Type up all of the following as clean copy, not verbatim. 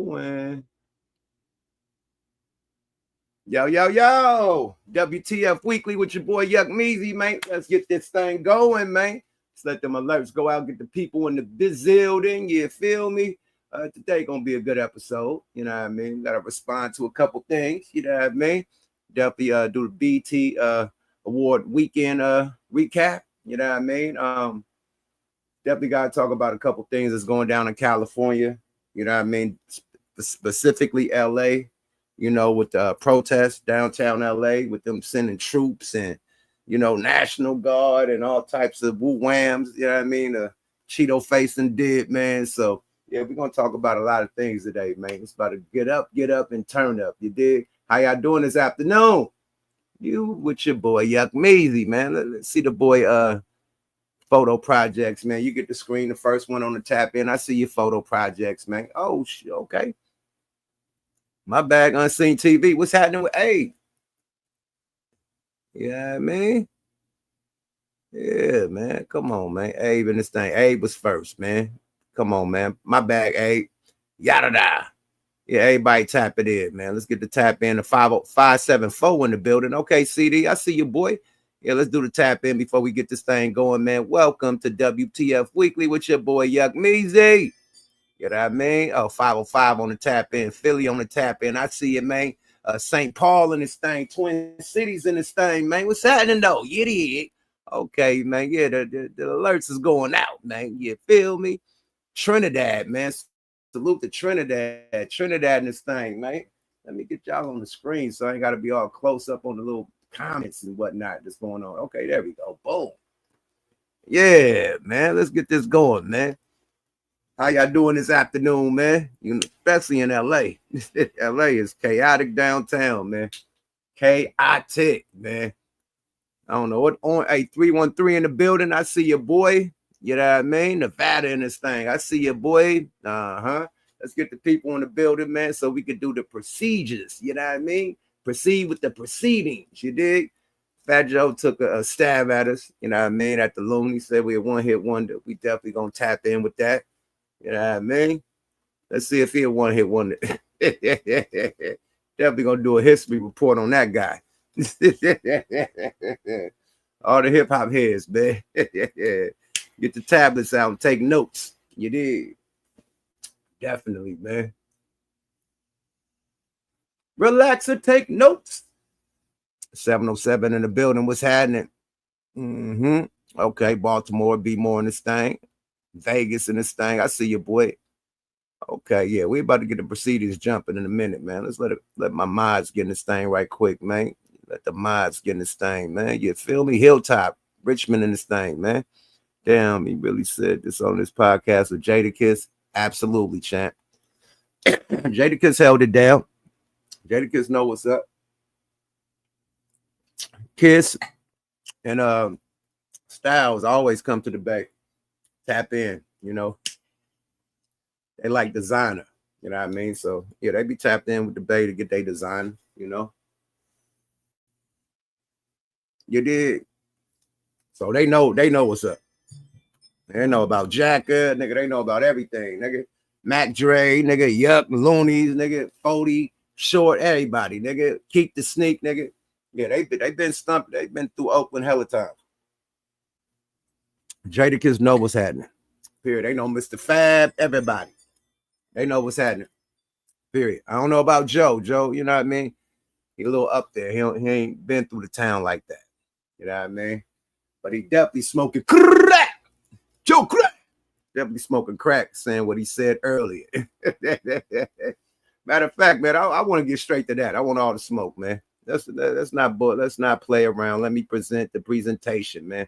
going. Yo. WTF Weekly with your boy Yuck Meezy, man. Let's get this thing going, man. Let's let them alerts go out, get the people in the building. You feel me? Today gonna be a good episode. You know what I mean? Gotta respond to a couple things. You know what I mean? Definitely do the BT award weekend recap. You know what I mean? Definitely gotta talk about a couple things that's going down in California. You know what I mean? Specifically LA. You know, with the protests downtown LA, with them sending troops and, you know, National Guard and all types of woo-whams, you know what I mean? Cheeto facing dead, man. So, yeah, we're going to talk about a lot of things today, man. It's about to get up, and turn up. You dig? How y'all doing this afternoon? You with your boy, Yuck Meezy, man. Let's see the boy photo projects, man. You get the screen, the first one on the tap in. I see your photo projects, man. Oh, okay. My bag, Unseen TV. What's happening with Abe? Yeah, man. Yeah, man. Come on, man. Abe and this thing. Abe was first, man. Come on, man. My bag, Abe. Yada da. Yeah, everybody tap it in, man. Let's get the tap in. The 50574 in the building. Okay, CD. I see you, boy. Yeah, let's do the tap in before we get this thing going, man. Welcome to WTF Weekly with your boy Yuck Meezy. You know what I mean? 505 on the tap in, Philly on the tap in. I see it, man. St. Paul in this thing, Twin Cities in this thing, man. What's happening though? You did. Okay, man. Yeah, the alerts is going out, man. You feel me? Trinidad, man. Salute to Trinidad. Trinidad in this thing, man. Let me get y'all on the screen so I ain't got to be all close up on the little comments and whatnot that's going on. Okay, there we go. Boom. Yeah, man. Let's get this going, man. How y'all doing this afternoon, man? Especially in LA. LA is chaotic downtown, man. Chaotic, man. I don't know what on. Hey, 313 in the building. I see your boy. You know what I mean? Nevada in this thing. I see your boy. Let's get the people in the building, man, so we could do the procedures. You know what I mean? Proceed with the proceedings. You dig? Fat Joe took a stab at us. You know what I mean? At the LUNIZ, said we a one-hit wonder. We definitely gonna tap in with that. You know what I mean? Let's see if he a one-hit wonder. Definitely gonna do a history report on that guy. All the hip-hop heads, man. Get the tablets out and take notes. You did. Definitely, man. Relax and take notes. 707 in the building. What's happening? Okay, Baltimore, be more in this thing. Vegas in this thing. I see you, boy. Okay, yeah, we about to get the proceedings jumping in a minute, man. Let's let my mods get in this thing right quick, man. Let the mods get in this thing, man. You feel me? Hilltop, Richmond in this thing, man. Damn, he really said this on this podcast with Jadakiss. Absolutely, champ. Jadakiss held it down. Jadakiss know what's up. Kiss and Styles always come to the Bay. Tap in, you know. They like designer, you know what I mean? So yeah, they be tapped in with the Bay to get their design, you know. You did. So they know what's up. They know about Jacka, nigga. They know about everything, nigga. Mac Dre, nigga. Yuck, LUNIZ, nigga. 40, Short, everybody, nigga. Keep the Sneak, nigga. Yeah, they been stumped. They've been through Oakland hella times. Jadakiss know what's happening. Period. They know Mr. Fab, everybody. They know what's happening. Period. I don't know about Joe. Joe, you know what I mean? He a little up there. He ain't been through the town like that. You know what I mean? But he definitely smoking crack. Joe Crack. Definitely smoking crack, saying what he said earlier. Matter of fact, man, I want to get straight to that. I want all the smoke, man. Let's not play around. Let me present the presentation, man.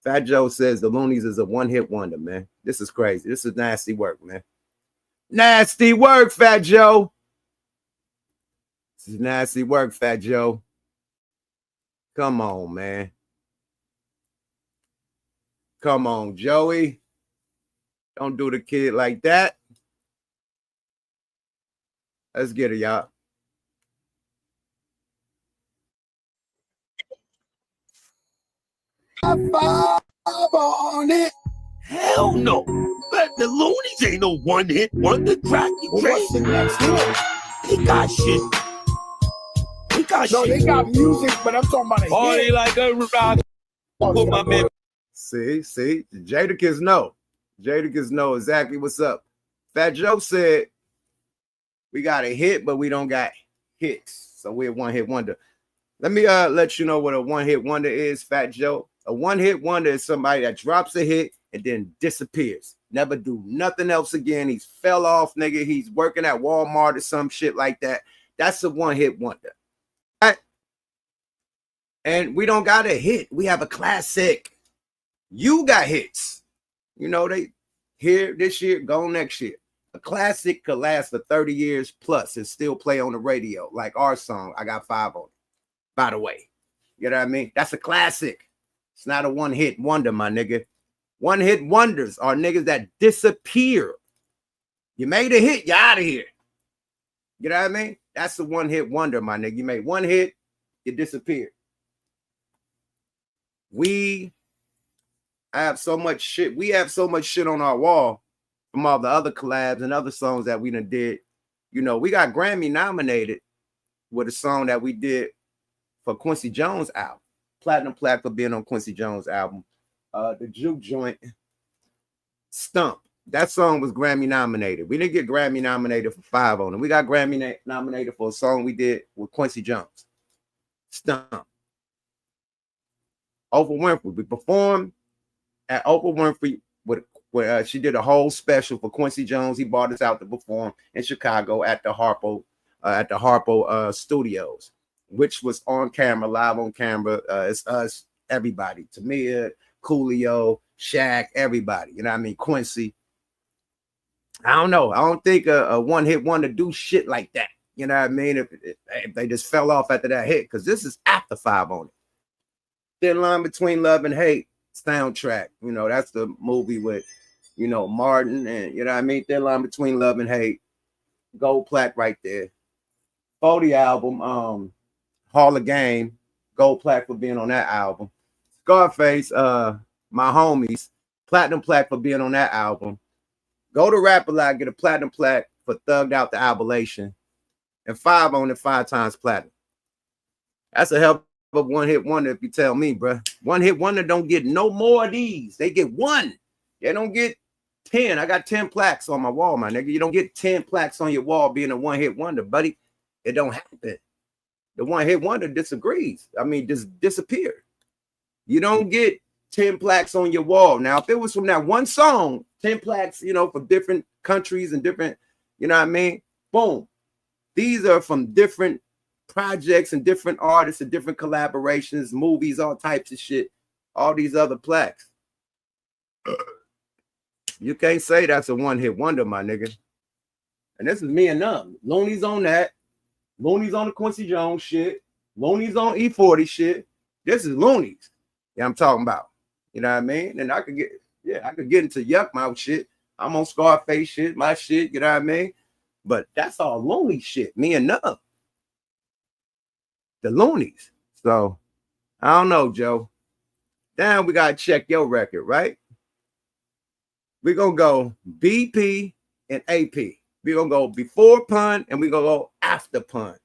Fat Joe says the LUNIZ is a one-hit wonder, man. This is crazy. This is nasty work, man. Nasty work, Fat Joe. This is nasty work, Fat Joe. Come on, man. Come on, Joey. Don't do the kid like that. Let's get it, y'all. On it. Hell no. But the LUNIZ ain't no one-hit wonder. Crack your What's the next hit? He got shit. He got No, shit. they got music, but I'm talking about a Party hit. like a rock. Put my man. See, Jadakiss know. Jadakiss know exactly what's up. Fat Joe said, we got a hit, but we don't got hits. So we're one-hit wonder. Let me let you know what a one-hit wonder is, Fat Joe. A one-hit wonder is somebody that drops a hit and then disappears. Never do nothing else again. He's fell off, nigga. He's working at Walmart or some shit like that. That's a one-hit wonder. Right? And we don't got a hit. We have a classic. You got hits. You know, they here this year, go next year. A classic could last for 30 years plus and still play on the radio. Like our song, I Got 5 on it. By the way, you know what I mean? That's a classic. It's not a one-hit wonder, my nigga. One-hit wonders are niggas that disappear. You made a hit, you're out of here. You know what I mean? That's a one-hit wonder, my nigga. You made one hit, you disappeared. We have so much shit. We have so much shit on our wall from all the other collabs and other songs that we done did. You know, we got Grammy nominated with a song that we did for Quincy Jones' album. Platinum plaque for being on Quincy Jones' album. The Juke Joint, Stump. That song was Grammy nominated. We didn't get Grammy nominated for 5 on it. We got Grammy nominated for a song we did with Quincy Jones. Stump. Oprah Winfrey. We performed at Oprah Winfrey where she did a whole special for Quincy Jones. He brought us out to perform in Chicago at the Harpo Studios, which was on camera, live on camera. It's us, everybody. Tamia, Coolio, Shaq, everybody. You know what I mean? Quincy. I don't know. I don't think a one-hit wonder do shit like that. You know what I mean? If they just fell off after that hit, because this is after 5 on it. Thin Line Between Love and Hate soundtrack. You know, that's the movie with, you know, Martin and, you know what I mean? Thin Line Between Love and Hate. Gold plaque right there. 40 album, Hall of Game, gold plaque for being on that album. Scarface, My Homies, platinum plaque for being on that album. Go to Rap-A-Lot, get a platinum plaque for Thugged Out the Albulation, and 5 on it, 5 times platinum. That's a hell of a one-hit wonder if you tell me, bro. One-hit wonder don't get no more of these. They get 1. They don't get 10. I got 10 plaques on my wall, my nigga. You don't get 10 plaques on your wall being a one-hit wonder, buddy. It don't happen. The one-hit wonder disagrees. I mean, just disappear. You don't get 10 plaques on your wall. Now, if it was from that one song, 10 plaques, you know, for different countries and different, you know what I mean? Boom. These are from different projects and different artists and different collaborations, movies, all types of shit. All these other plaques. You can't say that's a one-hit wonder, my nigga. And this is me and them. LUNIZ on that. LUNIZ on the Quincy Jones shit. LUNIZ on E40 shit. This is LUNIZ. Yeah, I'm talking about. You know what I mean? And I could get into Yuck Mouth shit. I'm on Scarface shit, my shit, you know what I mean? But that's all LUNIZ shit, me and them. The LUNIZ. So, I don't know, Joe. Now we got to check your record, right? We're going to go BP and AP. We're going to go before pun and we're going to go after pun.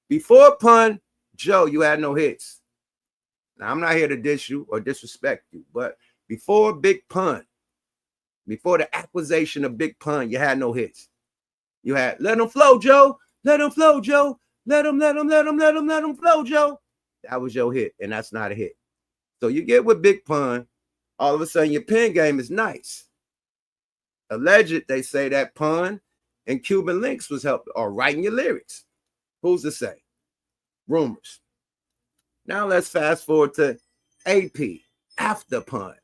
Before pun, Joe, you had no hits. Now, I'm not here to diss you or disrespect you, but before Big Pun, before the acquisition of Big Pun, you had no hits. You had Let Them Flow, Joe. Let Them Flow, Joe. Let them flow, Joe. That was your hit, and that's not a hit. So you get with Big Pun, all of a sudden your pen game is nice. Alleged, they say that Pun and Cuban Links was helping or writing your lyrics. Who's to say? Rumors. Now let's fast forward to AP after Pun.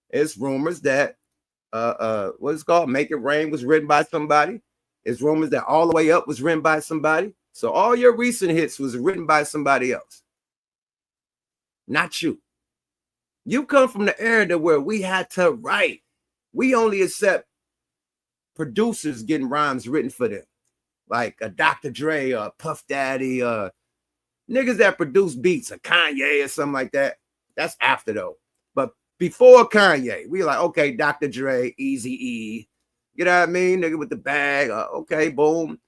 It's rumors that what's it called? Make It Rain was written by somebody. It's rumors that All the Way Up was written by somebody. So all your recent hits was written by somebody else. Not you. You come from the era where we had to write. We only accept producers getting rhymes written for them. Like a Dr. Dre or Puff Daddy or niggas that produce beats, a Kanye or something like that. That's after though. But Before Kanye, we like, okay, Dr. Dre, Eazy-E, you know what I mean? Nigga with the bag, okay, boom.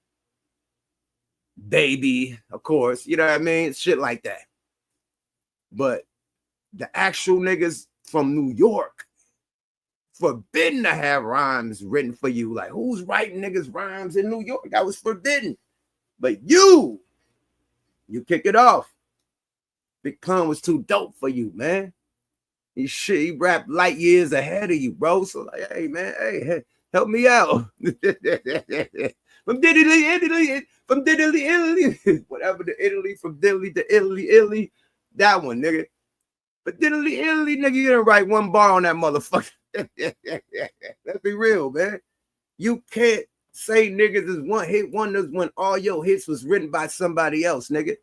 Baby, of course, you know what I mean? Shit like that. But the actual niggas from New York, forbidden to have rhymes written for you. Like, who's writing niggas rhymes in New York? That was forbidden. But you kick it off. Big Pun was too dope for you, man. He rapped light years ahead of you, bro. So like, hey, man, hey, help me out. From Italy, whatever the Italy, from Italy to Italy, that one, nigga. But Italy, nigga, you didn't write one bar on that motherfucker. Let's be real, man. You can't say niggas is one hit wonders when all your hits was written by somebody else, nigga.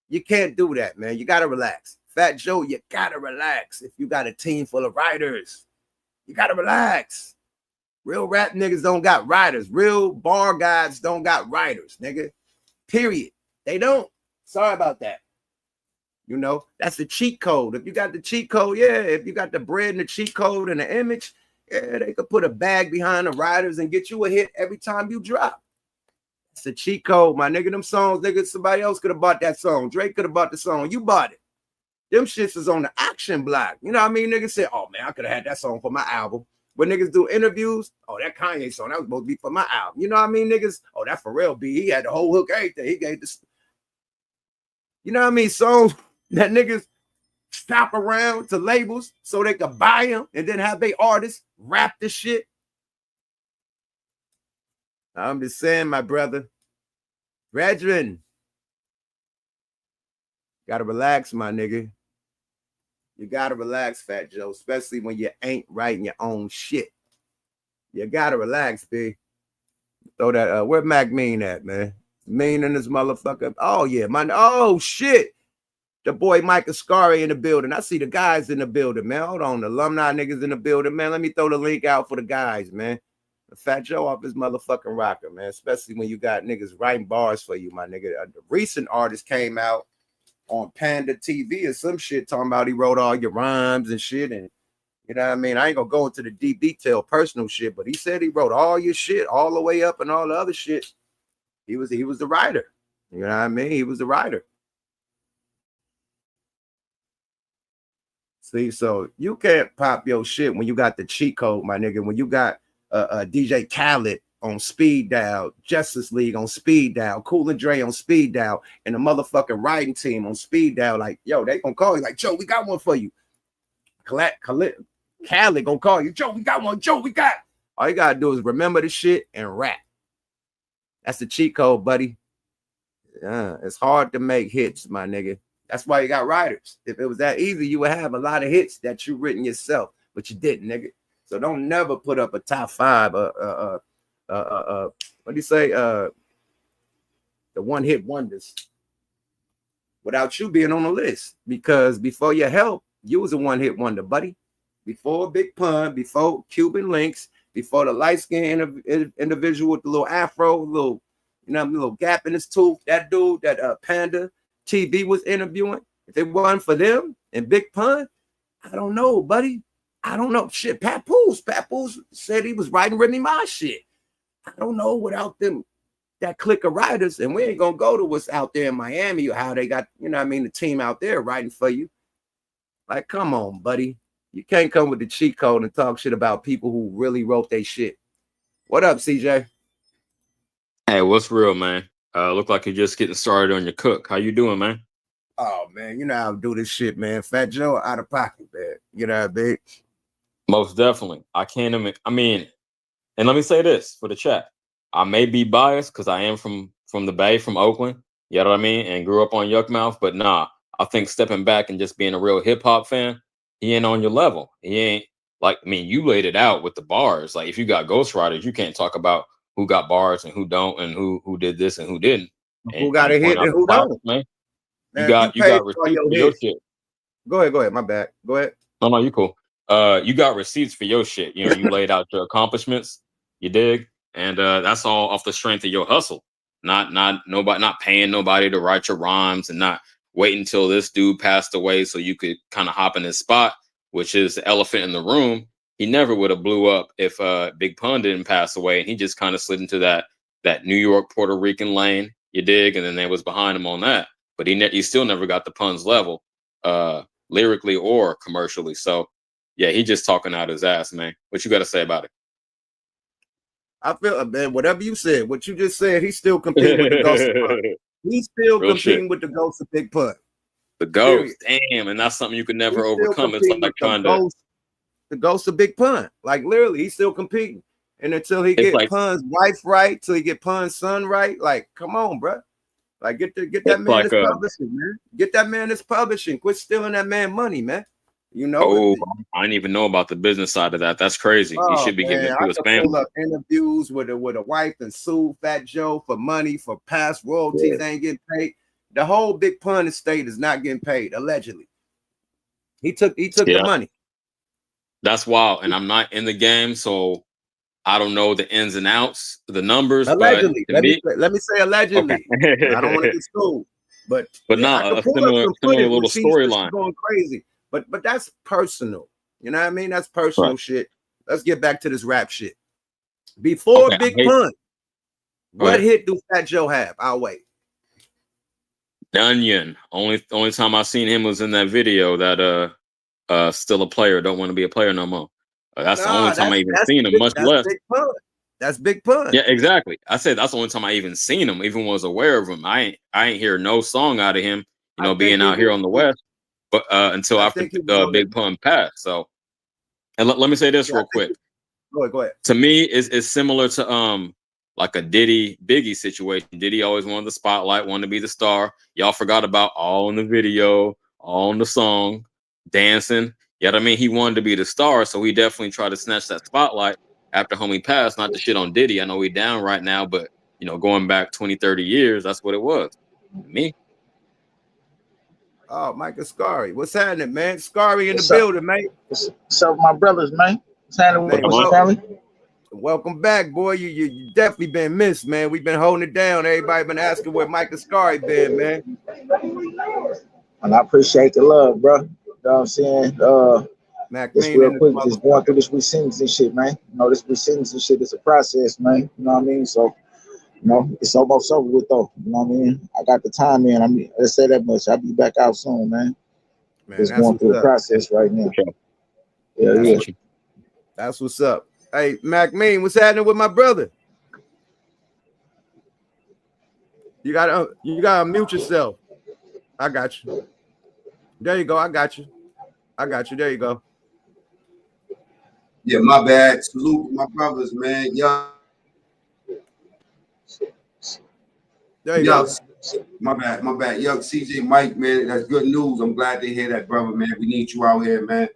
You can't do that, man. You gotta relax. Fat Joe, you gotta relax. If you got a team full of writers, you gotta relax. Real rap niggas don't got writers. Real bar guys don't got writers, nigga. Period. They don't. Sorry about that. You know, that's the cheat code. If you got the cheat code, yeah. If you got the bread and the cheat code and the image, yeah, they could put a bag behind the writers and get you a hit every time you drop. It's a cheat code, my nigga. Them songs, nigga, somebody else could have bought that song. Drake could have bought the song. You bought it. Them shits is on the auction block. You know what I mean? Niggas say, oh, man, I could have had that song for my album. When niggas do interviews, oh, that Kanye song, that was supposed to be for my album. You know what I mean, niggas? Oh, that Pharrell beat. He had the whole hook, everything. He gave this. You know what I mean? Songs that niggas shop around to labels so they could buy them and then have their artists rap the shit. I'm just saying, my brother. Brethren, gotta relax, my nigga. You gotta relax, Fat Joe, especially when you ain't writing your own shit. You gotta relax, B. Throw that, where Mac Mean at, man? Mean in this motherfucker. Oh, yeah, man. Oh, shit. The boy Mike Ascari in the building. I see the guys in the building, man. Hold on. The alumni niggas in the building, man. Let me throw the link out for the guys, man. Fat Joe off his motherfucking rocker, man. Especially when you got niggas writing bars for you, my nigga. The recent artist came out on Panda TV or some shit talking about he wrote all your rhymes and shit. And you know what I mean? I ain't gonna go into the deep detail, personal shit, but he said he wrote all your shit all the way up and all the other shit. He was the writer. You know what I mean? He was the writer. See, so you can't pop your shit when you got the cheat code, my nigga. When you got DJ Khaled on speed dial, Justice League on speed dial, Cool and Dre on speed dial, and the motherfucking writing team on speed dial, like, yo, they gonna call you like, Joe, we got one for you. Khaled gonna call you, Joe, we got one, Joe, we got. All you gotta do is remember the shit and rap. That's the cheat code, buddy. It's hard to make hits, my nigga. That's why you got writers. If it was that easy, you would have a lot of hits that you written yourself, but you didn't, nigga. So don't never put up a top 5. What do you say? The one hit wonders without you being on the list, because before your help, you was a one hit wonder, buddy. Before Big Pun, before Cuban Links, before the light skinned individual with the little afro, little gap in his tooth. That dude, that Panda TV was interviewing. If it wasn't for them and Big Pun, I don't know, buddy. I don't know. Shit, Papoose said he was writing Remy Ma shit. I don't know without them, that clique of writers, and we ain't gonna go to what's out there in Miami or how they got, you know what I mean, the team out there writing for you. Like, come on, buddy. You can't come with the cheat code and talk shit about people who really wrote their shit. What up, CJ? Hey, what's real, man? Look like you're just getting started on your cook. How you doing, man? Oh, man, you know how to do this shit, man. Fat Joe out of pocket, man. You know what I mean? Most definitely. I mean, and let me say this for the chat. I may be biased because I am from the Bay, from Oakland. You know what I mean? And grew up on Yuckmouth. But nah, I think stepping back and just being a real hip hop fan, he ain't on your level. He ain't like, I mean, you laid it out with the bars. Like, if you got ghostwriters, you can't talk about who got bars and who don't, and who did this and who didn't. Who got a hit and who don't, man. You got receipts for your shit. Go ahead. My bad. Go ahead. No, you cool. You got receipts for your shit. You know, you laid out your accomplishments. You dig, and that's all off the strength of your hustle. Not paying nobody to write your rhymes, and not waiting until this dude passed away so you could kind of hop in his spot. which is the elephant in the room. He never would have blew up if Big Pun didn't pass away, and he just kind of slid into that New York Puerto Rican lane. You dig? And then they was behind him on that, but he still never got the Pun's level, lyrically or commercially. So yeah, he just talking out his ass, man. What you got to say about it? I feel, man, whatever you said, what you just said, he's still competing with the ghost of Pun. He's still Real competing shit. with the ghost of Big Pun. The ghost, damn, and that's something you could never He's still overcome. It's competing like with trying to. the ghost of Big Pun. Like literally, he's still competing. And until he It's get like- Pun's wife right, till he get Pun's son right, like, come on, bro. Like, get that It's man like, his publishing, man. Get that man his publishing. Quit stealing that man money, man. You know. Oh, I didn't even know about the business side of that. That's crazy. He Oh, should be giving man, it to I his could family. pull up interviews with a wife and sue Fat Joe for money for past royalties. They ain't getting paid. The whole Big Pun estate is not getting paid, allegedly. He took the money. That's wild. And I'm not in the game, so I don't know the ins and outs, the numbers. Allegedly. But Let me say allegedly. Okay. I don't want to get sued. But not I could a pull up similar some footage little when she's storyline. going crazy. But that's personal. You know what I mean? That's personal shit. Let's get back to this rap shit. Before Big Pun, what hit do Fat Joe have? I'll wait. Dunyon. Only time I seen him was in that video that still a player, don't want to be a player no more. That's the only time I even seen him, much less. Big Pun. That's Big Pun. Yeah, exactly. I said that's the only time I even seen him, even was aware of him. I ain't hear no song out of him, being out here on the West, but until after Big Pun passed. So, and let me say this real quick. Go ahead. To me, it's similar to like a Diddy Biggie situation. Diddy always wanted the spotlight, wanted to be the star. Y'all forgot about all in the video, all in the song, dancing. You know what I mean? He wanted to be the star, so he definitely tried to snatch that spotlight after homie passed. Not to shit on Diddy. I know he down right now, but going back 20, 30 years, that's what it was. Me. Oh, Micah Scary. What's happening, man? Scary in the building, man. What's up, my brothers, man? What's happening with my family? Welcome back, boy. You definitely been missed, man. We've been holding it down. Everybody been asking where Micah Scary been, man. And I appreciate the love, bro. You know what I'm saying? Just real quick, just going through this resentencing shit, man. This resentencing shit is a process, man. You know what I mean? So, it's almost over with, though. You know what I mean? I got the time in. I mean, let's say that much. I'll be back out soon, man. Just going through the process right now. Yeah. That's what's up. Hey, Mac Mean, what's happening with my brother? You gotta unmute yourself. I got you. There you go. I got you. There you go. Yeah, my bad. Salute my brothers, man. Yo. There you go. My bad. Yo, CJ Mike, man, that's good news. I'm glad to hear that, brother, man. We need you out here, man.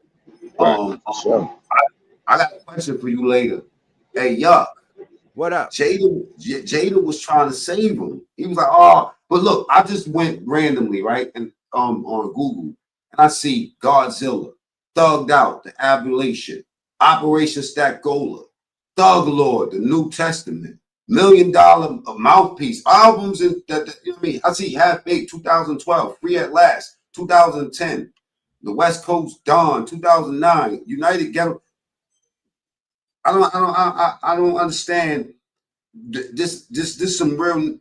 I got a question for you later. Hey, Yuck. What up? Jada was trying to save him. He was like, oh, but look, I just went randomly, right? And on Google, and I see Godzilla, Thugged Out, The Abulation, Operation Stackola, Thug Lord, The New Testament, $1 Million Mouthpiece, albums, and you know what I mean? I see Half Baked 2012, Free at Last, 2010, The West Coast Dawn, 2009, United Ghetto. I don't understand this some real,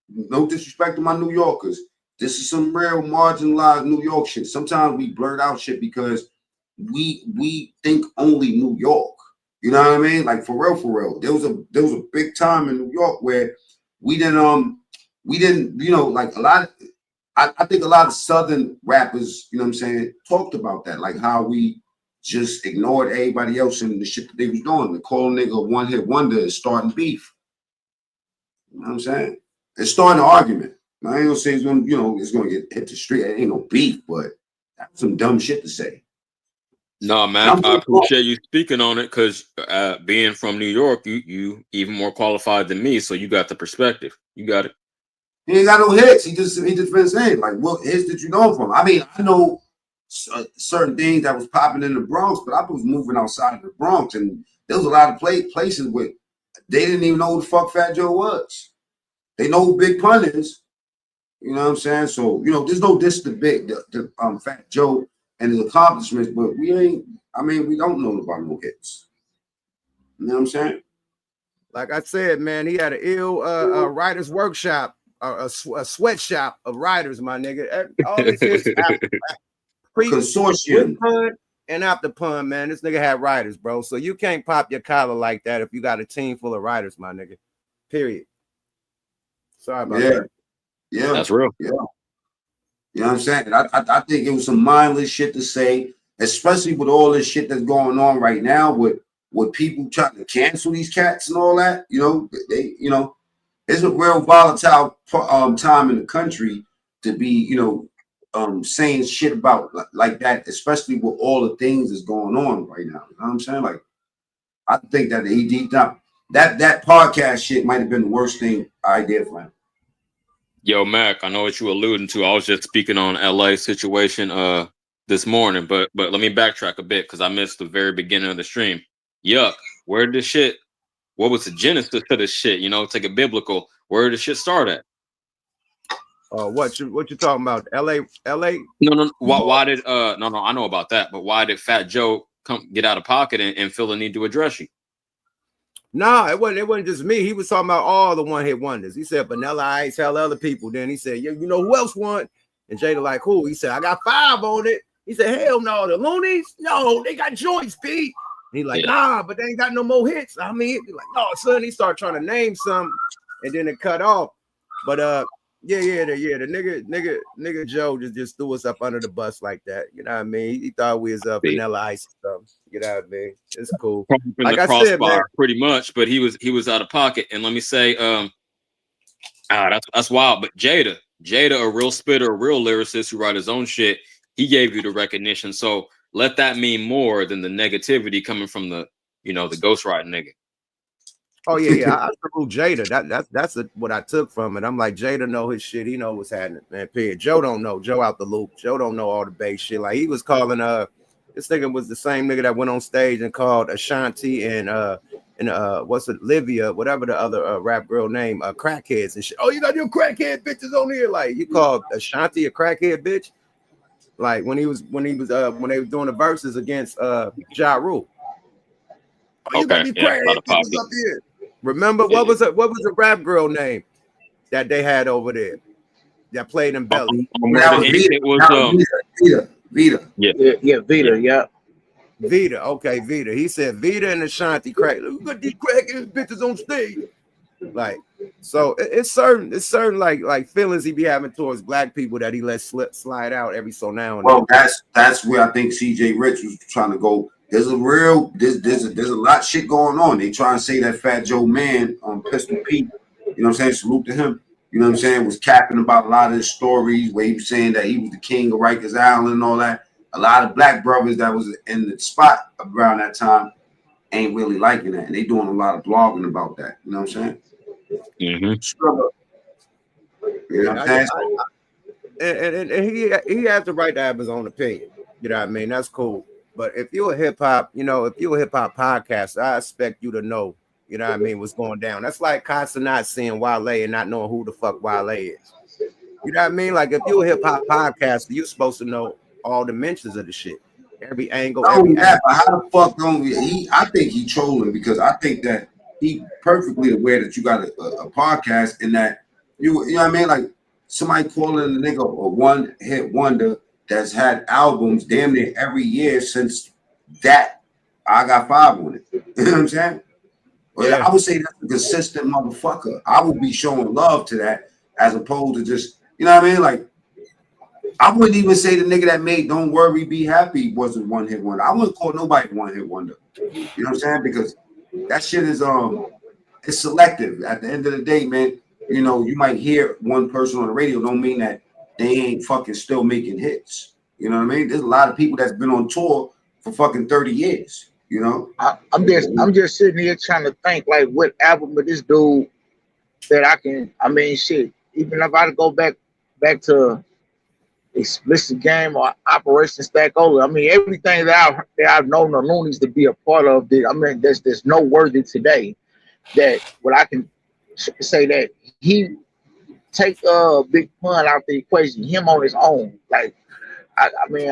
no disrespect to my New Yorkers. This is some real marginalized New York shit. Sometimes we blurt out shit because we think only New York. You know what I mean? Like for real. There was a big time in New York where we didn't, like a lot of, I think a lot of Southern rappers, you know what I'm saying, talked about that, like how we just ignored everybody else and the shit that they was doing. The call nigga a one-hit wonder is starting beef. You know what I'm saying? It's starting an argument. I ain't gonna say it's gonna, it's gonna get hit the street. It ain't no beef, but that's some dumb shit to say. No, man, I appreciate you speaking on it because being from New York, you even more qualified than me, so you got the perspective. You got it. He ain't got no hits. He just been saying, like, what hits did you know from? I mean, I know certain things that was popping in the Bronx, but I was moving outside of the Bronx, and there was a lot of places where they didn't even know who the fuck Fat Joe was. They know who Big Pun is. You know what I'm saying? So, there's no diss to Fat Joe and his accomplishments, but we ain't. I mean, we don't know about no hits. You know what I'm saying? Like I said, man, he had an ill writer's workshop, a sweatshop of writers, my nigga. All his hits Consortium pun and after pun, man. This nigga had writers, bro. So you can't pop your collar like that if you got a team full of writers, my nigga. Period. Sorry about that. Yeah, that's real. Yeah. You know what I'm saying? I think it was some mindless shit to say, especially with all this shit that's going on right now with people trying to cancel these cats and all that. You know, it's a real volatile time in the country to be, saying shit about like that, especially with all the things that's going on right now. You know what I'm saying? Like, I think that he deep down that podcast shit might have been the worst thing I did for him. Yo, Mac, I know what you were alluding to. I was just speaking on LA situation this morning, but let me backtrack a bit because I missed the very beginning of the stream. Yuck, where did this shit? What was the genesis to this shit? You know, take it biblical. Where did the shit start at? What you talking about? LA? No. Why did no, I know about that, but why did Fat Joe come get out of pocket and feel the need to address you? Nah, it wasn't just me. He was talking about all the one hit wonders. He said Vanilla Ice, tell other people. Then he said, you know who else won? And Jada like, who? He said, I got 5 on it. He said, hell no, the LUNIZ? No, they got joints, Pete. And he like, nah, but they ain't got no more hits. I mean, he like, no, son. He started trying to name some, and then it cut off. But the nigga Joe just threw us up under the bus like that. You know what I mean? He thought we was Vanilla Ice and stuff. You know what I mean? It's cool. Like I said, man, pretty much. But he was out of pocket. And let me say, that's wild. But Jada, a real spitter, a real lyricist who write his own shit, he gave you the recognition. So let that mean more than the negativity coming from the the ghostwriting nigga. Oh yeah. I salute Jada. That's what I took from it. I'm like, Jada know his shit. He know what's happening, man. Period. Joe don't know. Joe out the loop. Joe don't know all the bass shit. Like he was calling this nigga was the same nigga that went on stage and called Ashanti and what's it, Livia, whatever the other rap girl name, crackheads and shit. Oh, you got your crackhead bitches on here. Like you called Ashanti a crackhead bitch. Like when they was doing the verses against Ja Rule. Oh, you got these crackhead bitches up here. Remember what was the rap girl name that they had over there that played in Belly? It was Vita. Yeah, Vita. Yeah. Vita, okay, Vita. He said Vita and Ashanti crack. Look at these crackhead bitches on stage. Like, so it's certain like feelings he be having towards black people that he lets slide out every so now and then. Well, that's where I think CJ Rich was trying to go. There's a lot of shit going on. They trying to say that Fat Joe Man on Pistol Pete, you know what I'm saying? Salute to him. You know what I'm saying? Was capping about a lot of his stories where he was saying that he was the king of Rikers Island and all that. A lot of black brothers that was in the spot around that time ain't really liking that. And they doing a lot of blogging about that. You know what I'm saying? Mm-hmm. You know what I'm saying? And he has the right to have his own opinion. You know what I mean? That's cool. But if you're a hip hop podcaster, I expect you to know, you know what I mean, what's going down. That's like constantly not seeing Wale and not knowing who the fuck Wale is. You know what I mean? Like if you're a hip hop podcaster, you're supposed to know all dimensions of the shit, every angle. But how the fuck don't he? I think he trolling because I think that he perfectly aware that you got a podcast and that you know what I mean. Like somebody calling the nigga a one hit wonder that's had albums damn near every year since that. I got 5 on it. You know what I'm saying? Yeah. I would say that's a consistent motherfucker. I would be showing love to that as opposed to just, you know what I mean? Like, I wouldn't even say the nigga that made Don't Worry, Be Happy wasn't one hit wonder. I wouldn't call nobody one hit wonder. You know what I'm saying? Because that shit is it's selective. At the end of the day, man, you know, you might hear one person on the radio, don't mean that they ain't fucking still making hits. You know what I mean? There's a lot of people that's been on tour for fucking 30 years. You know, I'm just sitting here trying to think like what album of this dude that I mean, shit. Even if I go back to Explicit Game or Operation Stackola, I mean, everything that I've known the LUNIZ to be a part of. I mean, there's no worthy today that what I can say that he take Big Pun out the equation, him on his own. Like, I mean,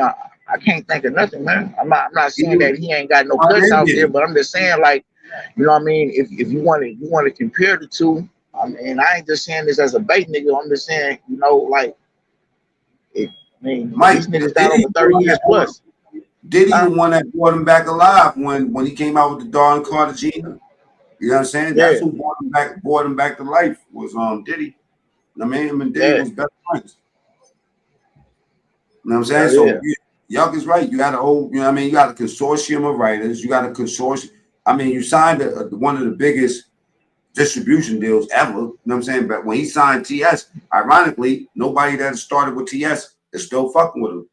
I can't think of nothing, man. I'm not saying that he ain't got no cuts out there, but I'm just saying, like, you know what I mean? If you want to compare the two, I mean, I ain't just saying this as a bait nigga. I'm just saying, you know, like, I mean, Mike, these niggas got over 30 years plus. Diddy the one that brought him back alive when he came out with the Dawn Cartagena. You know what I'm saying? Yeah. That's who brought him back to life was Diddy. I mean, him and Diddy was best friends. You know what I'm saying? So Yuck is right. You got a whole, you know what I mean? You got a consortium of writers. You got a consortium. I mean, you signed one of the biggest distribution deals ever. You know what I'm saying? But when he signed TS, ironically, nobody that started with TS is still fucking with him.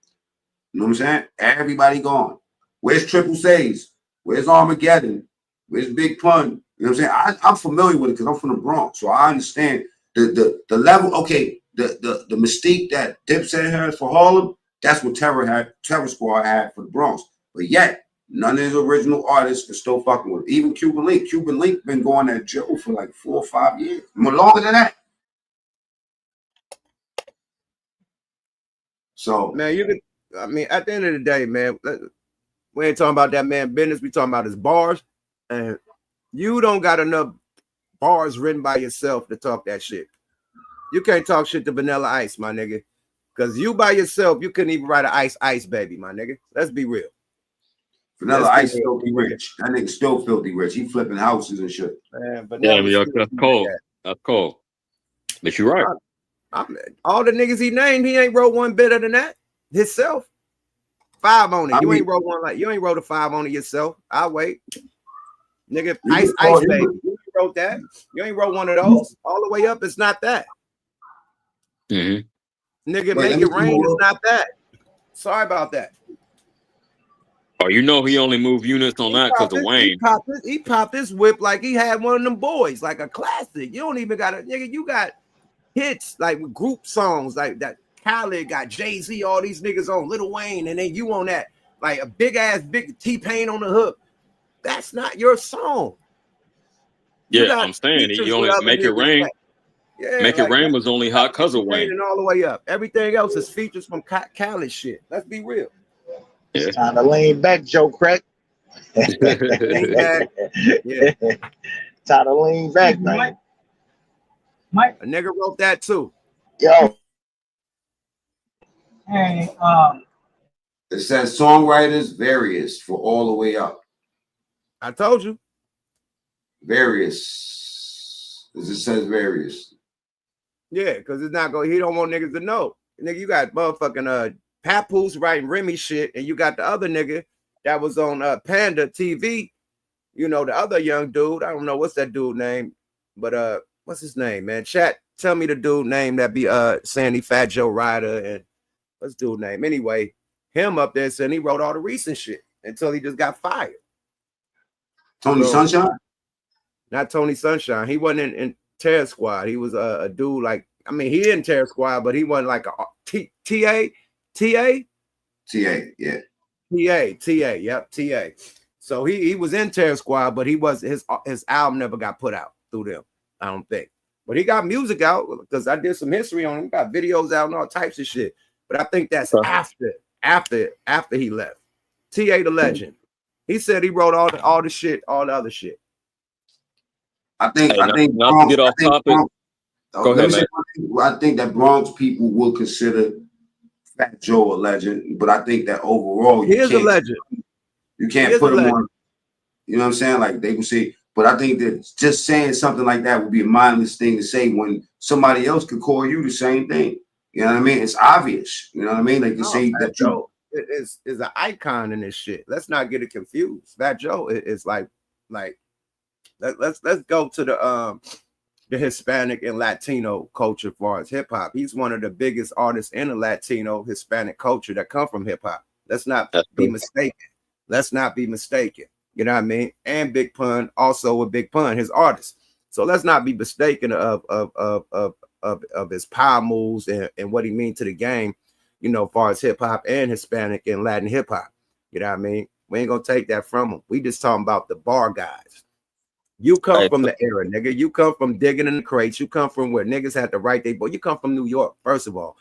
You know what I'm saying? Everybody gone. Where's Triple Says? Where's Armageddon? Where's Big Pun? You know what I'm saying? I'm familiar with it because I'm from the Bronx, so I understand the level. Okay, the mystique that Dipset has for Harlem, that's what Terror Squad had for the Bronx. But yet, none of his original artists are still fucking with him. Even Cuban Link. Cuban Link been going at Joe for like 4 or 5 years. More longer than that. So man, you could. I mean, at the end of the day, man, we ain't talking about that man business. We talking about his bars, and you don't got enough bars written by yourself to talk that shit. You can't talk shit to Vanilla Ice, my nigga, because you by yourself, you couldn't even write an Ice Baby, my nigga. Let's be real. Vanilla Ice filthy rich. That nigga still filthy rich. He flipping houses and shit. Man, but that's cold. That's cold. But you're right. All the niggas he named, he ain't wrote one better than that himself. 5 on it. You ain't wrote one like you ain't wrote a 5 on it yourself. I'll wait. Nigga, Ice Baby. You ain't wrote that. You ain't wrote one of those. All the way up, it's not that. Mm-hmm. Nigga, Make It Rain is not that. Sorry about that. Oh, you know he only moved units on that because of Wayne. He popped this whip like he had one of them boys, like a classic. You don't even got a nigga. You got hits like group songs like that. Khaled got Jay-Z, all these niggas on Lil Wayne, and then you on that like a big T-Pain on the hook. That's not your song. Yeah, I'm saying you only Make It Rain. Yeah, Make It Rain was only hot because of Wayne. And all the way up. Everything else is features from Khaled shit. Let's be real. It's time to lean back, Joe Crack. Lean back. Yeah. Time to lean back, man. Mike. A nigga wrote that too. Yo. Hey, it says songwriters various for all the way up. I told you. Various. As it says various. Yeah, because it's not going, he don't want niggas to know. Nigga, you got motherfucking Papoose writing Remy shit, and you got the other nigga that was on Panda TV. You know, the other young dude. I don't know what's that dude name, but what's his name, man? Chat, tell me the dude name that be saying he Fat Joe Ryder and what's dude name? Anyway, him up there saying he wrote all the recent shit until he just got fired. Tony Sunshine? Not Tony Sunshine. He wasn't in Terror Squad. He was a dude like, I mean, he in Terror Squad, but he wasn't like a TA, yeah. TA. So he was in Terror Squad, but he was his album never got put out through them, I don't think. But he got music out because I did some history on him. He got videos out and all types of shit. But I think that's after he left. TA the legend. He said he wrote all the shit, all the other shit. I think not to get off topic. Go ahead, man. I think that Bronx people will consider Fat Joe a legend, but I think that overall he is a legend. You can't put him on. You know what I'm saying? Like they would say, but I think that just saying something like that would be a mindless thing to say when somebody else could call you the same thing. You know what I mean? It's obvious. You know what I mean? Like you say that Joe is an icon in this shit. Let's not get it confused. Fat Joe is like let's go to the Hispanic and Latino culture as far as hip hop. He's one of the biggest artists in the Latino Hispanic culture that come from hip hop. Let's not be mistaken. Let's not be mistaken. You know what I mean? And Big Pun, also with Big Pun, his artist. So let's not be mistaken of his power moves and what he means to the game, you know, as far as hip hop and Hispanic and Latin hip hop. You know what I mean? We ain't gonna take that from him. We just talking about the bar guys. You come from the era, nigga. You come from digging in the crates. You come from where niggas had to write their boy. You come from New York, first of all.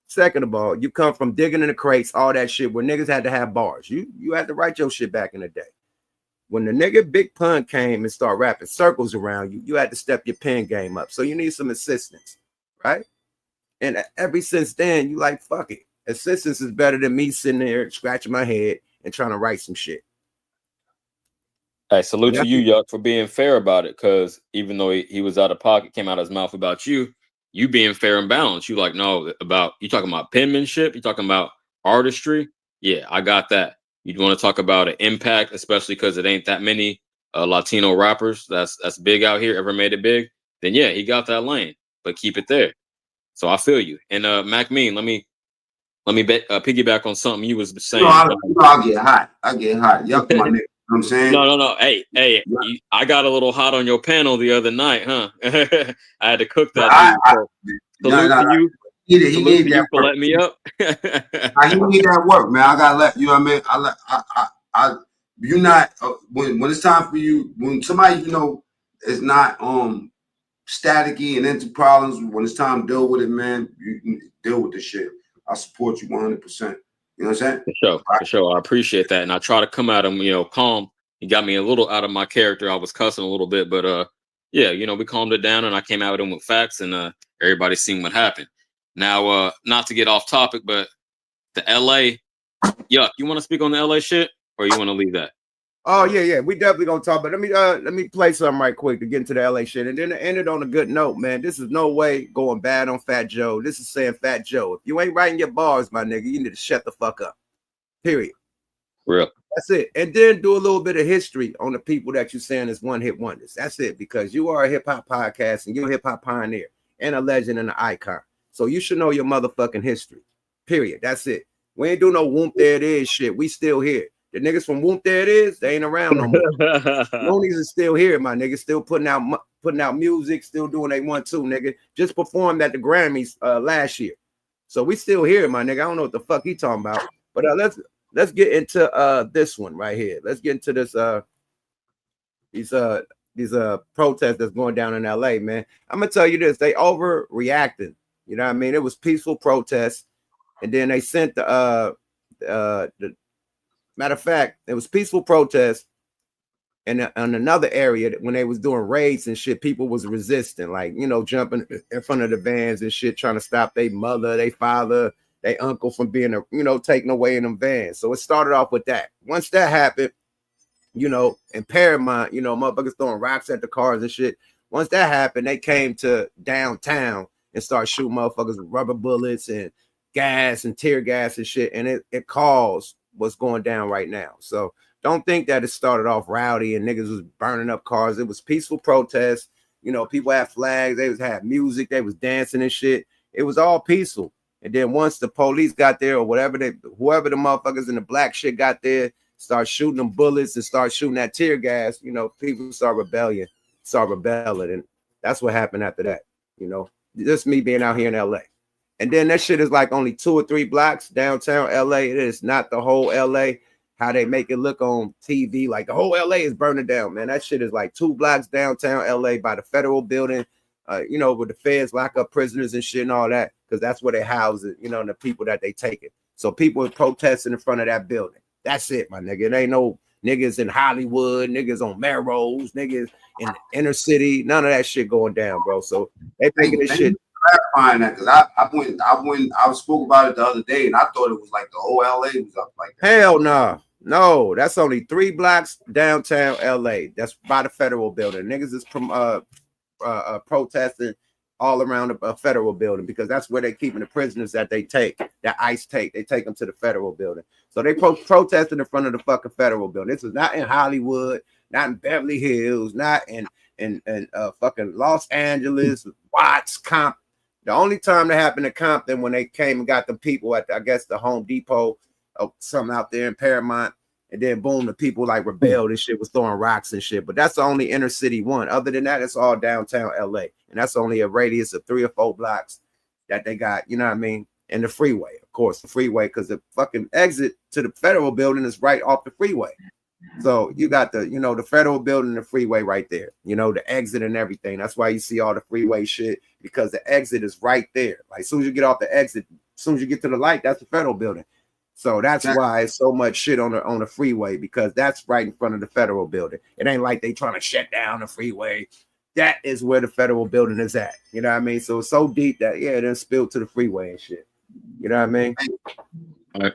Second of all, you come from digging in the crates, all that shit where niggas had to have bars. You had to write your shit back in the day. When the nigga Big Pun came and started rapping circles around you, you had to step your pen game up. So you need some assistance, right? And ever since then, you like, fuck it. Assistance is better than me sitting there scratching my head and trying to write some shit. Hey, salute to you, Yuck, for being fair about it. Because even though he was out of pocket, came out of his mouth about you being fair and balanced. You like, no, about you talking about penmanship, you talking about artistry. Yeah, I got that. You want to talk about an impact, especially because it ain't that many Latino rappers that's big out here, ever made it big. Then yeah, he got that lane, but keep it there. So I feel you. And Mac Mean, let me piggyback on something you was saying. I get hot. Yuck, my nigga. You know what I'm saying? No. Hey, I got a little hot on your panel the other night, huh? I had to cook that. Salute to you. He need that for letting me up. He need that work, man. I gotta let you know what I mean. You're not when it's time for you, when somebody is not staticky and into problems, when it's time to deal with it, man, you can deal with this shit. I support you 100%. You know what I'm saying? For sure. I appreciate that. And I try to come at him, calm. He got me a little out of my character. I was cussing a little bit, but yeah, we calmed it down and I came out with him with facts and everybody's seen what happened. Now, not to get off topic, but the LA, Yuck, you want to speak on the LA shit or you want to leave that? Oh yeah, we definitely gonna talk. But let me play something right quick to get into the LA shit, and then to end it on a good note, man. This is no way going bad on Fat Joe. This is saying Fat Joe, if you ain't writing your bars, my nigga, you need to shut the fuck up. Period. Real. That's it. And then do a little bit of history on the people that you're saying is one hit wonders. That's it, because you are a hip hop podcast and you're a hip hop pioneer and a legend and an icon. So you should know your motherfucking history. Period. That's it. We ain't do no whoop there it is shit. We still here. The niggas from Whoop There It Is, they ain't around no more. LUNIZ is still here, my nigga. Still putting out music, still doing they want to, nigga. Just performed at the Grammys last year. So we still here, my nigga. I don't know what the fuck he talking about. But let's get into this one right here. Let's get into this these protests that's going down in LA, man. I'm gonna tell you this, they overreacting. You know what I mean? It was peaceful protests, and then they sent the matter of fact, it was peaceful protests, and in another area when they was doing raids and shit, people was resisting, like jumping in front of the vans and shit, trying to stop their mother, their father, their uncle from being taken away in them vans. So it started off with that. Once that happened, in Paramount, motherfuckers throwing rocks at the cars and shit. Once that happened, they came to downtown and started shooting motherfuckers with rubber bullets and gas and tear gas and shit, and it caused what's going down right now. So don't think that it started off rowdy and niggas was burning up cars. It was peaceful protests. People had flags, they had music, they was dancing and shit. It was all peaceful. And then once the police got there, or whoever the motherfuckers in the black shit got there, start shooting them bullets and start shooting that tear gas, people start rebelling. And that's what happened after that. Just me being out here in LA. And then that shit is like only 2 or 3 blocks downtown LA. It is not the whole LA. How they make it look on TV like the whole LA is burning down, man. That shit is like 2 blocks downtown LA by the federal building, where the feds lock up prisoners and shit and all that, because that's where they house it, and the people that they take it. So people are protesting in front of that building. That's it, my nigga. It ain't no niggas in Hollywood, niggas on Melrose, niggas in the inner city. None of that shit going down, bro. So they making this shit. Clarifying that, because I spoke about it the other day and I thought it was like the whole LA was up like that. Hell nah. No, that's only 3 blocks downtown LA. That's by the federal building. Niggas is protesting all around the federal building, because that's where they're keeping the prisoners that ICE take. They take them to the federal building. So they protesting in front of the fucking federal building. This is not in Hollywood, not in Beverly Hills, not in fucking Los Angeles, Watts, Compton. The only time that happened in Compton when they came and got the people at, I guess, the Home Depot or something out there in Paramount, and then boom, the people like rebelled and shit, was throwing rocks and shit. But that's the only inner city one. Other than that, it's all downtown LA, and that's only a radius of 3 or 4 blocks that they got. You know what I mean? And the freeway, of course, the freeway, because the fucking exit to the federal building is right off the freeway. So you got the federal building, the freeway right there, the exit and everything. That's why you see all the freeway shit, because the exit is right there. Like as soon as you get off the exit, As soon as you get to the light, that's the federal building. So that's why it's so much shit on the freeway, because that's right in front of the federal building. It ain't like they trying to shut down the freeway. That is where the federal building is at. You know what I mean? So it's so deep that it then spilled to the freeway and shit. You know what I mean? All right.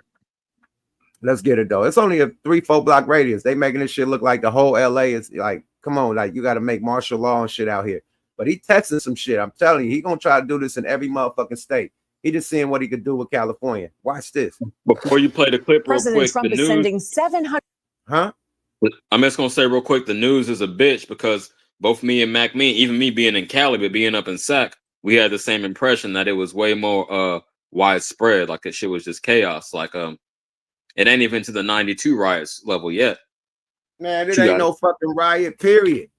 Let's get it though. It's only a 3-4 block radius. They making this shit look like the whole LA is like, come on, like you got to make martial law and shit out here. But he texting some shit. I'm telling you, he gonna try to do this in every motherfucking state. He just seeing what he could do with California. Watch this. Before you play the clip, President real quick, Trump the is news. sending 700. Huh? I'm just gonna say real quick, the news is a bitch because both me and Mac, even me being in Cali, but being up in Sac, we had the same impression that it was way more widespread. Like that shit was just chaos. Like it ain't even to the 92 riots level yet. Man, it ain't no fucking riot, period.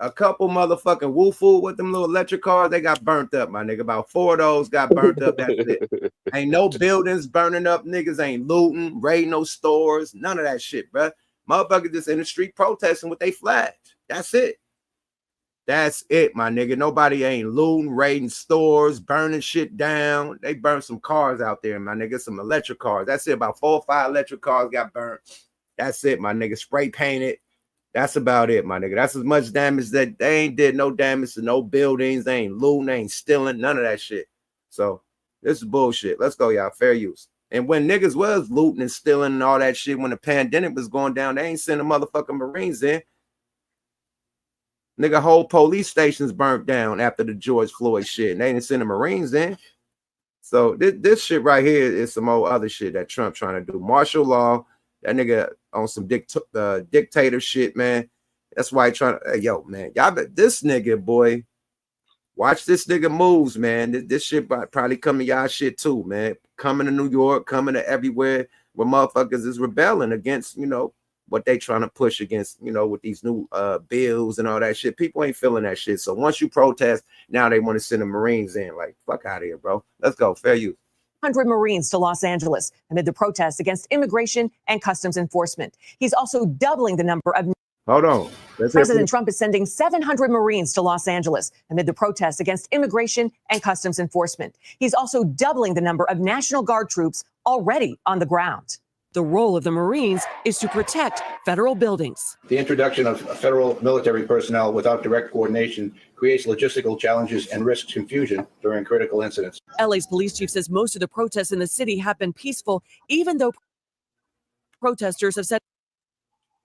A couple motherfucking woofoo with them little electric cars, they got burnt up, my nigga. About 4 of those got burnt up. That's it. Ain't no buildings burning up. Niggas ain't looting, raiding no stores, none of that shit, bro. Motherfuckers just in the street protesting with they flags. That's it. That's it, my nigga. Nobody ain't looting, raiding stores, burning shit down. They burned some cars out there, my nigga. Some electric cars. That's it. About 4 or 5 electric cars got burnt. That's it, my nigga. Spray painted. That's about it, my nigga. That's as much damage that they ain't did no damage to no buildings. They ain't looting, they ain't stealing, none of that shit. So this is bullshit. Let's go, y'all. Fair use. And when niggas was looting and stealing and all that shit, when the pandemic was going down, they ain't sending motherfucking Marines in. Nigga, whole police stations burnt down after the George Floyd shit, and they didn't send the Marines in. So this shit right here is some old other shit that Trump trying to do. Martial law. That nigga on some dictator shit, man. That's why he trying to, yo, man, y'all, this nigga, boy, watch this nigga moves, man. This shit probably coming y'all shit too, man. Coming to New York, coming to everywhere where motherfuckers is rebelling against, you know, what they trying to push against, you know, with these new bills and all that shit. People ain't feeling that shit. So once you protest, now they want to send the Marines in. Like, fuck out of here, bro. Let's go. Fair use. 100 Marines to Los Angeles amid the protests against immigration and customs enforcement. He's also doubling the number of. Hold on. President Trump is sending 700 Marines to Los Angeles amid the protests against immigration and customs enforcement. He's also doubling the number of National Guard troops already on the ground. The role of the Marines is to protect federal buildings. The introduction of federal military personnel without direct coordination creates logistical challenges and risks confusion during critical incidents. LA's police chief says most of the protests in the city have been peaceful, even though protesters have said.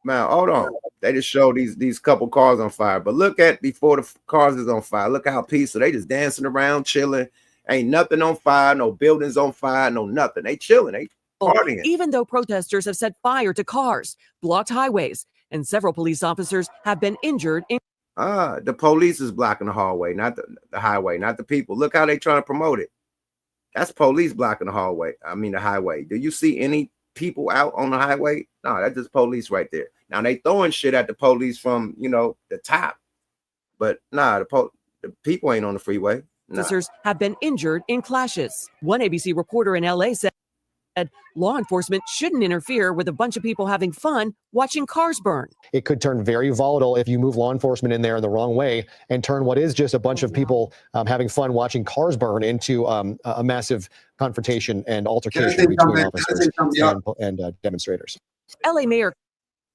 Man, hold on. They just showed these couple cars on fire. But look at before the cars is on fire. Look how peaceful. They just dancing around, chilling. Ain't nothing on fire. No buildings on fire. No nothing. They chilling. They partying. Even though protesters have set fire to cars, blocked highways, and several police officers have been injured. The police is blocking the hallway, not the highway, not the people. Look how they trying to promote it. That's police blocking the the highway. Do you see any people out on the highway? No, that's just police right there. Now they throwing shit at the police from, you know, the top. But nah, the people ain't on the freeway. Nah. Officers have been injured in clashes. One ABC reporter in LA said law enforcement shouldn't interfere with a bunch of people having fun watching cars burn. It could turn very volatile if you move law enforcement in there in the wrong way and turn what is just a bunch of people having fun watching cars burn into a massive confrontation and altercation between officers and demonstrators. LA Mayor.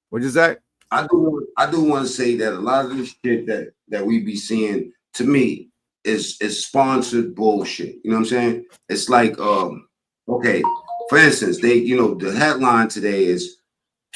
What'd you say? I do want to say that a lot of this shit that we be seeing, to me, is sponsored bullshit. You know what I'm saying? It's like, okay, for instance, the headline today is,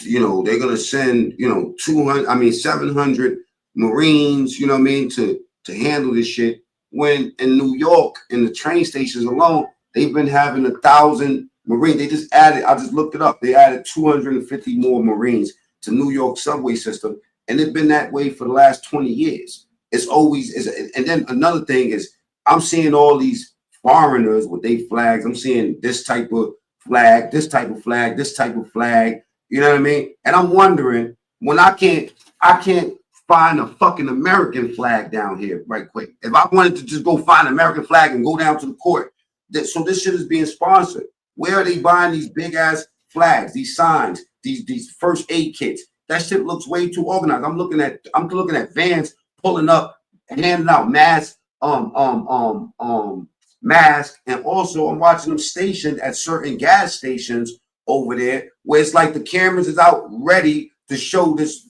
they're gonna send, 700 Marines, you know what I mean, to handle this shit. When in New York, in the train stations alone, they've been having 1,000 Marines. They just added, I just looked it up, they added 250 more Marines to New York subway system, and it's been that way for the last 20 years. It's always, and then another thing is, I'm seeing all these foreigners with their flags. I'm seeing this type of flag, this type of flag, this type of flag. You know what I mean? And I'm wondering, when I can't find a fucking American flag down here right quick. If I wanted to just go find an American flag and go down to the court, so this shit is being sponsored. Where are they buying these big ass flags, these signs, these first aid kits? That shit looks way too organized. I'm looking at vans pulling up, handing out mass mask, and also I'm watching them stationed at certain gas stations over there, where it's like the cameras is out ready to show this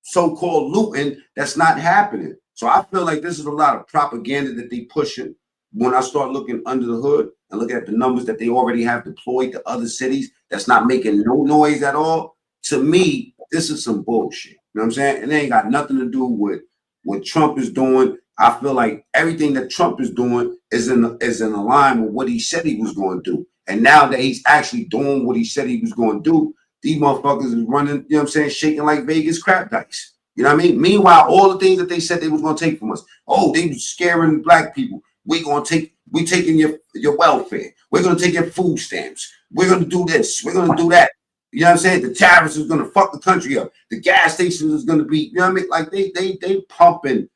so-called looting that's not happening. So I feel like this is a lot of propaganda that they pushing. When I start looking under the hood and look at the numbers that they already have deployed to other cities that's not making no noise at all, to me, this is some bullshit. You know what I'm saying? And it ain't got nothing to do with what Trump is doing. I feel like everything that Trump is doing is in line with what he said he was going to do. And now that he's actually doing what he said he was going to do, these motherfuckers is running, you know what I'm saying, shaking like Vegas crap dice. You know what I mean? Meanwhile, all the things that they said they was going to take from us. Oh, they was scaring black people. We taking your welfare. We're going to take your food stamps. We're going to do this. We're going to do that. You know what I'm saying? The tariffs is going to fuck the country up. The gas stations is going to be, you know what I mean? Like they pumping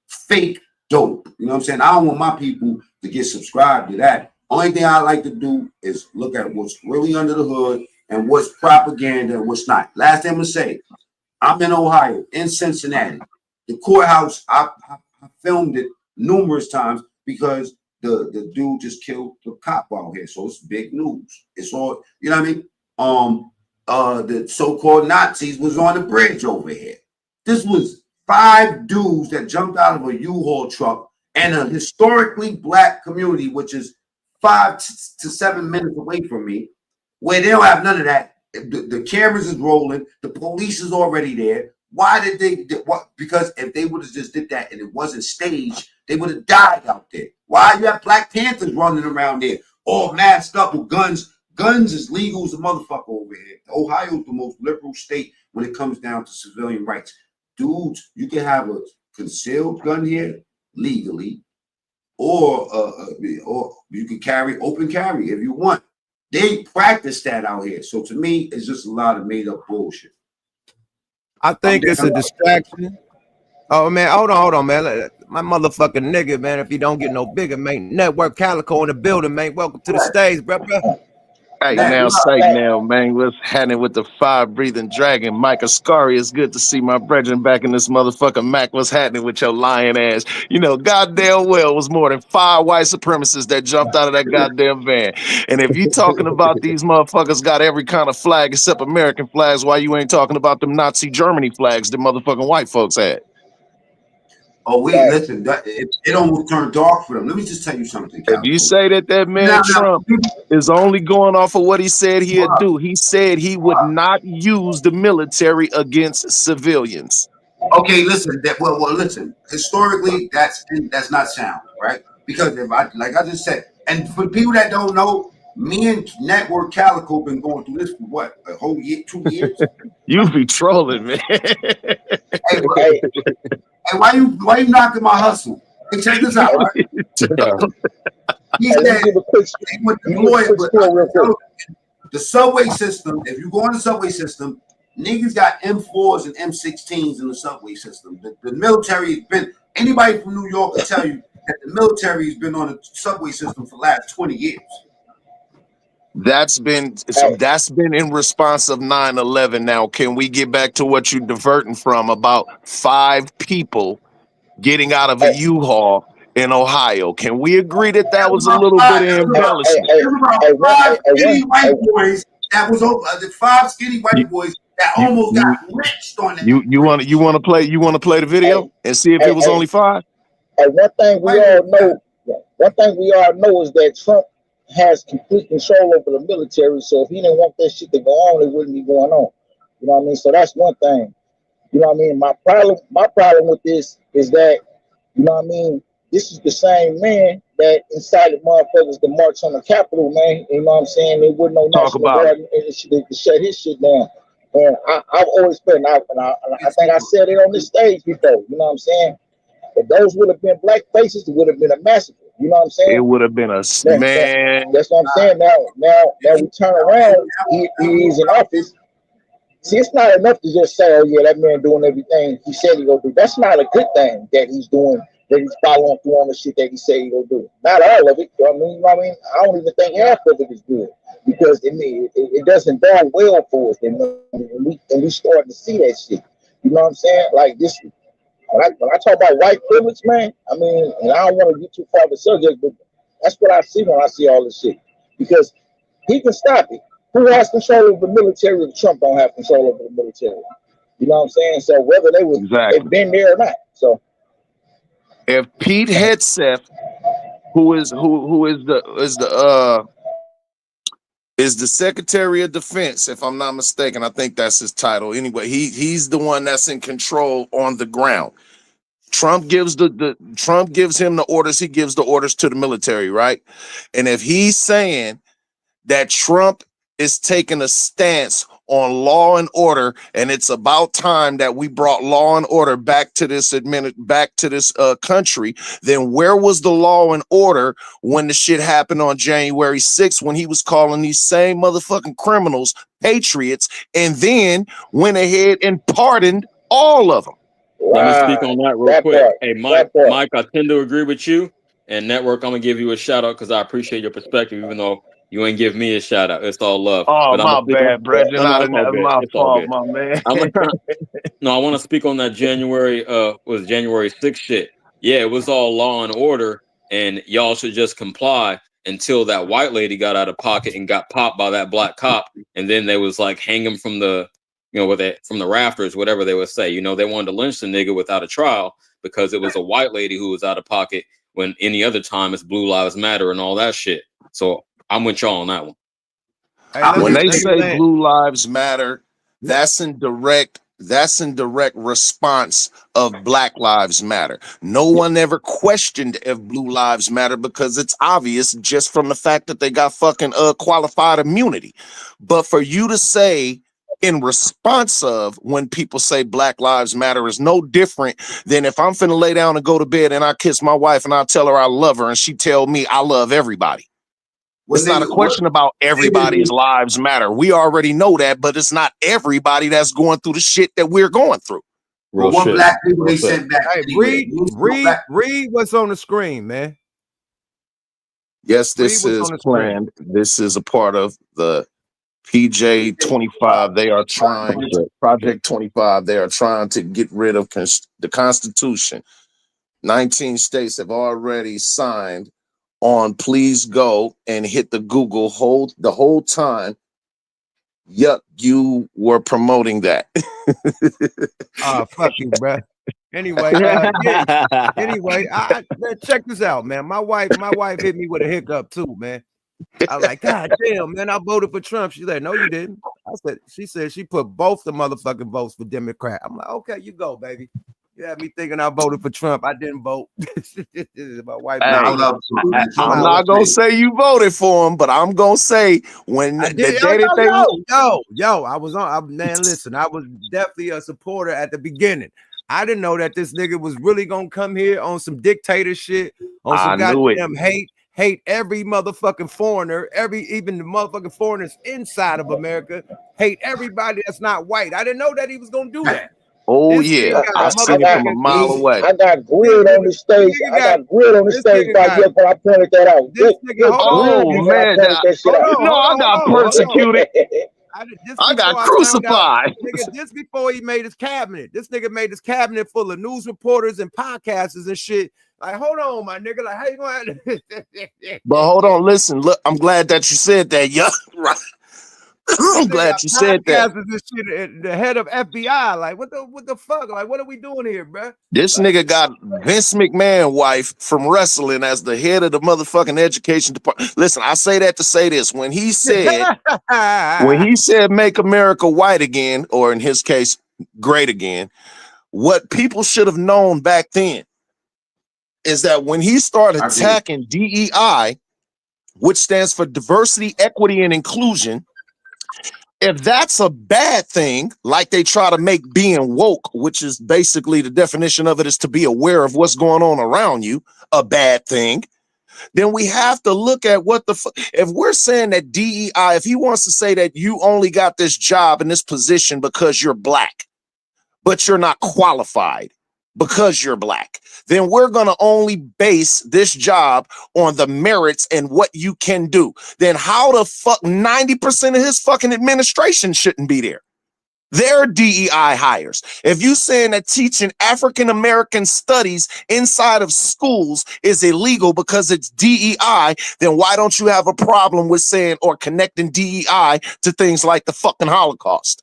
fake dope. You know what I'm saying? I don't want my people to get subscribed to that. Only thing I like to do is look at what's really under the hood and what's propaganda and what's not. Last thing I'm going to say, I'm in Ohio, in Cincinnati. The courthouse, I filmed it numerous times because the dude just killed the cop out here. So it's big news. It's all, you know what I mean? The so-called Nazis was on the bridge over here. This was 5 dudes that jumped out of a U-Haul truck and a historically black community, which is 5 to 7 minutes away from me, where they don't have none of that. The cameras is rolling. The police is already there. Why did they? What? Because if they would have just did that and it wasn't staged, they would have died out there. Why you have Black Panthers running around there, all masked up with guns? Guns is legal as a motherfucker over here. Ohio's the most liberal state when it comes down to civilian rights. Dudes, you can have a concealed gun here legally, or you can carry open carry if you want. They practice that out here. So to me, it's just a lot of made up bullshit. I think it's a distraction. Oh man, hold on, man. My motherfucking nigga, man. If you don't get no bigger, man. Network Calico in the building, man. Welcome to the stage, bro. Hey, now say now, man, what's happening with the fire-breathing dragon? Mike Ascari, it's good to see my brethren back in this motherfucking Mac. What's happening with your lying ass? You know, goddamn well, it was more than 5 white supremacists that jumped out of that goddamn van. And if you talking about these motherfuckers got every kind of flag except American flags, why you ain't talking about them Nazi Germany flags the motherfucking white folks had? Oh, wait, listen, it almost turned dark for them. Let me just tell you something, Cal. If you say that man Trump is only going off of what he said he'd do, he said he would not use the military against civilians. Okay, listen. Well, listen. Historically, that's not sound, right? Because if like I just said, and for people that don't know, me and Network Calico been going through this for what, a whole year, 2 years? You be trolling, man. Hey, why you knocking my hustle? Hey, check this out, right? He said he went to lawyer, but the subway system, if you go on the subway system, niggas got M4s and M16s in the subway system. The military has been, anybody from New York will tell you that the military has been on the subway system for the last 20 years. That's been in response of 9/11. Now, can we get back to what you're diverting from about 5 people getting out of a U-Haul in Ohio? Can we agree that that was a little bit of embellishment? There were 5 skinny white boys that was over. The 5 skinny white boys that almost got lynched on that. You want to play the video and see if it was only 5? One thing we all know is that Trump has complete control over the military. So if he didn't want that shit to go on, it wouldn't be going on. You know what I mean? So that's one thing. You know what I mean? My problem with this is that, you know what I mean, this is the same man that incited motherfuckers to march on the Capitol, man. You know what I'm saying? There wasn't no National Guard and to shut his shit down. And I've always been, and I think I said it on this stage before, you know what I'm saying? If those would have been black faces, it would have been a massacre. You know what I'm saying? It would have been a man. That's what I'm saying. Now we turn around, he's in office. See, it's not enough to just say, oh yeah, that man doing everything he said he gonna do. That's not a good thing that he's doing, that he's following through on the shit that he said he gonna do. Not all of it. You know what I mean? I don't even think half of it is good, because it doesn't bode well for us. And we starting to see that shit. You know what I'm saying? Like this. When I talk about white privilege, man, I mean, and I don't want to get too far off the subject, but That's what I see when I see all this shit. Because he can stop it. Who has control over the military if Trump don't have control over the military? You know what I'm saying? So whether they was they've been there or not. So if Pete Hegseth, who is the Secretary of Defense, if I'm not mistaken, I think that's his title. Anyway, he's the one that's in control on the ground. Trump gives Trump gives him the orders. He gives the orders to the military, right? And if he's saying that Trump is taking a stance on law and order, and it's about time that we brought law and order back to this country, then where was the law and order when the shit happened on January 6th, when he was calling these same motherfucking criminals patriots, and then went ahead and pardoned all of them? Let me speak on that real quick. Hey, Mike, I tend to agree with you. And Network, I'm gonna give you a shout out because I appreciate your perspective, even though you ain't give me a shout out. It's all love. Oh, but my bad, Brendan. No, My fault, my man. No, I want to speak on that January 6th shit. Yeah, it was all law and order, and y'all should just comply until that white lady got out of pocket and got popped by that black cop, and then they was like hang him from the from the rafters, whatever they would say. They wanted to lynch the nigga without a trial because it was a white lady who was out of pocket, when any other time it's Blue Lives Matter and all that shit. So I'm with y'all on that one. Hey, when they say Blue Lives Matter, that's in direct response of Black Lives Matter. No one ever questioned if Blue Lives Matter because it's obvious just from the fact that they got fucking qualified immunity. But for you to say in response of when people say Black Lives Matter is no different than if I'm finna lay down and go to bed and I kiss my wife and I tell her I love her and she tell me I love everybody. It's not a question about everybody's lives matter. We already know that, but it's not everybody that's going through the shit that we're going through. Well, one black people they sent back. Hey, read what's on the screen, man. Yes, this is planned. This is a part of the PJ 25. They are trying Project 25. They are trying to get rid of the Constitution. 19 states have already signed on. Please go and hit the Google the whole time. Yup, you were promoting that. Fuck you, bro. Anyway, anyway, man, check this out, man. My wife hit me with a hiccup too, man. I was like, God damn, man, I voted for Trump. She's like, no, you didn't. She said she put both the motherfucking votes for Democrat. I'm like, okay, you go, baby. You had me thinking I voted for Trump. I didn't vote. My wife. Hey, I'm not gonna say you voted for him, but I'm gonna say when I was on. Man, listen, I was definitely a supporter at the beginning. I didn't know that this nigga was really gonna come here on some dictator shit, on some goddamn hate every motherfucking foreigner, even the motherfucking foreigners inside of America, hate everybody that's not white. I didn't know that he was gonna do that. Oh yeah, I seen it from a mile away. I got grilled on the stage. I got grilled on the stage by you when I pointed that out. Oh man, I got persecuted. I got crucified. Nigga, just before he made his cabinet, this nigga made his cabinet full of news reporters and podcasters and shit. Like, hold on, my nigga. Like, how you going? But hold on, listen. Look, I'm glad that you said that. Yeah, right. I'm glad you said that. The head of FBI, like, what the fuck? Like, what are we doing here, bro? This nigga got Vince McMahon wife from wrestling as the head of the motherfucking education department. Listen, I say that to say this. When he said make America white again, or in his case, great again, what people should have known back then is that when he started attacking DEI, which stands for diversity, equity, and inclusion, if that's a bad thing, like they try to make being woke, which is basically the definition of it is to be aware of what's going on around you, a bad thing, then we have to look at what if we're saying that DEI, if he wants to say that you only got this job in this position because you're black, but you're not qualified because you're black, then we're going to only base this job on the merits and what you can do. Then how the fuck 90% of his fucking administration shouldn't be there? They're DEI hires. If you saying that teaching African American studies inside of schools is illegal because it's DEI, then why don't you have a problem with saying or connecting DEI to things like the fucking Holocaust?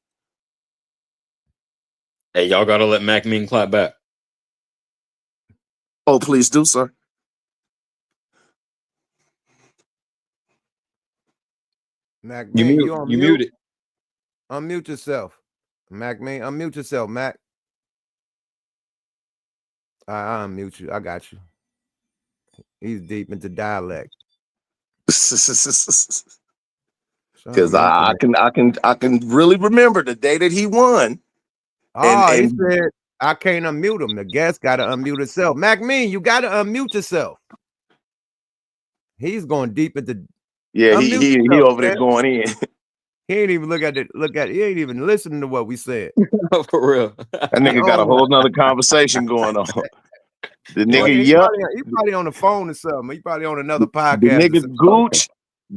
Hey, y'all gotta let Mac Mean clap back. Oh, please do, sir. Mac You Man, mute. you on You mute? muted. Unmute yourself. Mac Man, unmute yourself, Mac. I unmute you. I got you. He's deep into dialect. Because I can really remember the day that he won. He said I can't unmute him. The guest got to unmute himself. Mac Mean, you got to unmute yourself. He's going deep into. Yeah, he over there going in. He ain't even look at it. He ain't even listening to what we said. For real. That nigga got a whole nother conversation going on. The nigga he probably on the phone or something. He probably on another podcast. The nigga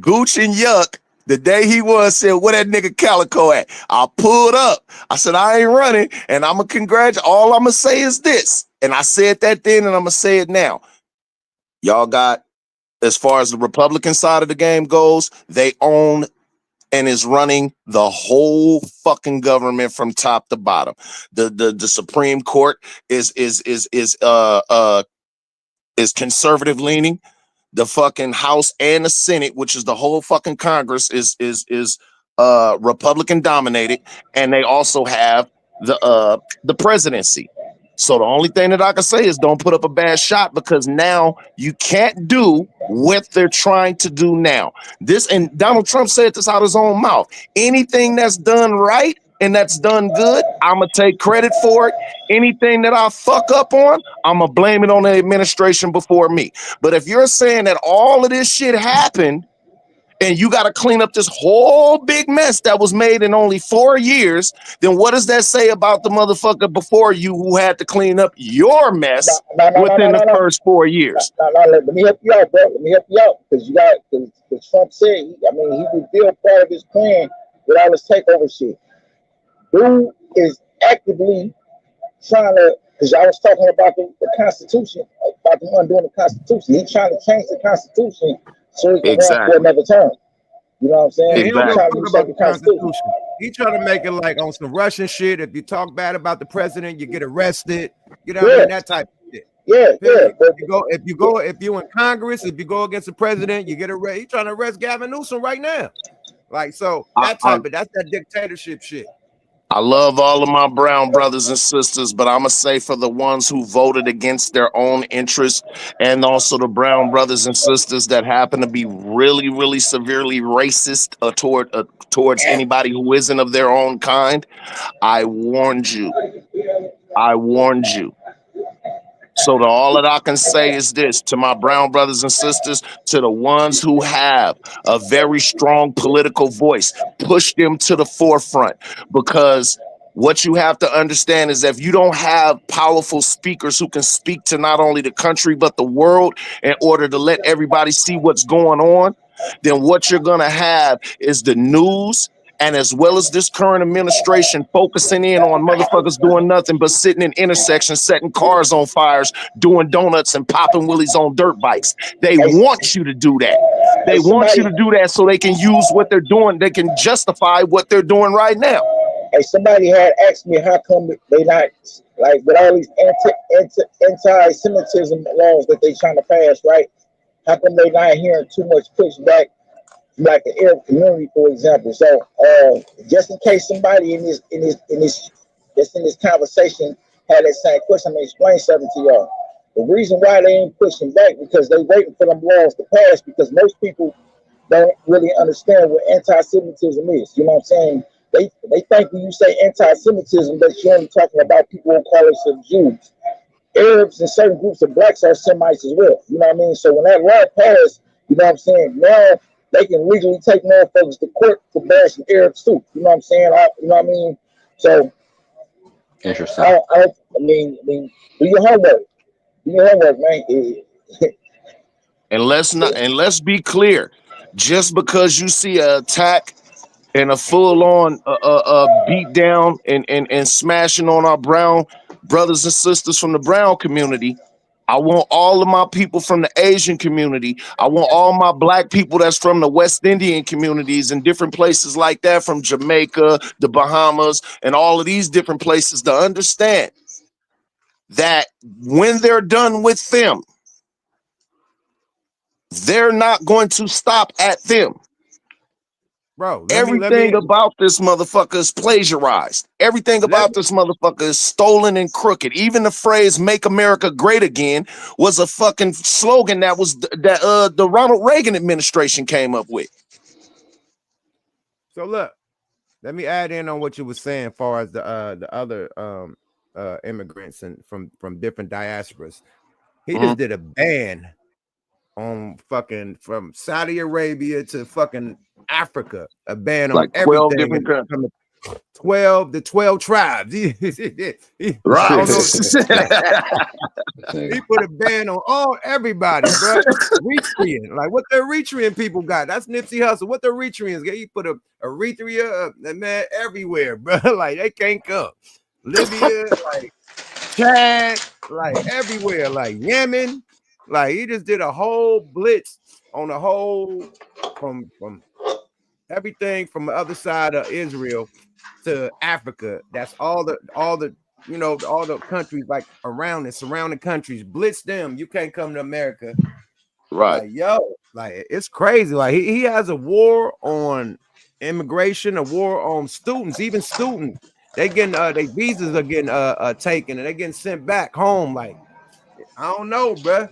Gooch and Yuck, the day he won, said, where that nigga Calico at? I pulled up. I said, I ain't running, and I'm going to congratulate. All I'm going to say is this, and I said that then, and I'm going to say it now. Y'all got, as far as the Republican side of the game goes, they own and is running the whole fucking government from top to bottom. The Supreme Court is conservative leaning. The fucking House and the Senate, which is the whole fucking Congress, is Republican dominated, and they also have the presidency. So the only thing that I can say is don't put up a bad shot, because now you can't do what they're trying to do now. And Donald Trump said this out of his own mouth. Anything that's done right and that's done good, I'm going to take credit for it. Anything that I fuck up on, I'm going to blame it on the administration before me. But if you're saying that all of this shit happened and you got to clean up this whole big mess that was made in only 4 years, then what does that say about the motherfucker before you who had to clean up your mess within the first 4 years? Let me help you out, bro. Let me help you out, because Trump said, he revealed part of his plan with all this takeover shit. Dude is actively trying to, because I was talking about the Constitution, about them undoing the Constitution. He's trying to change the Constitution so he can run for another term. You know what I'm saying? He don't talk about the Constitution. He trying to make it like on some Russian shit. If you talk bad about the president, you get arrested. You know what I mean? That type of shit. Yeah. If you in Congress, if you go against the president, you get arrested. He's trying to arrest Gavin Newsom right now. Like, so that's that dictatorship shit. I love all of my brown brothers and sisters, but I'm going to say for the ones who voted against their own interests, and also the brown brothers and sisters that happen to be really, really severely racist towards anybody who isn't of their own kind, I warned you. So all that I can say is this to my brown brothers and sisters, to the ones who have a very strong political voice, push them to the forefront, because what you have to understand is if you don't have powerful speakers who can speak to not only the country, but the world in order to let everybody see what's going on, then what you're going to have is the news, and as well as this current administration focusing in on motherfuckers doing nothing but sitting in intersections, setting cars on fires, doing donuts and popping willies on dirt bikes. They want you to do that. They want you to do that so they can use what they're doing. They can justify what they're doing right now. Hey, somebody had asked me how come they not, like, with all these anti-Semitism laws that they trying to pass, right? How come they not hearing too much pushback from, like, the Arab community, for example? So, just in case somebody in this conversation had that same question, I'm gonna explain something to y'all. The reason why they ain't pushing back because they waiting for them laws to pass, because most people don't really understand what anti-Semitism is. You know what I'm saying? They think when you say anti-Semitism that you're only talking about people who call themselves Jews. Arabs and certain groups of blacks are Semites as well. You know what I mean? So when that law passed, you know what I'm saying, now they can legally take motherfuckers to court for bashing Arabs too. You know what I'm saying? You know what I mean? So interesting. I mean, do your homework. Do your homework, man. And let's be clear. Just because you see an attack and a full-on beat down and smashing on our brown brothers and sisters from the brown community. I want all of my people from the Asian community. I want all my black people that's from the West Indian communities and different places like that, from Jamaica, the Bahamas, and all of these different places, to understand that when they're done with them, they're not going to stop at them. Bro, everything about this motherfucker is plagiarized. Everything about this motherfucker is stolen and crooked. Even the phrase "Make America Great Again" was a fucking slogan that was the Ronald Reagan administration came up with. So look, let me add in on what you were saying as far as the other immigrants and from different diasporas. He just did a ban on fucking from Saudi Arabia to fucking Africa, a ban like on 12 everything. different countries. 12 tribes. Right. He put a ban on everybody, bro. Eritrean, like what the Eritrean people got. That's Nipsey Hussle. What the Eritreans got? He put a Eritrea, man, everywhere, bro. Like they can't come. Libya, like Chad, like everywhere, like Yemen. Like he just did a whole blitz on the whole from everything from the other side of Israel to Africa. That's all the you know, all the countries like around it, surrounding countries, blitz them. You can't come to America. Right. Like, yo, like it's crazy. Like he has a war on immigration, a war on students, even students. They getting their visas are getting taken and they're getting sent back home. Like, I don't know, bro.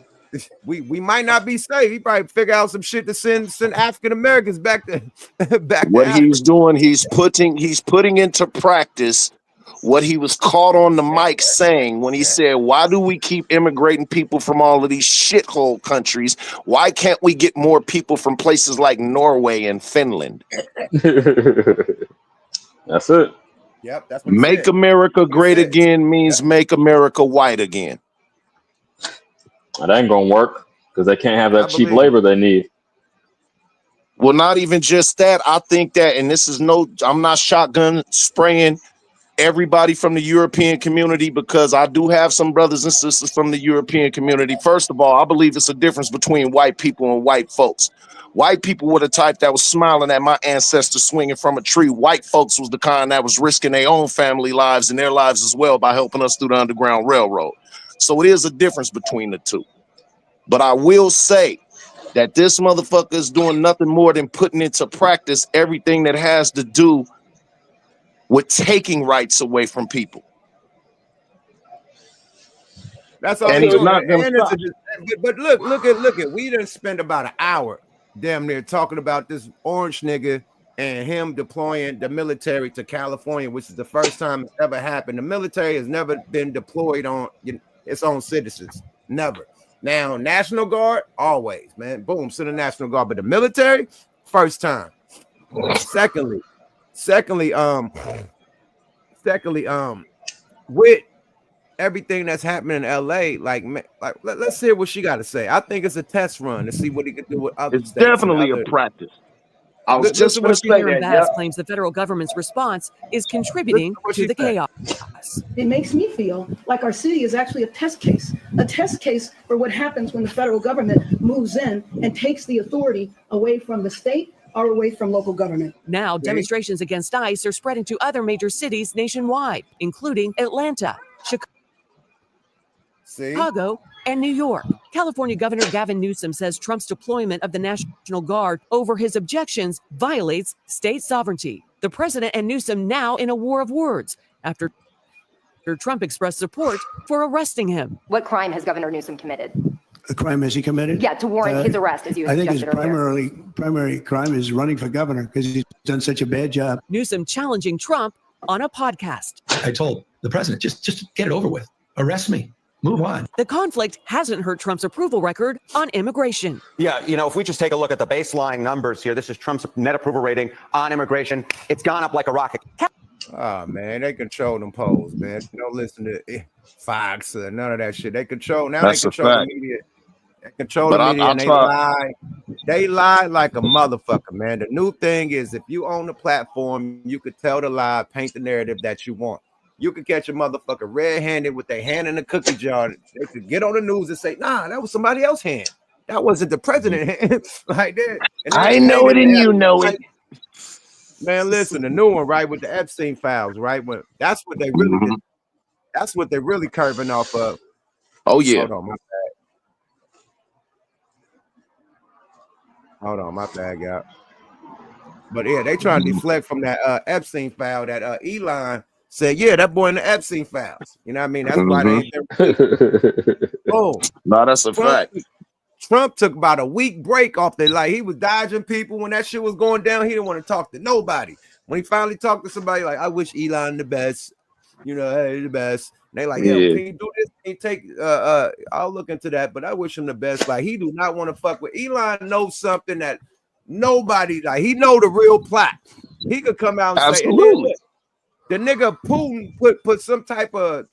We might not be safe. He probably figure out some shit to send African Americans back to back. What to he's doing, he's putting into practice what he was caught on the mic saying when he said, "Why do we keep immigrating people from all of these shithole countries? Why can't we get more people from places like Norway and Finland?" That's it. Yep, that's what he Make said. America great again means make America white again. That ain't gonna work because they can't have that cheap labor they need. Well, not even just that. I think that, and this is I'm not shotgun spraying everybody from the European community, because I do have some brothers and sisters from the European community. First of all, I believe it's a difference between white people and white folks. White people were the type that was smiling at my ancestors swinging from a tree. White folks was the kind that was risking their own family lives and their lives as well by helping us through the Underground Railroad. So it is a difference between the two. But I will say that this motherfucker is doing nothing more than putting into practice everything that has to do with taking rights away from people. That's all. And he's not going to stop. But look at. We didn't spend about an hour, damn near, talking about this orange nigga and him deploying the military to California, which is the first time it's ever happened. The military has never been deployed on its own citizens, never. Now, National Guard, always, man. Boom, send the National Guard. But the military, first time. Secondly, with everything that's happening in LA, let's hear what she got to say. I think it's a test run to see what he can do with other states. It's definitely a practice. I was just going to say that. Bass claims the federal government's response is contributing to the chaos. It makes me feel like our city is actually a test case for what happens when the federal government moves in and takes the authority away from the state or away from local government. Now, demonstrations against ICE are spreading to other major cities nationwide, including Atlanta, Chicago, and New York. California Governor Gavin Newsom says Trump's deployment of the National Guard over his objections violates state sovereignty. The president and Newsom now in a war of words after Trump expressed support for arresting him. What crime has Governor Newsom committed? The crime has he committed? Yeah, to warrant his arrest, as you I think his earlier. primary crime is running for governor because he's done such a bad job. Newsom challenging Trump on a podcast. I told the president, just get it over with. Arrest me. Move on. The conflict hasn't hurt Trump's approval record on immigration. Yeah, you know, if we just take a look at the baseline numbers here, this is Trump's net approval rating on immigration. It's gone up like a rocket. Oh, man, they control them polls, man. Don't listen to Fox or none of that shit. They control, now they control the media. They control the media and they lie. They lie like a motherfucker, man. The new thing is if you own the platform, you could tell the lie, paint the narrative that you want. You could catch a motherfucker red-handed with their hand in the cookie jar. They could get on the news and say, nah, that was somebody else's hand. That wasn't the president hand. Like that. And I know it and you know it. Man, listen, the new one, right, with the Epstein files, right? When that's what they really did. That's what they're really curving off of. Oh, yeah. Hold on, my bad, y'all. But yeah, they trying to deflect from that Epstein file that Elon said, yeah, that boy in the Epstein files. You know what I mean? That's why they ain't there. Oh, no, that's a fact. Trump took about a week break off there. Like he was dodging people when that shit was going down. He didn't want to talk to nobody. When he finally talked to somebody, like, I wish Elon the best. You know, hey, the best. And they like, yeah, can you do this? Can you take I'll look into that, but I wish him the best. Like he do not want to fuck with Elon. Knows something that nobody like. He know the real plot. He could come out and say, and then, look, the nigga Putin put some type of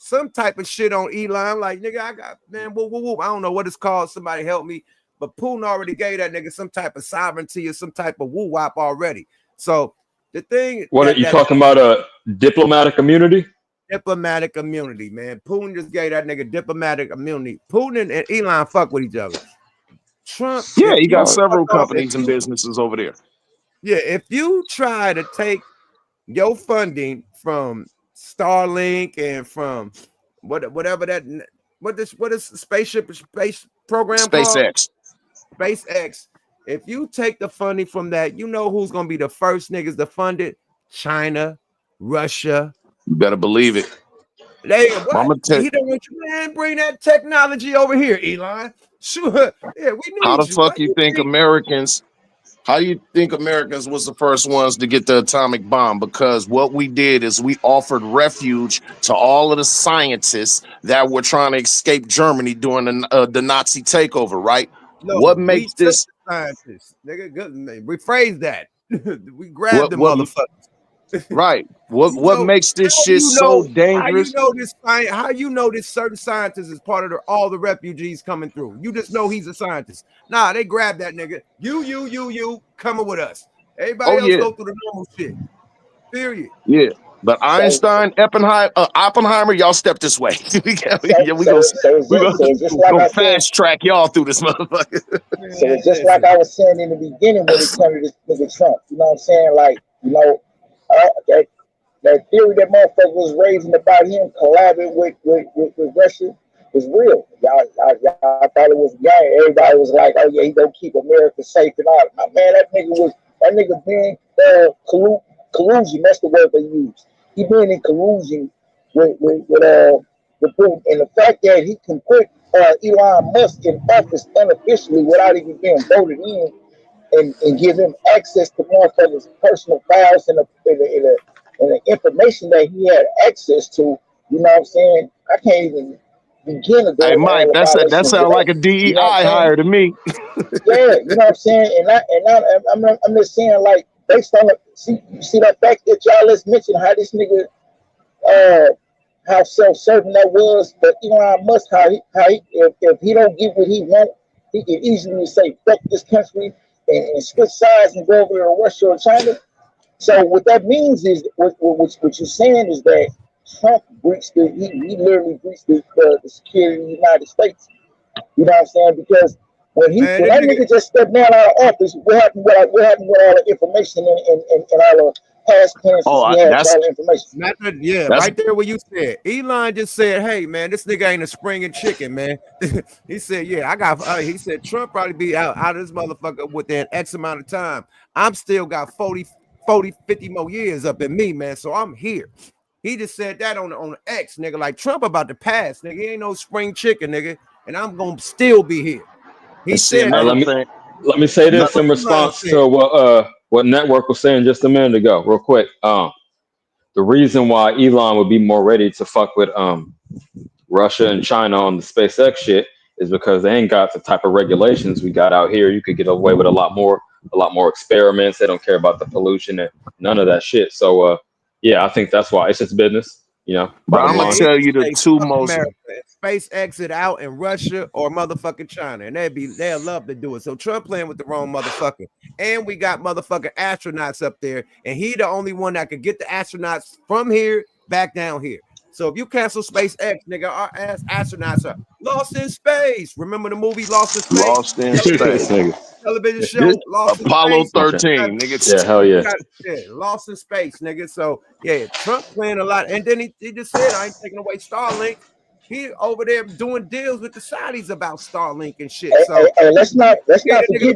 shit on Elon. Like, nigga, I got, man, whoop. I don't know what it's called. Somebody help me. But Putin already gave that nigga some type of sovereignty or some type of woo wop already. So the thing, what are you talking about? A diplomatic immunity? Diplomatic immunity, man. Putin just gave that nigga diplomatic immunity. Putin and Elon fuck with each other. Trump, yeah, he got several companies and businesses over there. Yeah, if you try to take your funding from Starlink and from whatever that what is space program SpaceX. Called? SpaceX. If you take the funding from that, you know who's gonna be the first niggas to fund it? China, Russia. You better believe it. He don't want you, man. Bring that technology over here, Elon. Sure. Yeah, we need How the you. fuck you think Americans? How you think Americans was the first ones to get the atomic bomb? Because what we did is we offered refuge to all of the scientists that were trying to escape Germany during the Nazi takeover, right? No, what makes this scientists? Nigga, good. Rephrase that. We grabbed the motherfuckers. Right. What makes this shit so dangerous? How you know this certain scientist is part of all the refugees coming through? You just know he's a scientist. Nah, they grabbed that nigga. You coming with us. Everybody else go through the normal shit. Period. Yeah. But Einstein, Oppenheimer, y'all step this way. we gonna fast track y'all through this motherfucker. So it's just like I was saying in the beginning when it comes to this nigga Trump. You know what I'm saying? Like, you know, that theory that motherfucker was raising about him collabing with Russia was real. Y'all thought it was gay. Everybody was like, oh yeah, he gonna keep America safe and all. Man, that nigga been collusion. That's the word they use. He been in collusion with Putin, and the fact that he can put Elon Musk in office unofficially without even being voted in, and give him access to motherfuckers' personal files and the information that he had access to. You know what I'm saying? I can't even begin to go. Hey, Mike, that sounds like a DEI you know hire to me. Yeah, you know what I'm saying? I'm just saying, like, based on see that fact that y'all let's mention how this nigga how self-serving that was, but Elon Musk, how he if he don't get what he want, he can easily say fuck this country and switch sides and go over to Russia or China. So what that means is what you're saying is that Trump breached he literally breached the security of the United States. You know what I'm saying? Because when that nigga just stepped down out of office, what happened with all the information and all the past plans? That's all the information. Right there where you said Elon just said, hey man, this nigga ain't a spring and chicken, man. He said, yeah, I got he said Trump probably be out of this motherfucker within X amount of time. I'm still got 40, 50 more years up in me, man. So I'm here. He just said that on X, nigga. Like Trump about to pass, nigga. He ain't no spring chicken, nigga. And I'm gonna still be here. He said, let me say this in response to what Network was saying just a minute ago, real quick. The reason why Elon would be more ready to fuck with Russia and China on the SpaceX shit is because they ain't got the type of regulations we got out here. You could get away with a lot more experiments. They don't care about the pollution and none of that shit. So yeah, I think that's why it's just business. You know, But I'm bottom gonna line. tell you the Say, two fuck most. America. Space exit out in Russia or motherfucking China, and they'll love to do it. So Trump playing with the wrong motherfucker, and we got motherfucking astronauts up there, and he the only one that could get the astronauts from here back down here. So if you cancel SpaceX, nigga, our ass astronauts are lost in space. Remember the movie Lost in Space? Lost in space. Television This show Lost in Apollo Space. 13, nigga. Yeah, hell yeah. Yeah, Lost in Space, nigga. So yeah, Trump playing a lot, and then he just said, "I ain't taking away Starlink." He over there doing deals with the Saudis about Starlink and shit. So Hey, let's not forget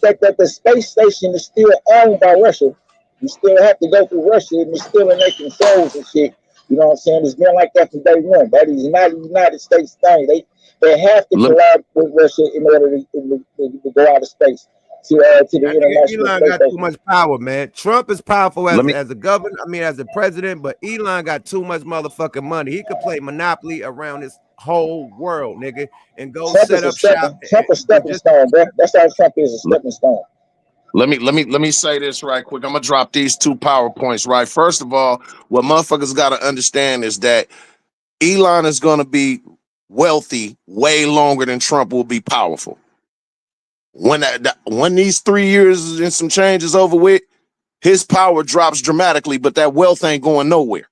that the space station is still owned by Russia. You still have to go through Russia, and it's still in their controls and shit. You know what I'm saying? It's been like that from day one. That is not a United States thing. They have to collab with Russia in order to go out of space to the international Elon space got station. too much power, man. Trump is powerful as a governor. I mean, as a president, but Elon got too much motherfucking money. He could play Monopoly around this whole world, nigga, and go Trump set up shop. Trump a stepping stone, bro. That's how Trump is, a stepping stone. Let me say this right quick. I'm gonna drop these two PowerPoints, right? First of all, what motherfuckers gotta understand is that Elon is gonna be wealthy way longer than Trump will be powerful. When these 3 years and some change is over with, his power drops dramatically, but that wealth ain't going nowhere.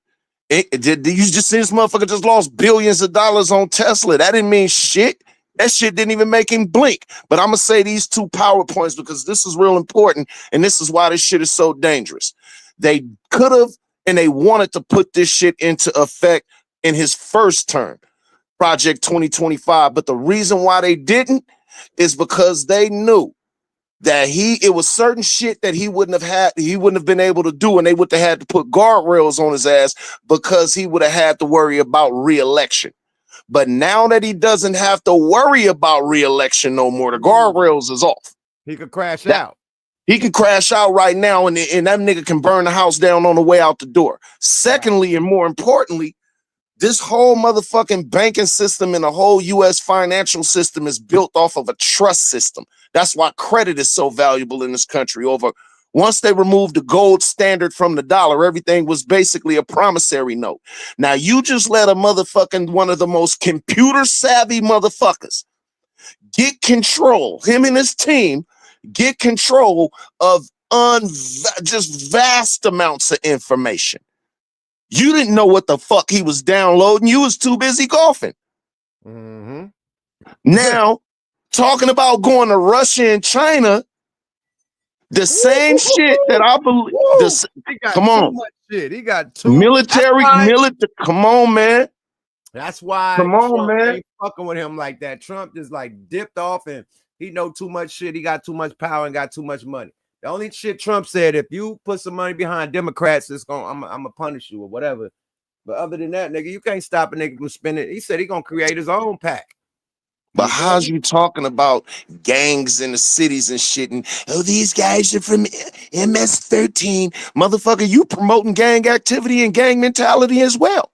Did you just see this motherfucker just lost billions of dollars on Tesla? That didn't mean shit. That shit didn't even make him blink. But I'm gonna say these two PowerPoints because this is real important, and this is why this shit is so dangerous. They could have and they wanted to put this shit into effect in his first term, Project 2025. But the reason why they didn't is because they knew that it was certain shit that he wouldn't have been able to do, and they would have had to put guardrails on his ass because he would have had to worry about re-election. But now that he doesn't have to worry about re-election no more, the guardrails is off. He could crash out. He could crash out right now, and that nigga can burn the house down on the way out the door. Secondly, and more importantly, this whole motherfucking banking system and the whole U.S. financial system is built off of a trust system. That's why credit is so valuable in this country. Once they removed the gold standard from the dollar, everything was basically a promissory note. Now you just let a motherfucking one of the most computer savvy motherfuckers get control, him and his team get control of just vast amounts of information. You didn't know what the fuck he was downloading. You was too busy golfing. Mm-hmm. Now, talking about going to Russia and China, the same shit that I believe. Come on, much shit. He got too military. Come on, man. That's why Trump ain't fucking with him like that. Trump just like dipped off and he know too much shit. He got too much power and got too much money. The only shit Trump said, if you put some money behind Democrats, I'm gonna punish you or whatever. But other than that, nigga, you can't stop a nigga from spending. He said he gonna create his own pack. But how's you talking about gangs in the cities and shit? And these guys are from MS-13, motherfucker. You promoting gang activity and gang mentality as well.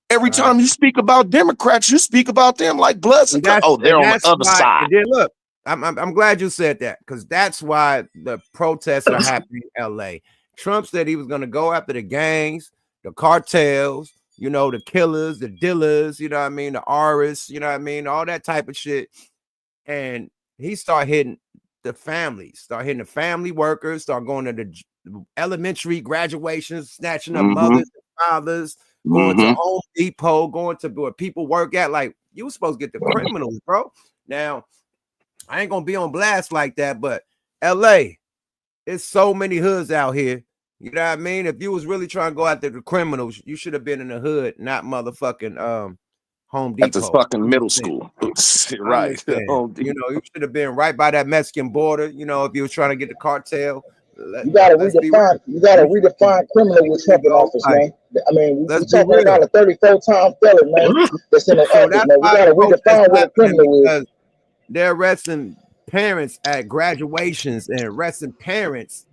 Every time you speak about Democrats, you speak about them like Bloods and they're on the other side. And then look, I'm glad you said that because that's why the protests are happening in LA. Trump said he was going to go after the gangs, the cartels, you know, the killers, the dealers, you know what I mean, the artists, you know what I mean, all that type of shit. And he started hitting the families, start hitting the family workers, start going to the elementary graduations, snatching up mothers and fathers, going to Home Depot, going to where people work at. Like, you were supposed to get the criminals, bro. Now, I ain't gonna be on blast like that, but LA, it's so many hoods out here. You know what I mean? If you was really trying to go after the criminals, you should have been in the hood, not motherfucking Home Depot. At the fucking middle school. Right. You know, you should have been right by that Mexican border, you know, if you was trying to get the cartel. You gotta redefine criminal with Trump in office, man. I mean, we're talking about a 34-time felon, man. That's in the office, man. We gotta redefine what a criminal is. They're arresting parents at graduations and arresting parents,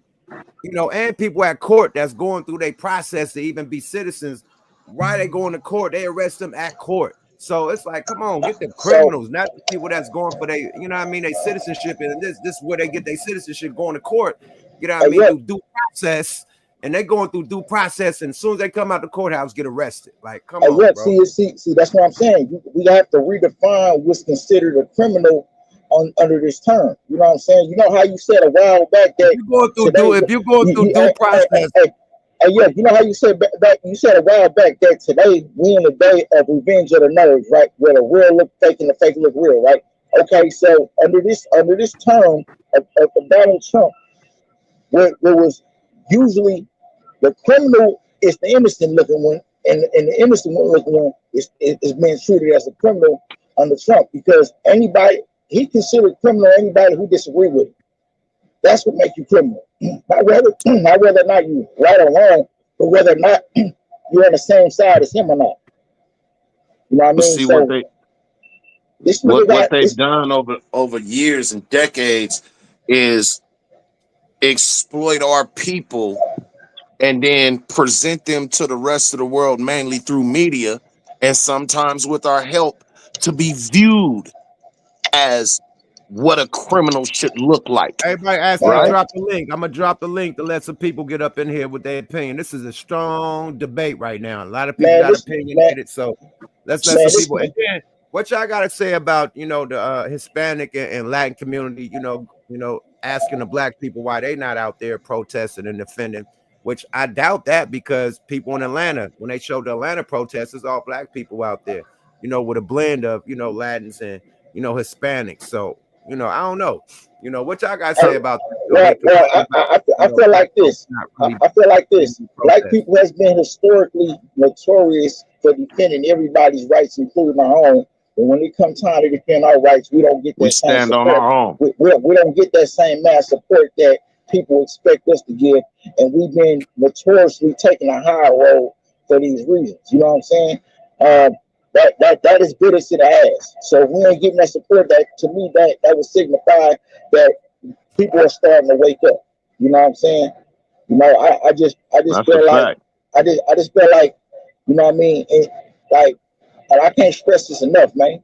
you know, and people at court that's going through their process to even be citizens. Why they going to court? They arrest them at court. So it's like, come on, get the criminals, not the people that's going for they, you know what I mean, their citizenship. And this is where they get their citizenship, going to court. You know what I mean? Through due process. and they going through due process, and as soon as they come out the courthouse, get arrested. Like, come on, yeah, bro. see, that's what I'm saying. We have to redefine what's considered a criminal under this term. You know what I'm saying? You know how you said a while back that you going through due process. Yeah, you know how you said back, you said a while back that today we in the day of revenge of the nerds, right? Where the real look fake and the fake look real, right? Okay, so under this term of Donald Trump, where was usually the criminal is the innocent looking one, and the innocent one looking one is being treated as a criminal under Trump, because he considered criminal anybody who disagree with him. That's what makes you criminal. Not whether or not you right or wrong, but whether or not you're on the same side as him or not. You know what I mean? See, so what they've done over years and decades is exploit our people and then present them to the rest of the world, mainly through media, and sometimes with our help, to be viewed as what a criminal should look like. Everybody asked me to drop the link. I'm gonna drop the link to let some people get up in here with their opinion. This is a strong debate right now. A lot of people got opinionated, so let's let some people. And then, what y'all got to say about the Hispanic and Latin community? Asking the black people why they not out there protesting and defending. Which I doubt that, because people in Atlanta, when they showed the Atlanta protests, it's all black people out there. With a blend of Latins and Hispanics. So. I don't know. What y'all got to say about this? I feel like this. I feel like this. Black people has been historically notorious for defending everybody's rights, including our own. But when it comes time to defend our rights, we don't get that same support. We stand on our own. We don't get that same mass support that people expect us to give. And we've been notoriously taking a high road for these reasons. You know what I'm saying? That is bitter to the ass. So if we ain't getting that support, that to me that would signify that people are starting to wake up. You know what I'm saying? I just feel like I just feel like, you know what I mean? And I can't stress this enough, man.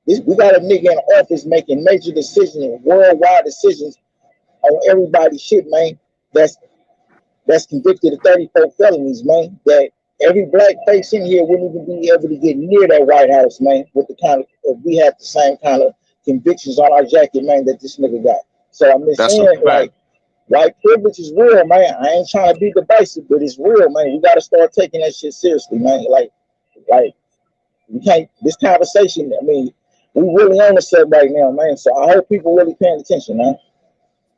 We got a nigga in office making major decisions, worldwide decisions on everybody's shit, man. That's convicted of 34 felonies, man. That every black face in here wouldn't even be able to get near that White House, man, with the kind of, if we have the same kind of convictions on our jacket, man, that this nigga got. So I'm just saying, like, white privilege is real, man. I ain't trying to be divisive, but it's real, man. We got to start taking that shit seriously, man. Like we can't, this conversation, I mean, we really on the set right now, man. So I hope people really paying attention, man.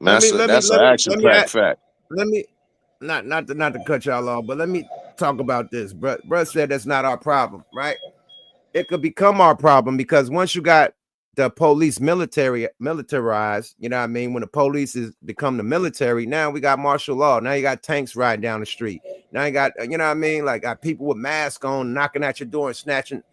That's an action-packed fact. Let me, not to cut y'all off, but let me talk about this. Bruh said that's not our problem, right? It could become our problem, because once you got the police militarized, you know what I mean? When the police is become the military, now we got martial law. Now you got tanks riding down the street. Now you got, you know what I mean? Like, got people with masks on, knocking at your door and snatching,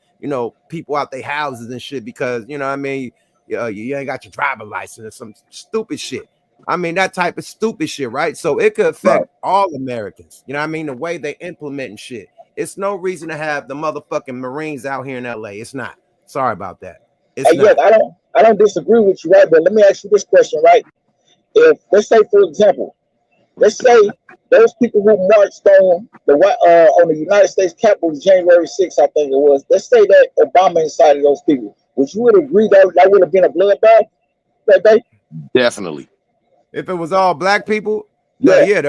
people out their houses and shit, because, you know what I mean? You ain't got your driver license or some stupid shit. I mean, that type of stupid shit, right? So it could affect all Americans. You know what I mean? The way they implement shit. It's no reason to have the motherfucking Marines out here in LA. It's not. Sorry about that. It's not. Yeah, I don't disagree with you, right? But let me ask you this question, right? If, let's say, for example, let's say those people who marched on the United States Capitol January 6th, I think it was. Let's say that Obama incited those people. Would you agree that would have been a bloodbath that day? Definitely. If it was all black people, what they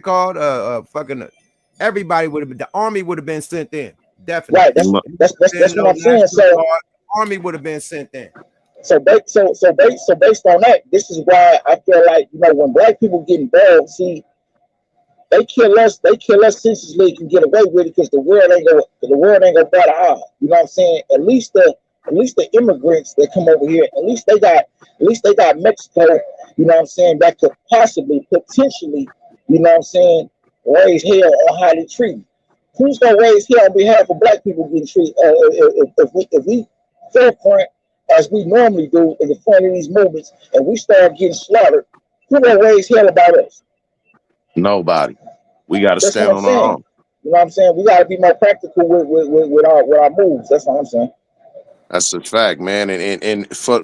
called, everybody would have been. The army would have been sent in. Definitely. Right. That's what I'm saying. So army would have been sent in. So based on that, this is why I feel like, when black people get involved, see, they kill us senselessly and can get away with it, because the world ain't gonna bat an eye. You know what I'm saying? At least the immigrants that come over here, at least they got Mexico, you know what I'm saying, that could possibly, potentially, you know what I'm saying, raise hell on how they treat them. Who's gonna raise hell on behalf of black people getting treated? If we forefront as we normally do in the front of these movements, and we start getting slaughtered, who gonna raise hell about us? Nobody. We got to stand on our own. You know what I'm saying? We got to be more practical with our moves. That's what I'm saying. That's a fact, man. And for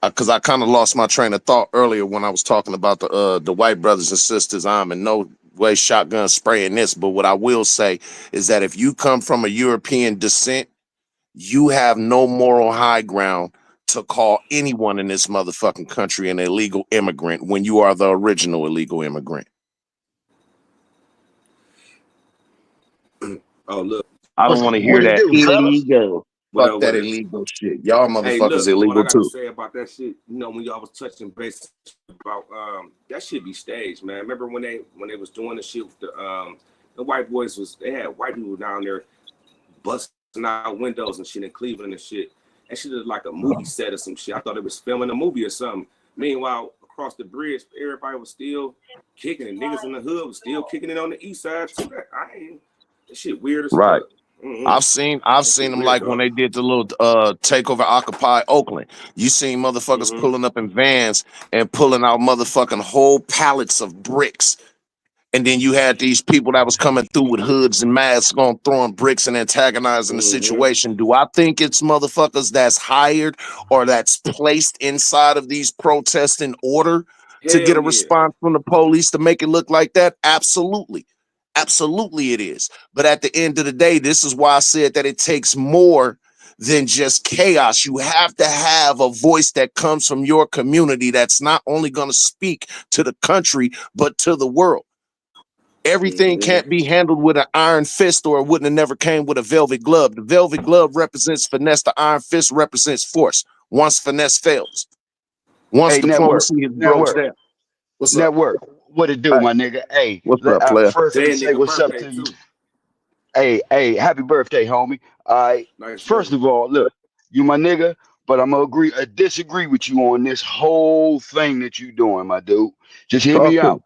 because I kind of lost my train of thought earlier when I was talking about the white brothers and sisters. I'm in no way shotgun spraying this, but what I will say is that if you come from a European descent, you have no moral high ground to call anyone in this motherfucking country an illegal immigrant when you are the original illegal immigrant. Oh, look. I don't want to hear that illegal. Fuck that illegal shit. Y'all motherfuckers illegal what I gotta too. say about that shit, you know, when y'all was touching base about that shit be staged, man. Remember when they was doing the shit with the white boys they had white people down there busting out windows and shit in Cleveland and shit. That shit is like a movie set or some shit. I thought it was filming a movie or something. Meanwhile, across the bridge, everybody was still kicking it. Niggas in the hood was still kicking it on the east side too. That shit weird as Right. fuck. Mm-hmm. I've seen them like when they did the little takeover Occupy Oakland. You seen motherfuckers pulling up in vans and pulling out motherfucking whole pallets of bricks. And then you had these people that was coming through with hoods and masks on throwing bricks and antagonizing the situation. Do I think it's motherfuckers that's hired or that's placed inside of these protests in order to get a response from the police to make it look like that? Absolutely. Absolutely it is. But at the end of the day, this is why I said that it takes more than just chaos. You have to have a voice that comes from your community that's not only going to speak to the country, but to the world. Everything can't be handled with an iron fist, or it wouldn't have never came with a velvet glove. The velvet glove represents finesse. The iron fist represents force. Once finesse fails, once diplomacy is broke down. What's up? What it do, my nigga? Hey, what's up, player? First, let me say what's up to you. Hey, happy birthday, homie. All right. First of all, look, you my nigga, but I'm gonna disagree with you on this whole thing that you doing, my dude. Just hear me out.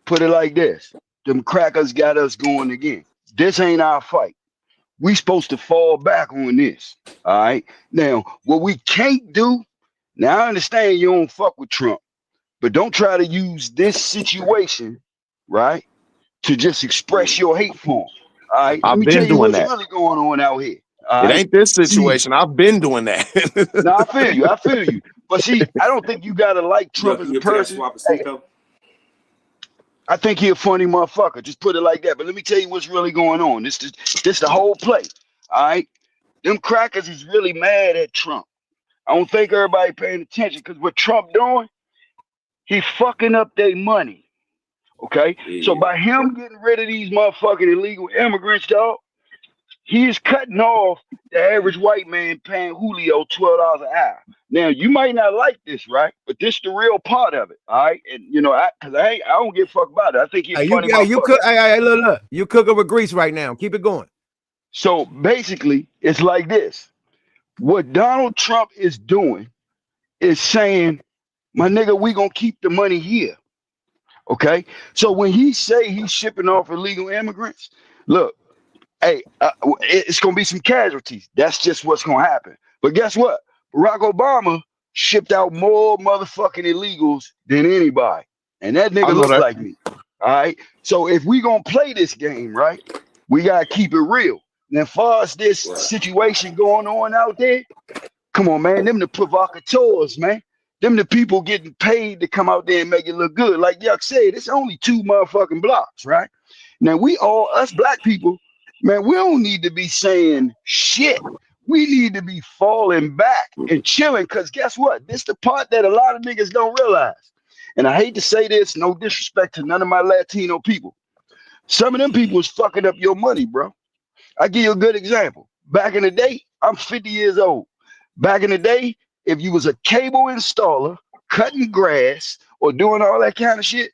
Put it like this. Them crackers got us going again. This ain't our fight. We supposed to fall back on this. All right. Now, what we can't do, now I understand you don't fuck with Trump, but don't try to use this situation, right, to just express your hate for him. All right. Let me tell you what's really going on out here. It ain't this situation. I've been doing that. No, I feel you. But see, I don't think you gotta like Trump as a person. Hey, I think he a funny motherfucker. Just put it like that. But let me tell you what's really going on. This the whole play. All right. Them crackers is really mad at Trump. I don't think everybody paying attention because what Trump doing, he fucking up their money. Okay? So by him getting rid of these motherfucking illegal immigrants, dog, he is cutting off the average white man paying Julio $12 an hour. Now you might not like this, right? But this is the real part of it, all right? And you know, I don't give a fuck about it. I think he's funny. Look, you cooking with grease right now. Keep it going. So basically, it's like this. What Donald Trump is doing is saying, my nigga, we gonna keep the money here. Okay? So when he say he's shipping off illegal immigrants, look, hey, it's gonna be some casualties. That's just what's gonna happen. But guess what? Barack Obama shipped out more motherfucking illegals than anybody, and that nigga looks like me. All right. So if we gonna play this game, right, we gotta keep it real. And as far as this situation going on out there, come on, man. Them the provocateurs, man. Them the people getting paid to come out there and make it look good. Like Yuck said, it's only 2 motherfucking blocks, right? Now we all, us black people, man, we don't need to be saying shit. We need to be falling back and chilling, because guess what? This the part that a lot of niggas don't realize. And I hate to say this, no disrespect to none of my Latino people. Some of them people is fucking up your money, bro. I give you a good example. Back in the day, I'm 50 years old. Back in the day, if you was a cable installer, cutting grass, or doing all that kind of shit,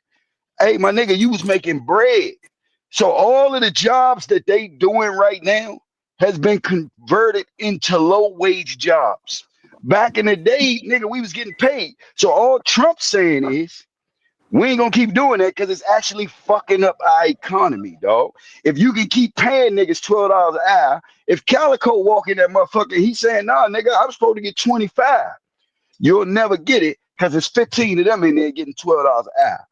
hey, my nigga, you was making bread. So all of the jobs that they doing right now has been converted into low-wage jobs. Back in the day, nigga, we was getting paid. So all Trump's saying is, we ain't gonna keep doing that because it's actually fucking up our economy, dog. If you can keep paying niggas $12 an hour, if Calico walk in that motherfucker, he's saying, nah, nigga, I'm supposed to get 25. You'll never get it because there's 15 of them in there getting $12 an hour.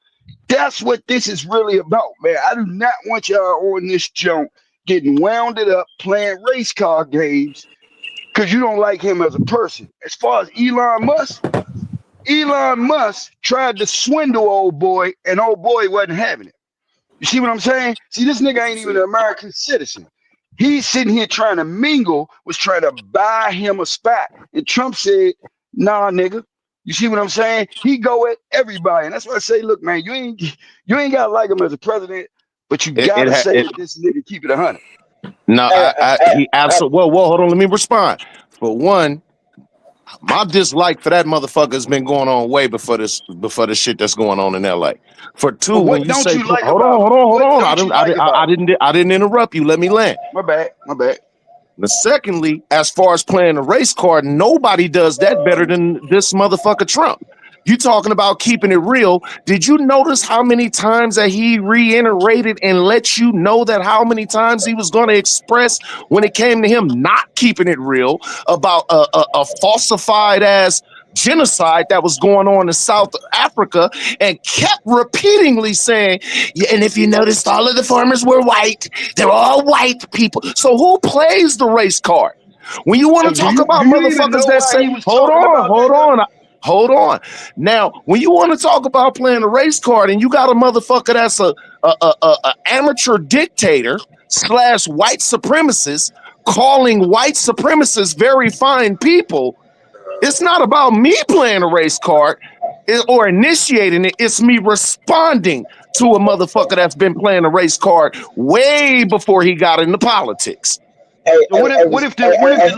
That's what this is really about, man. I do not want y'all on this junk getting wounded up playing race car games because you don't like him as a person. As far as Elon Musk tried to swindle old boy, and old boy wasn't having it. You see what I'm saying? See, this nigga ain't even an American citizen. He's sitting here trying to mingle, was trying to buy him a spot. And Trump said, nah, nigga. You see what I'm saying? He go at everybody. And that's why I say, look, man, you ain't got to like him as a president, but you got to say that this nigga keep it 100. No, he absolutely. Well, hold on. Let me respond. For one, my dislike for that motherfucker has been going on way before the shit that's going on in LA. For two, when you say, hold on, I didn't interrupt you. Let me land. My bad. But secondly, as far as playing the race card, nobody does that better than this motherfucker Trump. You talking about keeping it real. Did you notice how many times that he reiterated and let you know that how many times he was going to express when it came to him not keeping it real about a falsified ass genocide that was going on in South Africa, and kept repeatedly saying, yeah, and if you noticed, all of the farmers were white. They're all white people. So who plays the race card? When you want to talk about motherfuckers that say, hold on. Now, when you want to talk about playing a race card and you got a motherfucker that's a amateur dictator / white supremacist calling white supremacists very fine people, it's not about me playing a race card or initiating it. It's me responding to a motherfucker that's been playing a race card way before he got into politics. What if the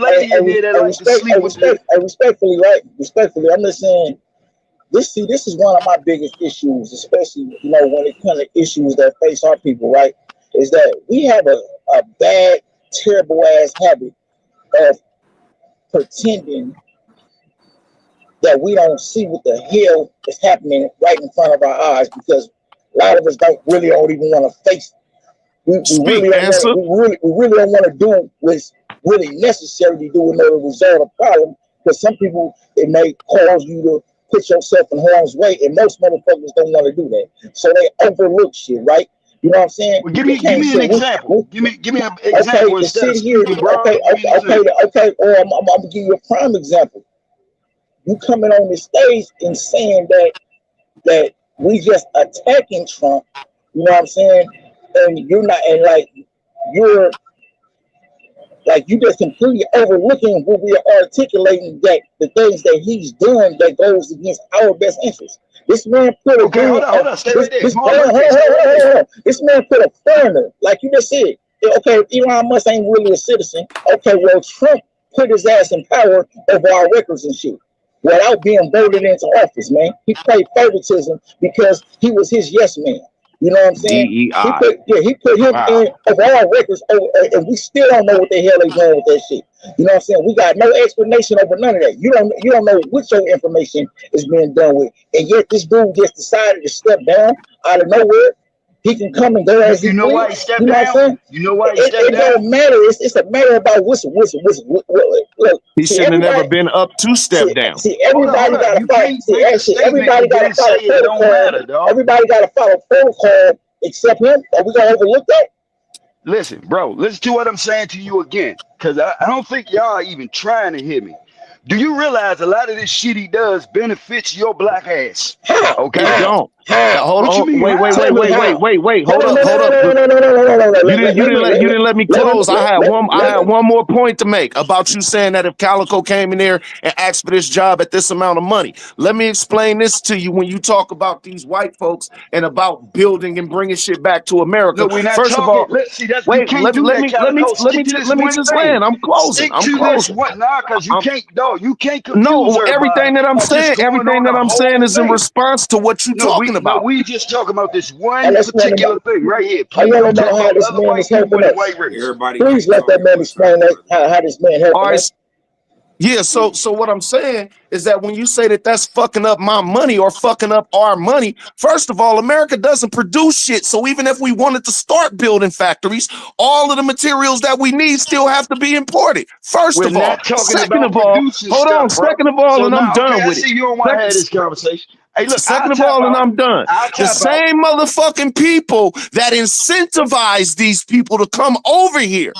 lady in there that likes to sleep with respectfully, right? Respectfully, I'm just saying this is one of my biggest issues, especially when it comes to issues that face our people, right? Is that we have a bad, terrible ass habit of pretending that we don't see what the hell is happening right in front of our eyes, because a lot of us don't even want to face it. We really don't want to do what's really necessary to do in order to resolve a problem. Because some people, it may cause you to put yourself in harm's way, and most motherfuckers don't want to do that. So they overlook shit, right? You know what I'm saying? Well, give me an example. Give me an example. Okay, to sit here. Okay. Or I'm gonna give you a prime example. You coming on the stage and saying that we just attacking Trump. You know what I'm saying? And you're not, and you're you just completely overlooking what we are articulating, that the things that he's doing that goes against our best interest. This man put a hold on. Stay right there. This man put a foreigner, like you just said. Okay, Elon Musk ain't really a citizen. Okay, well, Trump put his ass in power over our records and shit without being voted into office, man. He played favoritism because he was his yes man. You know what I'm saying? He put him in of all records, and we still don't know what the hell they doing with that shit. You know what I'm saying? We got no explanation over none of that. You don't know what your information is being done with, and yet this dude just decided to step down out of nowhere. He can come and go as he please. Why he stepped down? You know why he stepped down? It don't matter. It's a matter about what. Look, he shouldn't have never been up to step down. See, everybody got to follow. Everybody got to follow protocol. Everybody got to follow protocol except him. Are we gonna overlook that? Listen, bro. Listen to what I'm saying to you again, because I don't think y'all are even trying to hear me. Do you realize a lot of this shit he does benefits your black ass? Okay. It don't. Hold on. Wait. Hold up. You didn't let me close. I had one more point to make about you saying that if Calico came in there and asked for this job at this amount of money. Let me explain this to you when you talk about these white folks and about building and bringing shit back to America. No, we're not First talking. of all, let me just land. I'm closing. Nah, because you can't. No, you can't confuse everything that I'm saying is in response to what you're talking about. No, we just talking about this one particular thing right here. I want to know how this man is helping us. Please let that man explain how this man helping us. Yeah, so what I'm saying is that when you say that that's fucking up my money or fucking up our money, first of all, America doesn't produce shit. So even if we wanted to start building factories, all of the materials that we need still have to be imported. First of all. Second of all, hold on. Second of all, and I'm done with it. You don't want to have this conversation. Hey, look, second of all, and I'm done. The same motherfucking people that incentivize these people to come over here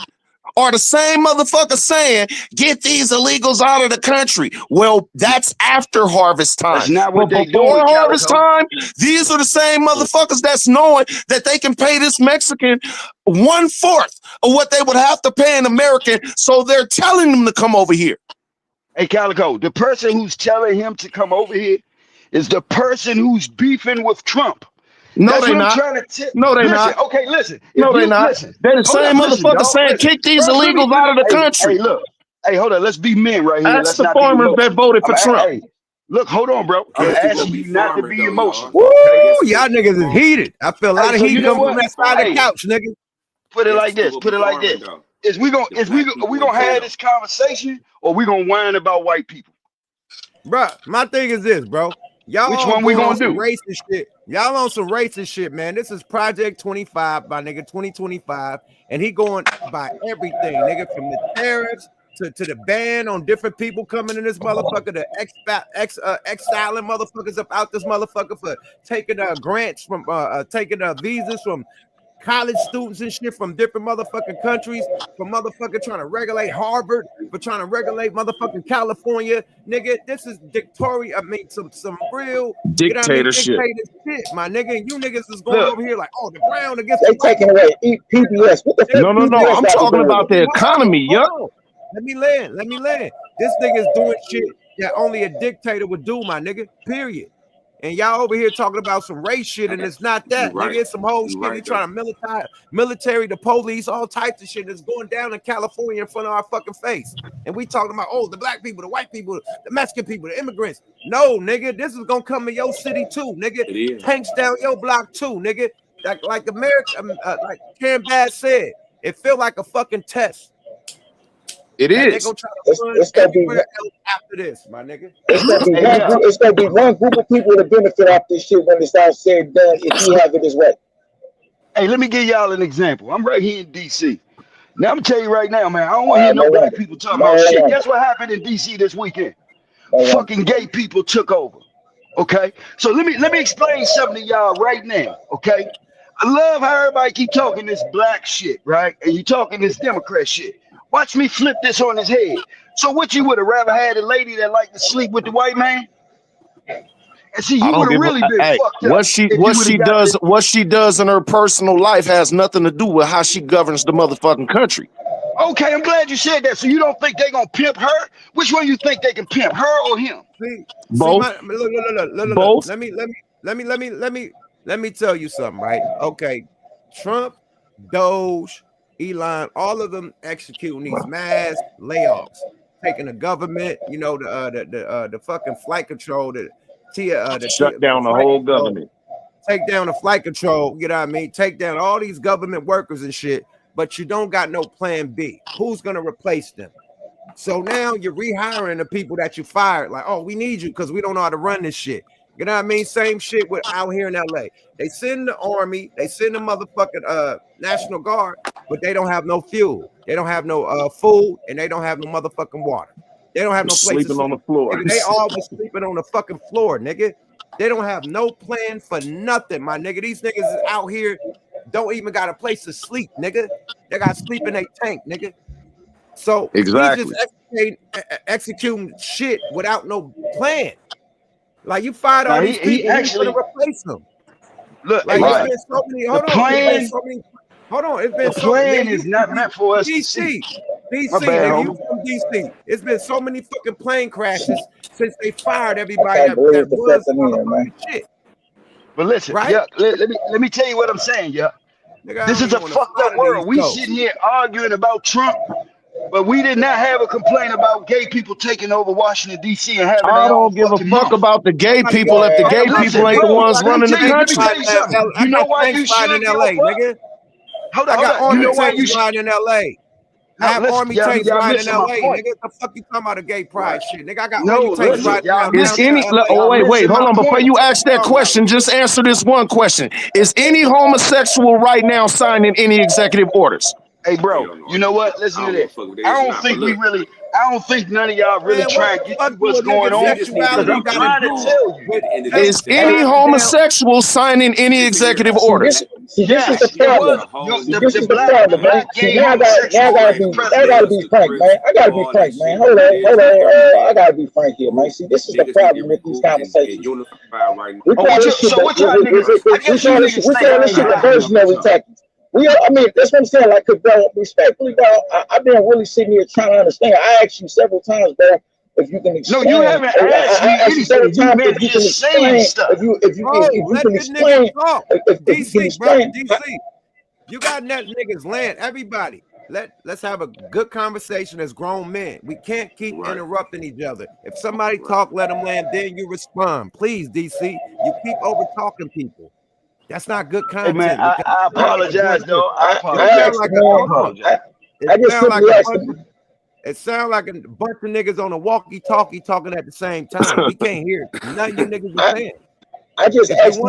are the same motherfuckers saying, get these illegals out of the country. Well, that's after harvest time. That's not what but they before doing, harvest Calico. time, these are the same motherfuckers that's knowing that they can pay this Mexican 1/4 of what they would have to pay an American. So they're telling them to come over here. Hey, Calico, the person who's telling him to come over here is the person who's beefing with Trump. No, That's they what I'm not. trying to tell. No, they Listen, not. okay, listen. No, If they you not. listen, They're the hold same up, listen, motherfuckers dog, saying, listen. kick these Bro, illegals out of the country. Hey, look. Hey, hold on. Let's be men right here. That's Let's the not be farmers that emotional. voted for Trump. Hey, look, hold on, bro. I'm Guess who gonna asking be you not to farmers be though, emotional. y'all? Woo, Okay? y'all niggas is heated. I feel a lot Hey, of so heat you know come from what? that side of the Hey, couch, nigga. put it Guess like who this. gonna Put be it like farming this. though? Is we gonna The black people in have jail. this conversation or we gonna whine about white people? Bruh, my thing is this, bro. Y'all Which all one we going on gonna some do? racist shit. Y'all on some racist shit, man. This is Project 25, my nigga, 2025. And he going by everything, nigga, from the tariffs to the ban on different people coming in this motherfucker, the exiling motherfuckers up out this motherfucker for taking grants from taking visas from college students and shit from different motherfucking countries, for motherfucking trying to regulate Harvard, for trying to regulate motherfucking California, nigga. This is dictatorial. I mean, some real, you know what I mean, Dictatorship. dictator shit, my nigga. And you niggas is going Look, over here like, oh, the brown against They the white. taking away PBS. What the fuck No, PBS I'm got to talking do with about it? the economy. Hold Yup. on. Let me land. This nigga is doing shit that only a dictator would do, my nigga. Period. And y'all over here talking about some race shit, and it's not that, You right. nigga. It's some whole You shit. right, You trying to military, the police, all types of shit that's going down in California in front of our fucking face. And we talking about, oh, the black people, the white people, the Mexican people, the immigrants. No, nigga, this is gonna come to your city too, nigga. It is. Tanks down your block too, nigga. Like America, like Karen Bass said, it feel like a fucking test. It That they is. gonna try to run It's gonna be everywhere else after this, my nigga. it's gonna be Hey, one yeah. group. It's gonna be one group of people to benefit off this shit when it's all said and done. If he have it his way. Hey, let me give y'all an example. I'm right here in DC. Now I'm gonna tell you right now, man. I don't want to hear No no black wonder. people talking No about shit. wonder. Guess what happened in DC this weekend? No wonder. Fucking gay people took over. Okay, so let me explain something to y'all right now. Okay, I love how everybody keep talking this black shit, right? And you talking this Democrat shit. Watch me flip this on his head. So what you would have rather had a lady that liked to sleep with the white man? And see, I you don't would have give really a been hey, fucked up if you would have got this. what she does in her personal life has nothing to do with how she governs the motherfucking country. Okay, I'm glad you said that. So you don't think they gonna pimp her? Which one you think they can pimp, her or him? See, Both. look. Both. Let me tell you something, right? Okay, Trump, Doge, Elon, all of them executing these mass layoffs, taking the government, you know, the fucking flight control, Shut down the whole government. take down the flight control, you know what I mean? Take down all these government workers and shit, but you don't got no plan B. Who's gonna replace them? So now you're rehiring the people that you fired, like, oh, we need you because we don't know how to run this shit. You know what I mean? Same shit with out here in LA. They send the army, they send the motherfucking National Guard, but they don't have no fuel, they don't have no food, and they don't have no motherfucking water. They don't have no place Sleeping to sleep. on the floor. Nigga, they all was sleeping on the fucking floor, nigga. They don't have no plan for nothing, my nigga. These niggas is out here, don't even got a place to sleep, nigga. They got to sleep in a tank, nigga. So exactly. He's just executing shit without no plan. Like you fired all Now, these people, who's gonna replace them? Look, like right. It's been so many. It's been the so plan is not meant for us to see. DC, bad, nigga, you from DC. It's been so many fucking plane crashes since they fired everybody that was motherfucking shit. But listen, right? Yeah, let me tell you what I'm saying, yeah. Nigga, this is a fucked up world. We sitting here arguing about Trump, but we did not have a complaint about gay people taking over Washington D.C. and having I don't give a fuck about the gay people if the gay people ain't the ones running the country. Let me tell you something. You know why you should in LA, nigga? Hold I got on. You know army why tanks you should riding in LA. I have army tanks y'all riding in missing my LA, point. nigga. The fuck you talking about a gay pride shit, nigga? I got No, army tanks listen, riding y'all down Is any LA. wait, hold on. Before you ask that question, just answer this one question. Is any homosexual right now signing any executive orders? Hey, bro, you know what? Listen to this. I don't think none of y'all really trying to get to what's going on. Because I'm trying to tell you. Is any homosexual signing any executive orders? See, this is the problem. See, this is the problem, man. See, now I gotta be frank, man. I gotta be frank, man. Hold on. I gotta be frank here, man. See, this is the problem with these conversations. We call this shit diversionary tactics. I mean, that's what I'm saying. Like, bro, respectfully, bro, I've been really sitting here trying to understand. I asked you several times, bro, if you can explain. No, you haven't asked me anything. You been just saying stuff. Let the niggas talk. DC, bro, DC. You got niggas land. Everybody, let's have a good conversation as grown men. We can't keep interrupting each other. If somebody talk, let them land. Then you respond, please, DC. You keep over talking people. That's not good content. Hey man, I apologize, though. I apologize. It sounds like a bunch of niggas on a walkie-talkie talking at the same time. We can't hear it. None of you niggas are saying. I just asked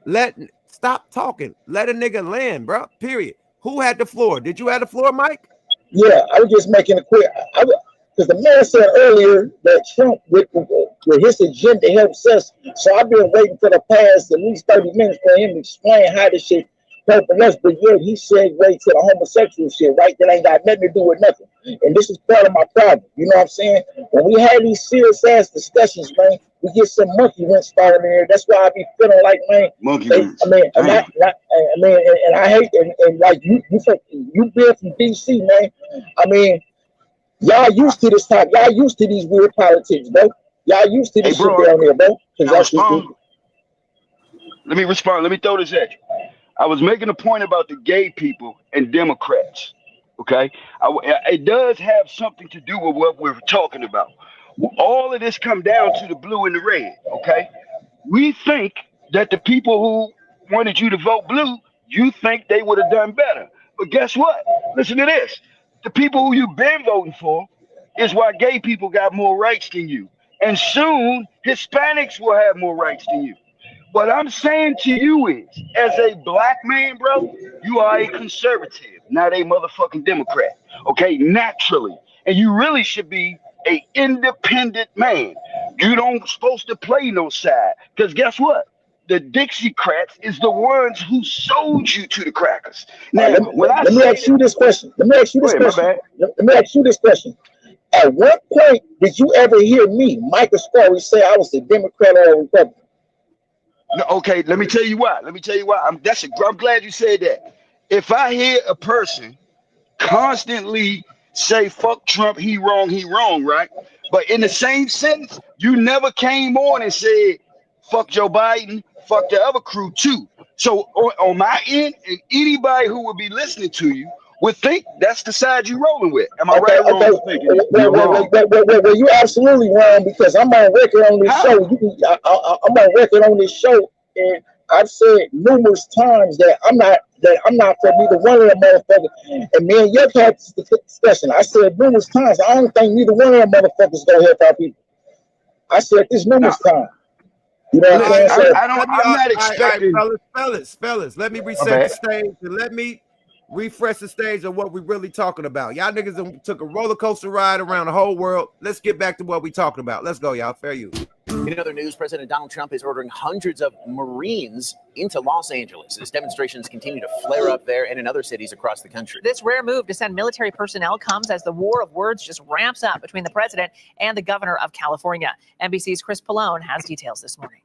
land. Stop talking. Let a nigga land, bro. Period. Who had the floor? Did you have the floor, Mike? Yeah, I was just making a quick. Because the man said earlier that Trump, with his agenda, helps us. So I've been waiting for the past at least 30 minutes for him to explain how this shit helping us. But yet he said wait to the homosexual shit, right? That ain't got nothing to do with nothing. And this is part of my problem. You know what I'm saying? When we have these serious ass discussions, man, we get some monkey wrench started in there. That's why I be feeling like, man, monkey wrench. I mean, and I hate and like you been from DC, man. I mean, y'all used to this type. Y'all used to these weird politics, bro. Y'all used to this shit down here, bro. Let me respond. Let me throw this at you. I was making a point about the gay people and Democrats. Okay, it does have something to do with what we're talking about. All of this come down to the blue and the red. Okay, we think that the people who wanted you to vote blue, you think they would have done better. But guess what? Listen to this. The people who you've been voting for is why gay people got more rights than you. And soon, Hispanics will have more rights than you. What I'm saying to you is, as a black man, bro, you are a conservative, not a motherfucking Democrat. Okay, naturally. And you really should be an independent man. You don't supposed to play no side. Because guess what? The Dixiecrats is the ones who sold you to the crackers. Now, let me ask you this question. Let me ask you this question. At what point did you ever hear me, Michael Scarry, say I was a Democrat or a Republican? No, okay, let me tell you why. I'm glad you said that. If I hear a person constantly say fuck Trump, he wrong, right? But in the same sentence, you never came on and said fuck Joe Biden, fuck the other crew too. So on my end, and anybody who would be listening to you would think that's the side you rolling with. Am I right or wrong? Well, you're absolutely wrong, because I'm on record on this show. I'm on record on this show, and I've said numerous times that I'm not for neither one of them motherfuckers. And me and Yuck had this discussion. I said numerous times, I don't think neither one of them motherfuckers gonna help our people. I said this numerous times. You know what I'm saying? I'm not expecting. Fellas, let me reset the stage and let me refresh the stage of what we're really talking about. Y'all niggas took a roller coaster ride around the whole world. Let's get back to what we're talking about. Let's go, y'all. Fair use. In other news, President Donald Trump is ordering hundreds of Marines into Los Angeles as demonstrations continue to flare up there and in other cities across the country. This rare move to send military personnel comes as the war of words just ramps up between the president and the governor of California. NBC's Chris Pallone has details this morning.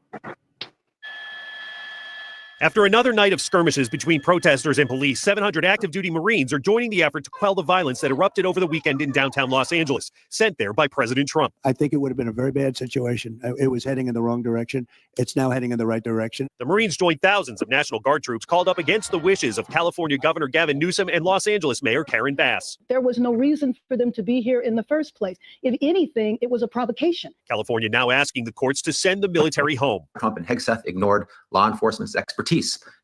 After another night of skirmishes between protesters and police, 700 active duty Marines are joining the effort to quell the violence that erupted over the weekend in downtown Los Angeles, sent there by President Trump. I think it would have been a very bad situation. It was heading in the wrong direction. It's now heading in the right direction. The Marines joined thousands of National Guard troops called up against the wishes of California Governor Gavin Newsom and Los Angeles Mayor Karen Bass. There was no reason for them to be here in the first place. If anything, it was a provocation. California now asking the courts to send the military home. Trump and Hegseth ignored law enforcement's expertise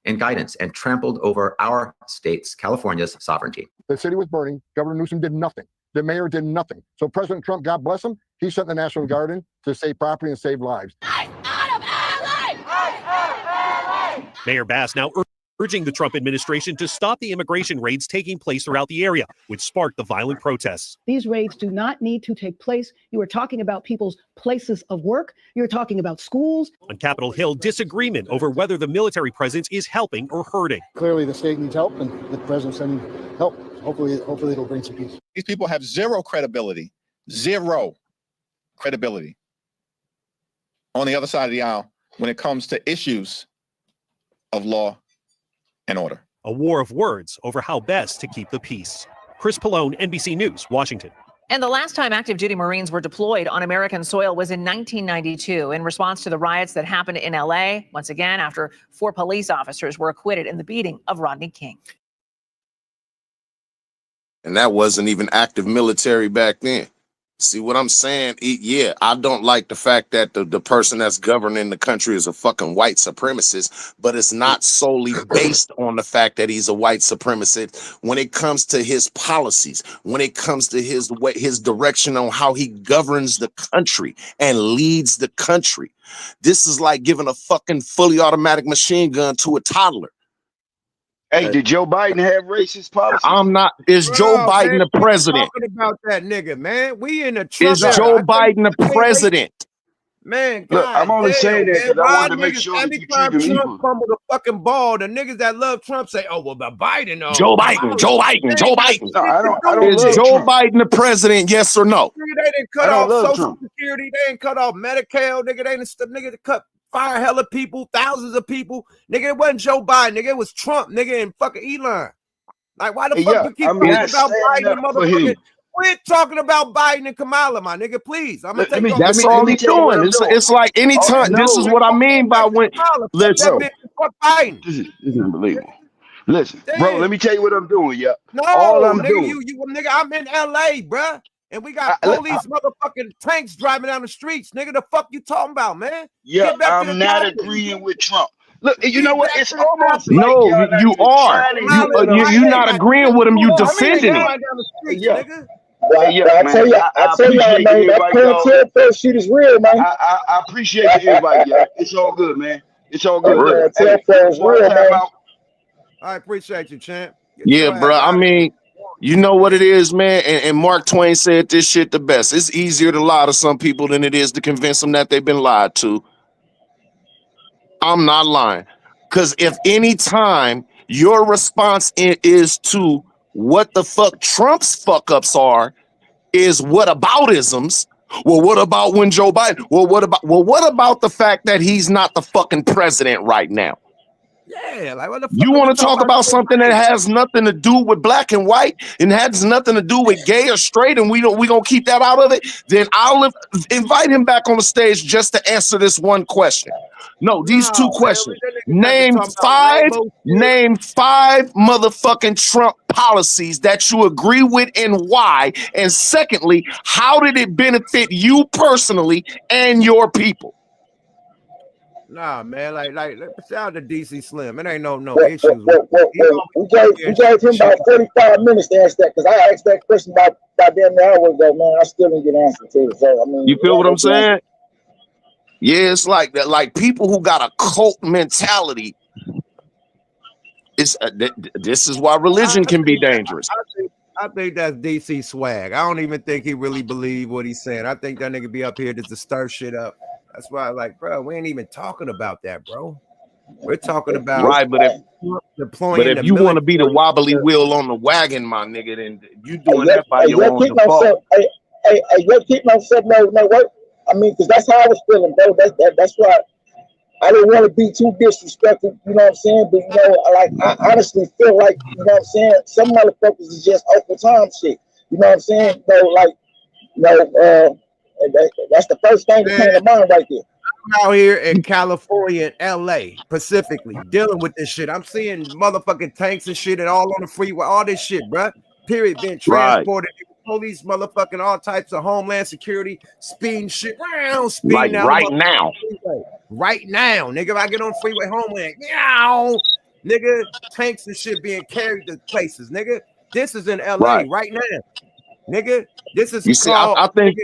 and guidance and trampled over our state's, California's, sovereignty. The city was burning. Governor Newsom did nothing. The mayor did nothing. So President Trump, God bless him, he sent the National Guard in to save property and save lives. Mayor Bass now urging the Trump administration to stop the immigration raids taking place throughout the area, which sparked the violent protests. These raids do not need to take place. You are talking about people's places of work. You're talking about schools. On Capitol Hill, disagreement over whether the military presence is helping or hurting. Clearly, the state needs help, and the president's sending help. Hopefully it'll bring some peace. These people have zero credibility on the other side of the aisle when it comes to issues of law and order. A war of words over how best to keep the peace. Chris Pallone, NBC News, Washington. And the last time active duty Marines were deployed on American soil was in 1992 in response to the riots that happened in LA, once again after 4 police officers were acquitted in the beating of Rodney King. And that wasn't even active military back then. See what I'm saying? Yeah, I don't like the fact that the person that's governing the country is a fucking white supremacist, but it's not solely based on the fact that he's a white supremacist. When it comes to his policies, when it comes to his direction on how he governs the country and leads the country, this is like giving a fucking fully automatic machine gun to a toddler. Hey, did Joe Biden have racist policies? I'm not. Is Joe Biden the president? Talking about that nigga, man. We in the Trump Is Joe Biden the president? Man, look, I'm only saying that because I wanted to make sure that you treat them equal. Trump fumble the fucking ball, the niggas that love Trump say, "Oh well, but Biden, Joe Biden, Joe Biden, Joe Biden." No, I don't. Is Joe Biden the president? Yes or no? They didn't cut off Social Security. They didn't cut off Medicare. Nigga, they didn't cut fire hella people, thousands of people. Nigga, it wasn't Joe Biden. Nigga, it was Trump. Nigga, and fucking Elon. Like, why the fuck you keep talking about Biden and motherfucking? We're talking about Biden and Kamala, my nigga. Please, I'm gonna take off. That's all he's doing. It's like anytime. This is what I mean by when. Listen, this is unbelievable. Listen, bro, let me tell you what I'm doing. Yeah, no, all I'm nigga, doing. Nigga, I'm in LA, bruh. And we got police motherfucking tanks driving down the streets. Nigga, the fuck you talking about, man? Yeah, I'm not agreeing with Trump. Look, you know what? It's almost no, like you are. You're not agreeing with him. You defending him. Yeah. I tell you, man, that Pantera shit is real, man. I appreciate the invite, yeah. It's all good, man. It's all good. Pantera is real, man. I appreciate you, champ. Yeah, bro. I mean, you know what it is, man. And Mark Twain said this shit the best. It's easier to lie to some people than it is to convince them that they've been lied to. I'm not lying. Because if any time your response is to what the fuck Trump's fuck ups are, is whataboutisms. Well, what about when Joe Biden? Well, what about the fact that he's not the fucking president right now? Yeah, like what the fuck you want to talk about something that has nothing to do with black and white and has nothing to do with gay or straight, and we gonna keep that out of it? Then I'll invite him back on the stage just to answer this one question. No, these two questions. Name five motherfucking Trump policies that you agree with and why. And secondly, how did it benefit you personally and your people? Nah, man, like shout out to DC Slim. It ain't no issues. We gave him about 45 minutes to answer that because I asked that question about damn near hour ago, man. I still didn't get an answer to it. So I mean, you feel what I'm saying? Yeah, it's like that. Like people who got a cult mentality. It's this is why religion can be dangerous. I think that's DC swag. I don't even think he really believe what he's saying. I think that nigga be up here just to stir shit up. That's why, like, bro, we ain't even talking about that, bro. We're talking about right, but if you want to be the wobbly wheel on the wagon, my nigga, then you doing that by your own default. Hey, you're keeping myself no work. I mean, because that's how I was feeling, bro. That's why I didn't want to be too disrespectful. You know what I'm saying? But you know, like I honestly feel like, you know what I'm saying, some motherfuckers is just open time shit. You know what I'm saying? That's the first thing that came to mind right there. I'm out here in California and LA specifically dealing with this shit. I'm seeing motherfucking tanks and shit and all on the freeway, all this shit, bro. Period. Being transported. Right. Police, motherfucking all types of Homeland Security, speeding shit around, speeding like out right now. Right now, nigga. If I get on freeway Homeland, meow, nigga, tanks and shit being carried to places, nigga. This is in LA right now, nigga. This is called. I think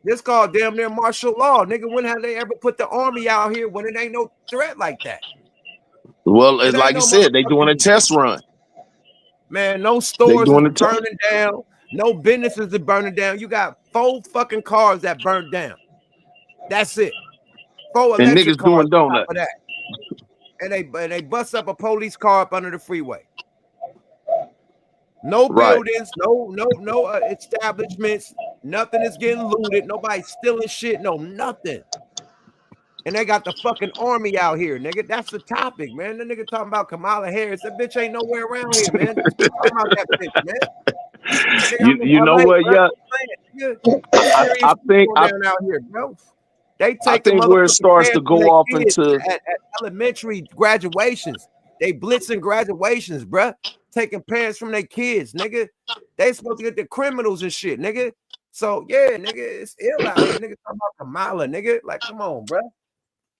this called damn near martial law, nigga. When have they ever put the army out here when it ain't no threat like that? Well, It ain't like you no said, they doing a motherfucking test run. man. No They stores doing is a test. burning down. No businesses are burning down. You got 4 fucking cars that burnt down. That's it. 4 And electric niggas cars doing on top donuts. of that. And they bust up a police car up under the freeway. No Right. buildings, no establishments. Nothing is getting looted. Nobody's stealing shit. No, nothing. And they got the fucking army out here, nigga. That's the topic, man. The nigga talking about Kamala Harris. That bitch ain't nowhere around here, man. Talking about that bitch, man. Nigga, You know LA, what? bro. Yeah, Serious I think going down out here, bro. They I taking think where it motherfucking starts to parents from go their off kids into at elementary graduations. They blitzing graduations, bruh. Taking parents from their kids, nigga. They supposed to get the criminals and shit, nigga. So yeah, nigga, it's ill out here. Nigga talking about Kamala, nigga. Like, come on, bruh.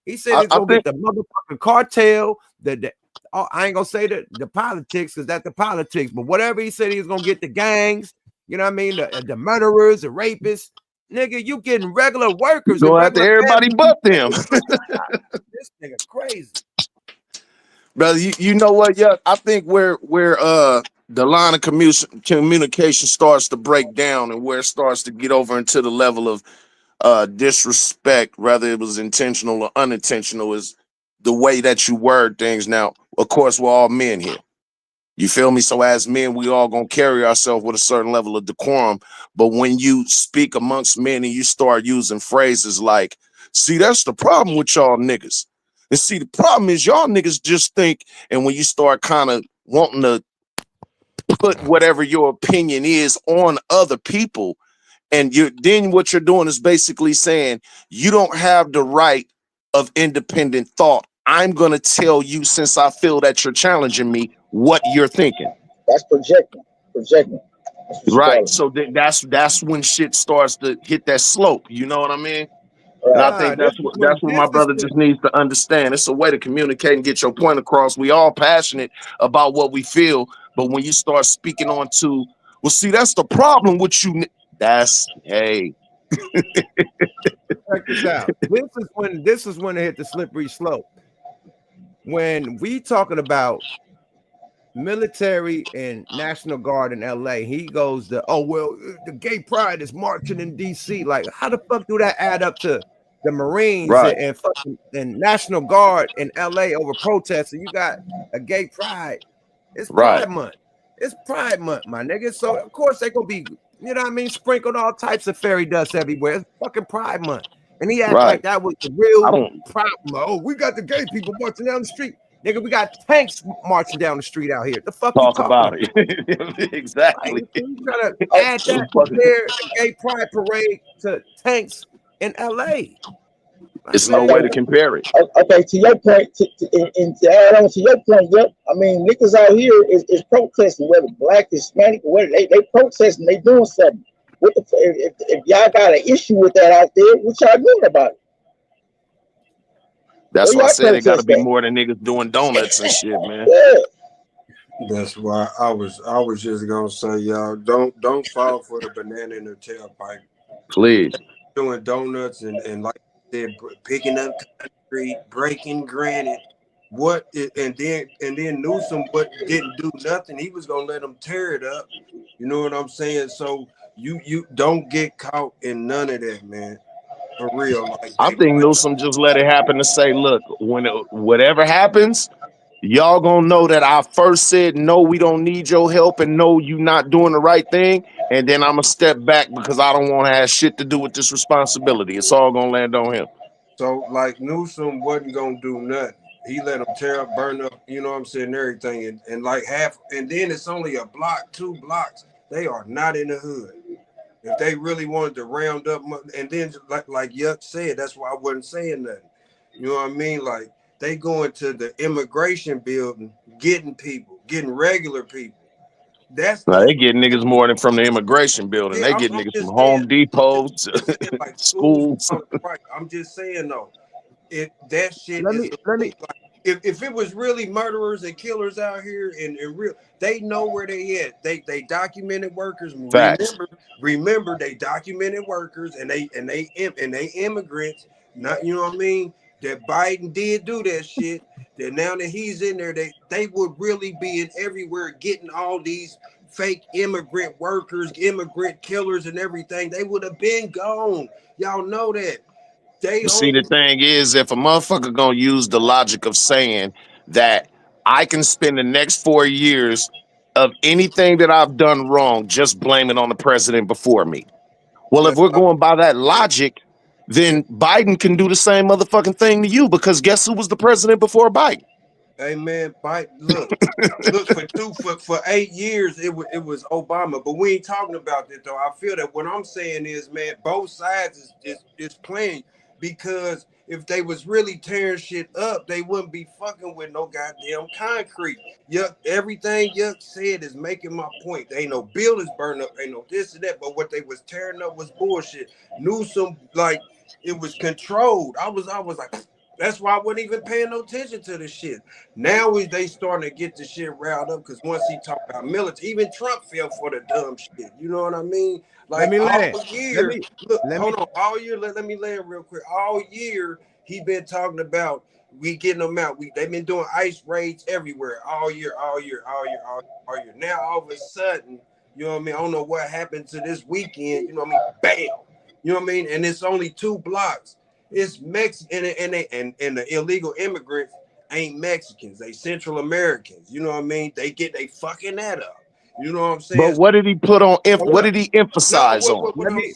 He said he's I gonna think get the motherfucking cartel. I ain't gonna say the politics because that's the politics, but whatever he said, he was gonna get the gangs. You know what I mean? The murderers, the rapists. Nigga, you getting regular workers and go after regular everybody families. but them. This nigga crazy. Brother, you know what? Yeah, I think where the line of communication starts to break down and where it starts to get over into the level of disrespect, whether it was intentional or unintentional, is the way that you word things. Now, of course, we're all men here. You feel me? So as men, we all gonna carry ourselves with a certain level of decorum. But when you speak amongst men and you start using phrases like, see, that's the problem with y'all niggas. And see, the problem is y'all niggas just think, and when you start kind of wanting to put whatever your opinion is on other people, and then what you're doing is basically saying you don't have the right of independent thought. I'm gonna tell you, since I feel that you're challenging me, what you're thinking. That's projecting. Projecting. Right. So that's when shit starts to hit that slope. You know what I mean? And I think that's what my brother just needs to understand. It's a way to communicate and get your point across. We all passionate about what we feel, but when you start speaking on to, well, see, that's the problem with you. That's hey. Check this out. This is when it hit the slippery slope. When we talking about military and National Guard in LA, he goes to, oh well, the gay pride is marching in DC. Like, how the fuck do that add up to the Marines and fucking and National Guard in LA over protests? And you got a gay pride. It's Pride Month. It's Pride Month, my nigga. So of course they gonna be, you know what I mean, sprinkled all types of fairy dust everywhere. It's fucking Pride Month. And he act like that was the real problem. Oh, we got the gay people marching down the street. Nigga, we got tanks marching down the street out here. The fuck you talking about? Exactly. Like, you trying to add that, compare the gay pride parade to tanks in LA. It's no way to compare it. Okay, to your point, and to add on to your point, yep. I mean, niggas out here is protesting, whether black, Hispanic, whether they protesting, they doing something. What the if y'all got an issue with that out there, what y'all doing about it? That's why I said it got to be more than niggas doing donuts and shit, man. Yeah. That's why I was just gonna say, y'all don't fall for the banana in the tailpipe. Please. Doing donuts and like I said, picking up concrete, breaking granite. And then Newsom didn't do nothing. He was gonna let them tear it up. You know what I'm saying? So you don't get caught in none of that, man. For real. Like, I think Newsom just let it happen to say, look, whatever happens, y'all gonna know that I first said no, we don't need your help, and no, you not doing the right thing, and then I'm gonna step back because I don't want to have shit to do with this responsibility. It's all gonna land on him. So like Newsom wasn't gonna do nothing. He let them tear up, burn up, you know what I'm saying, everything, and like half, and then it's only a block, 2 blocks. They are not in the hood. If they really wanted to round up, and then like Yuck said, that's why I wasn't saying nothing. You know what I mean? Like, they going to the immigration building, getting people, getting regular people. They getting niggas more than from the immigration building. Yeah, they get niggas from Home Depot, like schools. Right. I'm just saying though, that shit is like, if it was really murderers and killers out here and real, they know where they at. They documented workers. Facts. Remember they documented workers and they immigrants. Not, you know what I mean? that Biden did do that shit, that now that he's in there, they would really be in everywhere getting all these fake immigrant workers, immigrant killers and everything. They would have been gone. Y'all know that. They See, the thing is, if a motherfucker gonna use the logic of saying that I can spend the next 4 years of anything that I've done wrong just blame it on the president before me. Well, if we're going by that logic, then Biden can do the same motherfucking thing to you, because guess who was the president before Biden? Hey man, Biden, look, for 8 years it was Obama, but we ain't talking about that though. I feel that what I'm saying is, man, both sides is playing, because if they was really tearing shit up, they wouldn't be fucking with no goddamn concrete. Yuck, everything Yuck said is making my point. There ain't no buildings burned up, ain't no this and that, but what they was tearing up was bullshit. Newsom, like, it was controlled. I was like, that's why I wasn't even paying no attention to the shit. Now they starting to get the shit riled up, because once he talked about military, even Trump fell for the dumb shit. You know what I mean? Like all year, hold on, all year, let me land real quick. All year he been talking about we getting them out. They've been doing ICE raids everywhere all year. Now all of a sudden, you know what I mean? I don't know what happened to this weekend. You know what I mean? Bam. You know what I mean? And it's only 2 blocks. It's Mexican and the illegal immigrants ain't Mexicans. They Central Americans. You know what I mean? They fucking that up. You know what I'm saying? But what did he put on? What did he emphasize on?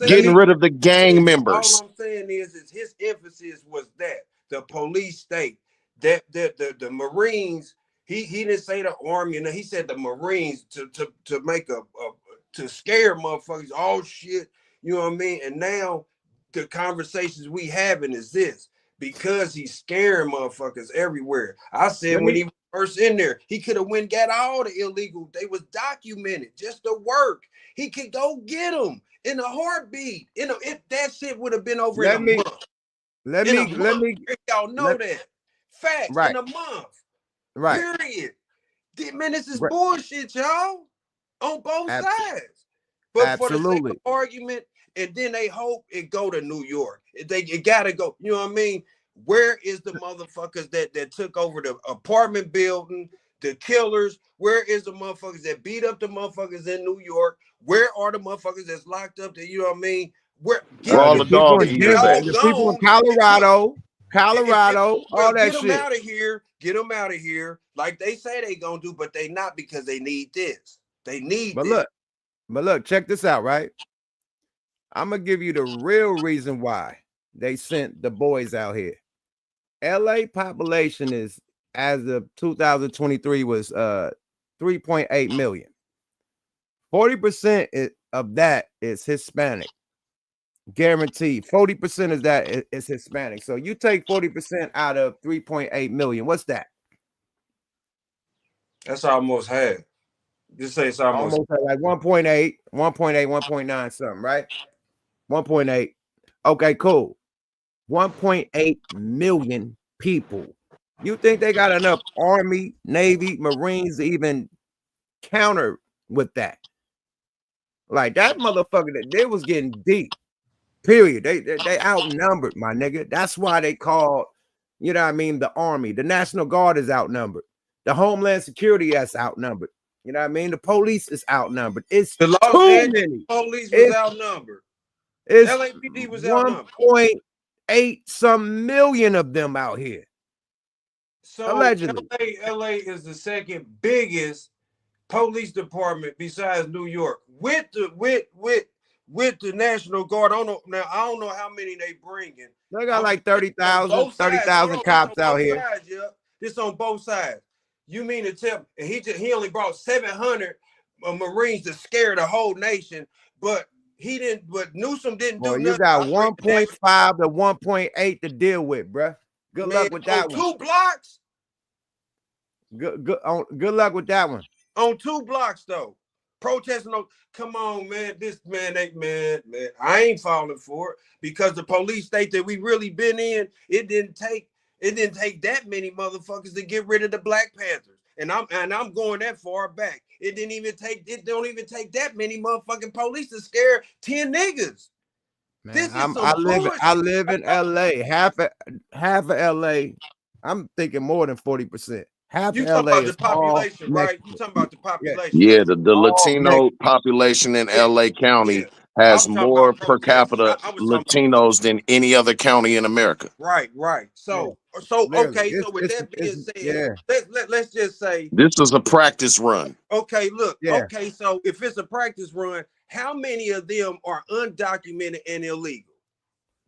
Getting rid of the gang members. All I'm saying is his emphasis was that the police state, that the Marines. He didn't say the Army, and he said the Marines to make to scare motherfuckers. Oh shit, you know what I mean? And now the conversations we having is this, because he's scaring motherfuckers everywhere. I said when he was first in there, he could have went and got all the illegal. They was documented just to work. He could go get them in a heartbeat. If that shit would have been over in a month. Let me y'all know that. Facts in a month. Right. Period. Man, this is bullshit, y'all. On both sides. But for the sake of argument, and then they hope it go to New York. It gotta go. You know what I mean? Where is the motherfuckers that took over the apartment building, the killers? Where is the motherfuckers that beat up the motherfuckers in New York? Where are the motherfuckers that's locked up? That, you know what I mean? Where all the dog eaters at? The people in Colorado, all that get shit. Get them out of here. Get them out of here. Like they say they gonna do, but they not, because they need this. They need this. Look, check this out, right? I'm gonna give you the real reason why they sent the boys out here. LA population is, as of 2023, was 3.8 million. 40% of that is Hispanic. Guaranteed. 40% of that is Hispanic. So you take 40% out of 3.8 million. What's that? That's almost half. Just say it's almost like 1.8, 1.9 something, right? 1.8. Okay, cool. 1.8 million people. You think they got enough Army, Navy, Marines to even counter with that? Like that motherfucker, that they was getting deep. Period. They outnumbered, my nigga. That's why they called, you know what I mean, the Army. The National Guard is outnumbered. The Homeland Security is outnumbered. You know what I mean? The police is outnumbered. It's the Los too Angeles many. police was outnumbered. It's LAPD was outnumbered. 1.8 some million of them out here. So allegedly. LA is the second biggest police department besides New York, with the National Guard. I don't know how many they bringing. They got like 30,000 cops out here. This on both sides. You mean to tell? And he only brought 700 Marines to scare the whole nation, but he didn't. But Newsom didn't do nothing. You got 1.5 to 1.8 to deal with, bruh. Good luck with that one. 2 blocks. Good luck with that one. On 2 blocks though, protesting. Come on, man. I ain't falling for it, because the police state that we really been in, it didn't take that many motherfuckers to get rid of the Black Panthers. And I'm going that far back. It don't even take that many motherfucking police to scare 10 niggas. This is some I bullshit. live in LA. Half of LA. I'm thinking more than 40%. Half You of talking LA about the is all population, right? You Mexican. talking about the Yeah, population. Yeah, That's the all Latino Mexican. population in yeah, LA yeah. County I has was talking more about per protesters. capita I was talking about Latinos than any other county in America. right. Yeah, So literally. okay. So with that being said, Yeah, let's just say, This is a practice run. okay, look, yeah. okay. So if it's a practice run, how many of them are undocumented and illegal?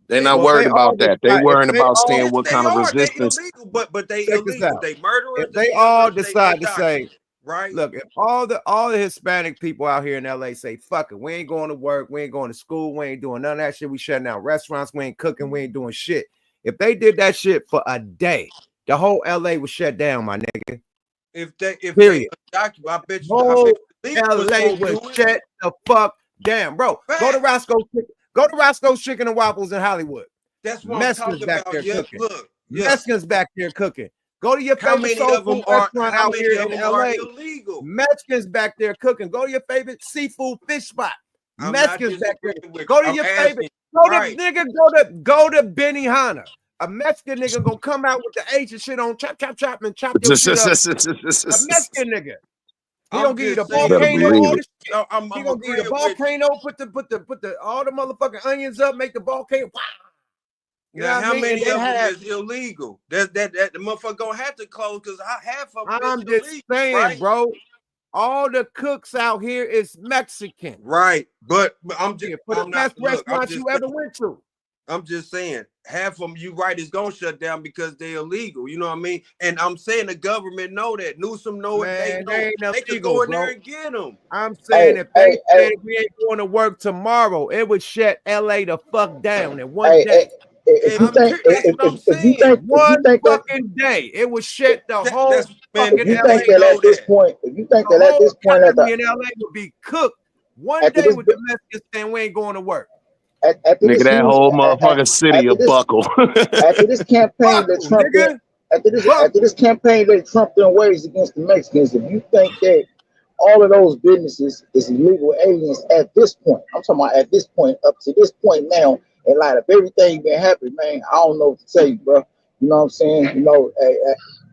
They're not Well, they worried all about that. They decide if worrying they about all seeing Yes, what they kind of are. They resistance. illegal, but they check this illegal. out. They murderers, If they they all killers, they decide to undocumented, say, right? look, if all the Hispanic people out here in LA say, fuck it, we ain't going to work, we ain't going to school, we ain't doing none of that shit, we shutting down restaurants, we ain't cooking, we ain't doing shit. If they did that shit for a day, the whole LA was shut down, my nigga. If they Period. undocumented, I bet Whole you legal was LA gonna was do it. shut the fuck down, bro. Go to Fact. Roscoe's Chicken and Waffles in Hollywood. That's what I'm Mexicans talking back about. there Yeah, cooking. look, yeah. Mexicans back there cooking. Go to your How favorite many soul of them food are? restaurant How out many here of in them are LA. illegal? Mexicans back there cooking. Go to your favorite seafood fish spot. I'm not Mexicans back there. disagreeing with Go you. to I'm your asking. favorite. Go Right. to nigga. Go to Benihana. A Mexican nigga gonna come out with the Asian shit on, chop, and chop your shit up. A Mexican nigga. He I'm gonna give you the just saying, Better volcano. believe All it. this. I'm He gonna give you the agreeing with you. volcano. Put the all the motherfucking onions up. Make the volcano. Wow. You know Now, what I how mean? many And of they them have. is illegal? That the motherfucker gonna have to close because half of them I'm is just illegal, saying, right? bro. All the cooks out here is Mexican. Right, but I'm just For the I'm best not look. restaurants you ever went to. I'm just saying, half of them, you right, is gonna shut down because they're illegal. You know what I mean? And I'm saying the government know that. Newsom know it. They Man, know they ain't they could illegal, go in bro. there and get them. I'm saying if they said we ain't going to work tomorrow, it would shut LA the fuck down in one day. If you think That's what I'm saying. One fucking day, it would shut the whole That's man. fucking if you LA. think that at this point, if you think The that at whole this point, economy in LA would be cooked one after day this, with the Mexicans saying we ain't going to work. after Nigga, this that huge, whole motherfucking city a buckle. after this campaign that Buckle, Trump did, nigga. after this campaign that Trump done waged against the Mexicans, if you think that all of those businesses is illegal aliens at this point, I'm talking about at this point, up to this point now, in light of everything been happening, man, I don't know what to tell you, bro. You know what I'm saying? You know,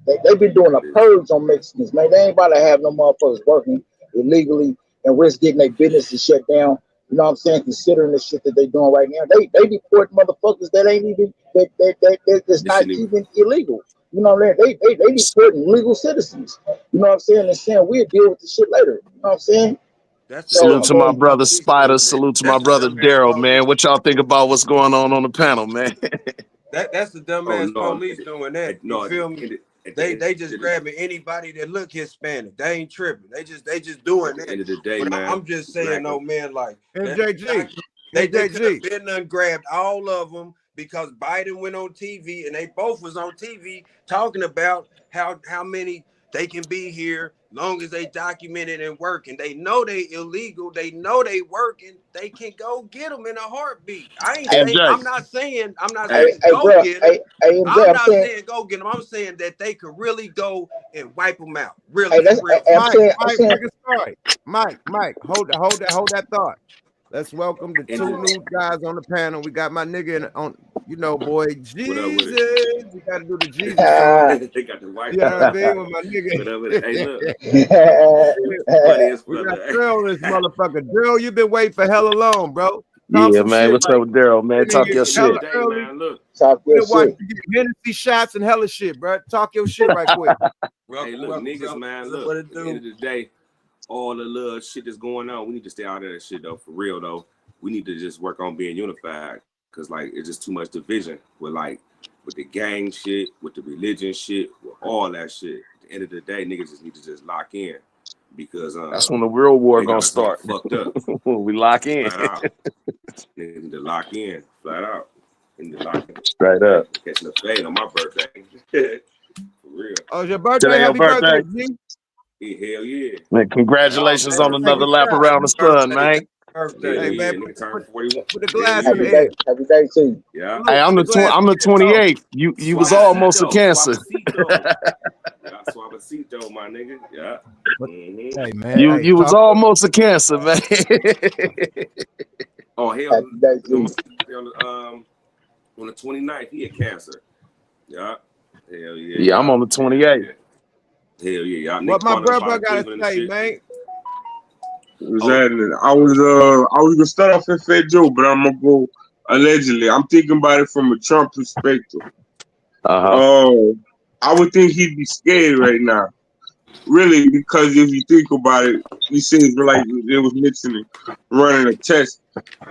they've been doing a purge on Mexicans, man. They ain't about to have no motherfuckers working illegally and risk getting their businesses shut down. You know what I'm saying? Considering the shit that they're doing right now, they deport motherfuckers that ain't even that's not even illegal. You know what I mean? They deporting legal citizens. You know what I'm saying? They're saying we'll deal with the shit later. You know what I'm saying? That's the Salute to my dumbass brother police Spider. doing that. Salute to my That's the brother dumbass Daryl, police. man. What y'all think about what's going on the panel, man? That's the dumbass police doing that. You feel me? They just grabbing anybody that look Hispanic. They ain't tripping. They just doing that. End of the day, But man. I'm just saying, no man, like MJG. they could have been and grabbed all of them because Biden went on TV and they both was on TV talking about how many they can be here long as they documented and working. They know they illegal. They know they working. They can go get them in a heartbeat. I'm not saying go bro, get them. MJ, I'm I'm not saying, saying go get them. I'm saying that they could really go and wipe them out. Really, hey, that's, for real. I'm saying, Mike, hold that thought. Let's welcome the two new guys on the panel. We got my nigga on, boy, Jesus. We got to do the Jesus song. They got the white. You know what I mean? With my nigga. Hey, look. Funny as we got Drill this motherfucker. Drill, you been waiting for hella long, bro. Yeah, man. What's up with Daryl, man? Talk your shit. Talk your shit. You get Hennessy shots and hella shit, bro. Talk your shit right quick. Hey, look, niggas, man. Look, at the end of the day, all the little shit that's going on, we need to stay out of that shit, though. For real, though. We need to just work on being unified. Because, like, it's just too much division with the gang shit, with the religion shit, with all that shit. At the end of the day, niggas just need to just lock in. Because that's when the real war gonna start. Fucked up. When we lock in. Flat out. Niggas need to lock in. Flat out. Need to lock in. Straight up. Catching a fade on my birthday. For real. Oh, it's your birthday? Today your Happy birthday, birthday. G. Yeah, hell yeah. Man, congratulations on another lap around the sun, man. Hey, man, nigga turned 41. Put the glass Yeah, in the yeah. air. Happy day to you. Yeah. Hey, I'm the 28th. You was almost a Cancer. Suavecito, my nigga. Yeah. Hey, man. You was almost a Cancer, man. Oh hell, on the 29th. He had cancer. Yeah. Hell yeah. Yeah, I'm on the 28th. Hell yeah. Y'all What niggas my calling brother about gotta Cleveland and say, shit. man? What's happening? I was gonna start off in Fat Joe, but I'm gonna go allegedly. I'm thinking about it from a Trump perspective. I would think he'd be scared right now, really, because if you think about it, he seems like it was Nixon running a test.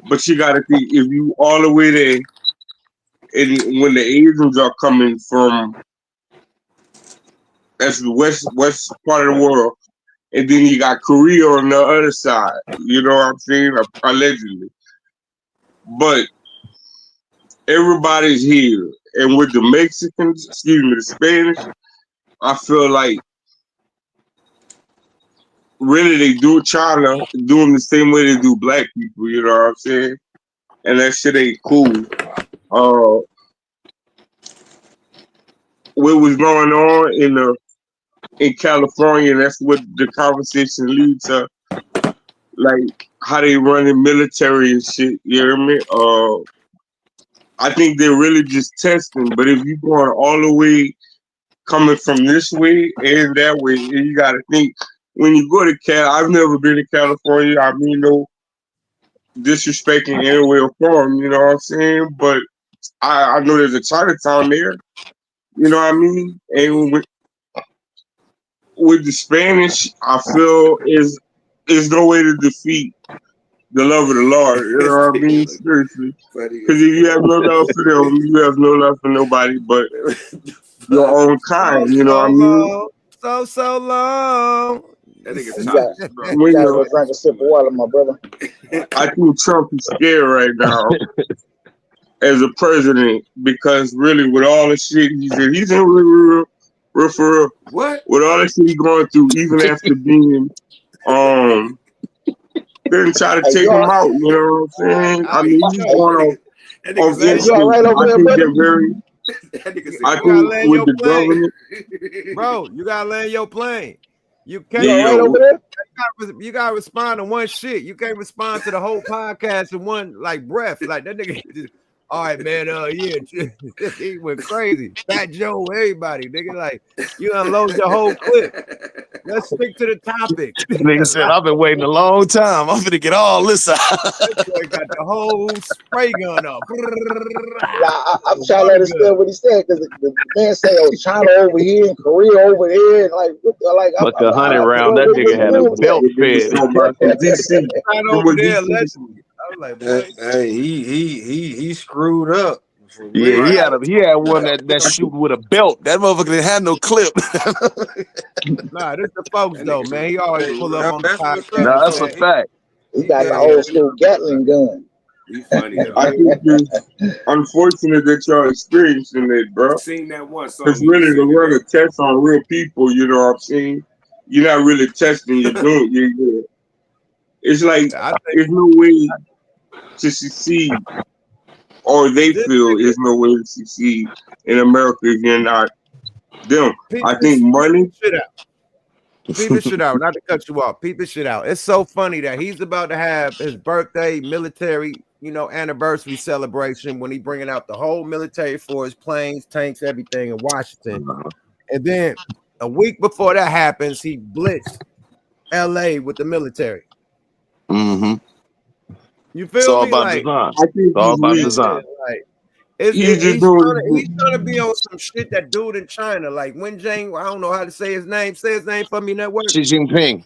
But you gotta think if you all the way there, and when the Asians are coming from that's the west part of the world, and then you got Korea on the other side. You know what I'm saying? Allegedly. But everybody's here. And with the Mexicans, the Spanish, I feel like really they do China doing the same way they do black people, you know what I'm saying? And that shit ain't cool. What was going on in California, that's what the conversation leads to, like how they running military and shit, you know what I mean? I think they're really just testing, but if you're going all the way coming from this way and that way, and you gotta think when you go to I've never been to California, I mean no disrespect in any way or form, you know what I'm saying? But I know there's a Chinatown there, you know what I mean? And with the Spanish, I feel is no way to defeat the love of the Lord, you know what I mean? Seriously. Because if you have no love for them, you have no love for nobody but your own kind, you know what I mean? So long. That nigga You chopped, got, bro. you gotta go drink a sip of water, my brother. I think Trump is scared right now as a president because really with all the shit he's in real for real. What? With all the shit he's going through, even after being didn't try to take him out, you know what I'm saying? I mean he's going off instinct. I think they're very I think with the government. Bro, you gotta land your plane. You can't. You gotta respond to one shit. You can't respond to the whole podcast in one like breath. Like that nigga. Just, all right, man. Yeah, he went crazy. Fat Joe, everybody, nigga. Like you unload your whole clip. Let's stick to the topic. Nigga said, I've been waiting a long time. I'm finna get all this out. That boy got the whole spray gun up. I'm trying to understand what he said because the man say, "Oh, China over here and Korea over there," and like, what the, like, Fuck 100 round. That nigga had a belt fed. China over there, allegedly. I was like, boy, hey, he screwed up. Yeah, he had one that shoot with a belt. That motherfucker didn't have no clip. Nah, this the folks though, man. He always pull up on the podcast. Nah, that's a fact. He got an old school Gatling gun. He funny though. I think it's unfortunate that y'all experiencing it, bro. Seen that one song. Because really to run a test on real people, you know what I'm saying? You're not really testing, you're doing it. It's like there's no way to succeed, or they feel there's no way to succeed in America if you're not them. I think money. Peep this shit out. Not to cut you off. Peep this shit out. It's so funny that he's about to have his birthday military, anniversary celebration when he bringing out the whole military force, planes, tanks, everything in Washington. And then a week before that happens, he blitzed LA with the military. Mm-hmm. You feel it's all me? about Like, design. It's all about design. Like, he's trying to be on some shit that dude in China, like Wen Jiang. I don't know how to say his name. Say his name for me, network. Xi Jinping.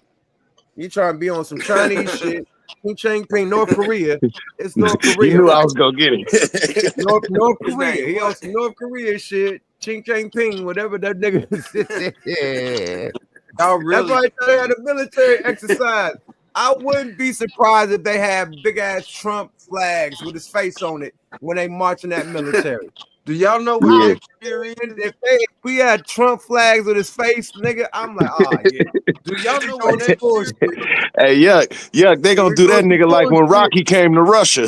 You trying to be on some Chinese shit. Xi Jinping, North Korea. It's North Korea. You knew I was gonna get it. North Korea. He on some North Korea shit. Xi Jinping, whatever that nigga is. That's why they had a military exercise. I wouldn't be surprised if they have big ass Trump flags with his face on it when they marching that military. Do y'all know what if we had Trump flags with his face, nigga, I'm like, oh yeah. Do y'all know what that bullshit? Hey, yuck, they gonna do that nigga like when Rocky came to Russia.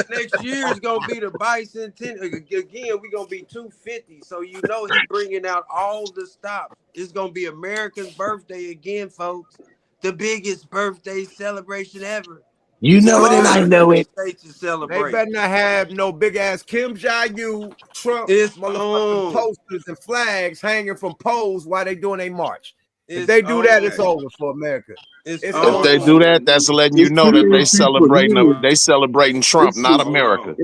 Next year is gonna be the bicentennial. Again, we're gonna be 250. So you know he's bringing out all the stops. It's gonna be America's birthday again, folks. The biggest birthday celebration ever. You know it and I know it. States is They celebrating. better not have no big ass Kim Jong-un, Trump, It's motherfucking on. posters and flags hanging from poles while they doing a march. If It's they do that, it's on. over for America. It's It's If over. they do that, that's letting you It's know too that many people here. they celebrating Trump, It's too, not America.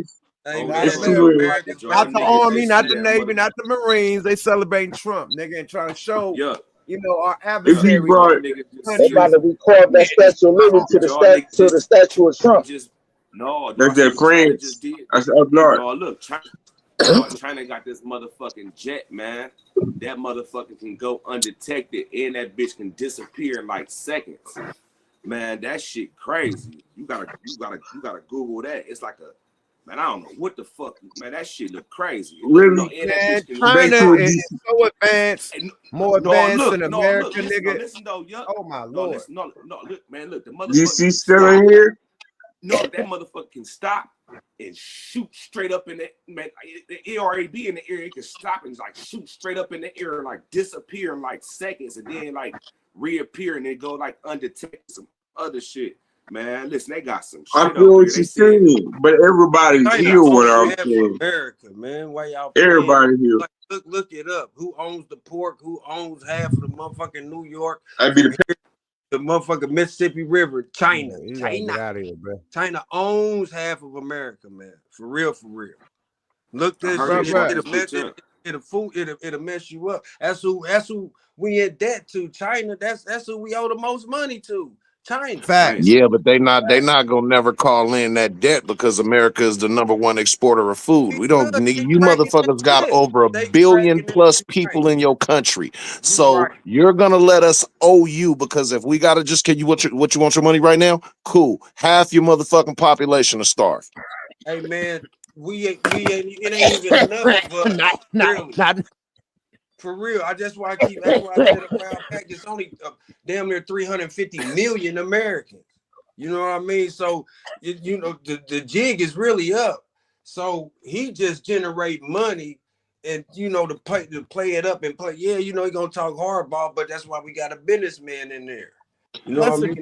Hey, Not it's too America. many. America's Not the niggas, Army, they not see the that Navy, not the Marines. They celebrating Trump, nigga, and trying to show, Yeah. you know, our If he adversaries, brought, Y'all niggas just They about see. to record that Statue of Liberty to Did y'all niggas to the just statue of Trump. no, that's y'all their see what China friends. just did? That's up north. No, look, China got this motherfucking jet, man. That motherfucker can go undetected and that bitch can disappear in like seconds. Man, that shit crazy. You gotta Google that. It's like a man, I don't know what the fuck, man. That shit look crazy. Really? And that man, bitch can China They is so advanced, more advanced than America, listen, nigga. listen though, yeah. Oh my lord. Look, man, look, the DC motherfucker can still stop. in here? No, that motherfucker can stop and shoot straight up in the man. It already be in the air. It can stop and like shoot straight up in the air and like disappear in like seconds and then like reappear and then go like undetected. Some other shit, man. Listen, they got some I shit feel over what there. you're saying, but everybody China hear what owns I'm half saying. America, man. Why y'all playing? Everybody here. Like, look it up. Who owns the pork? Who owns half of the motherfucking New York? I be the The motherfucking Mississippi River. China. Yeah, you gotta get out of here, bro. China owns half of America, man. For real, for real. Look this heard shit. that It'll mess you up. That's who we in debt to. China. That's who we owe the most money to. China. Facts. Yeah, but they not gonna never call in that debt because America is the #1 exporter of food. We don't need you motherfuckers got over a billion plus people in your country. So you're gonna let us owe you because if we gotta just get you what you want your money right now, cool. Half your motherfucking population to starve. Hey man, it ain't even enough of us. Really. For real, that's why I said a while back, it's only damn near 350 million Americans. You know what I mean? So, you know, the jig is really up. So he just generate money and, you know, to play it up and play. Yeah, you know, he gonna talk hardball, but that's why we got a businessman in there. You know what I mean?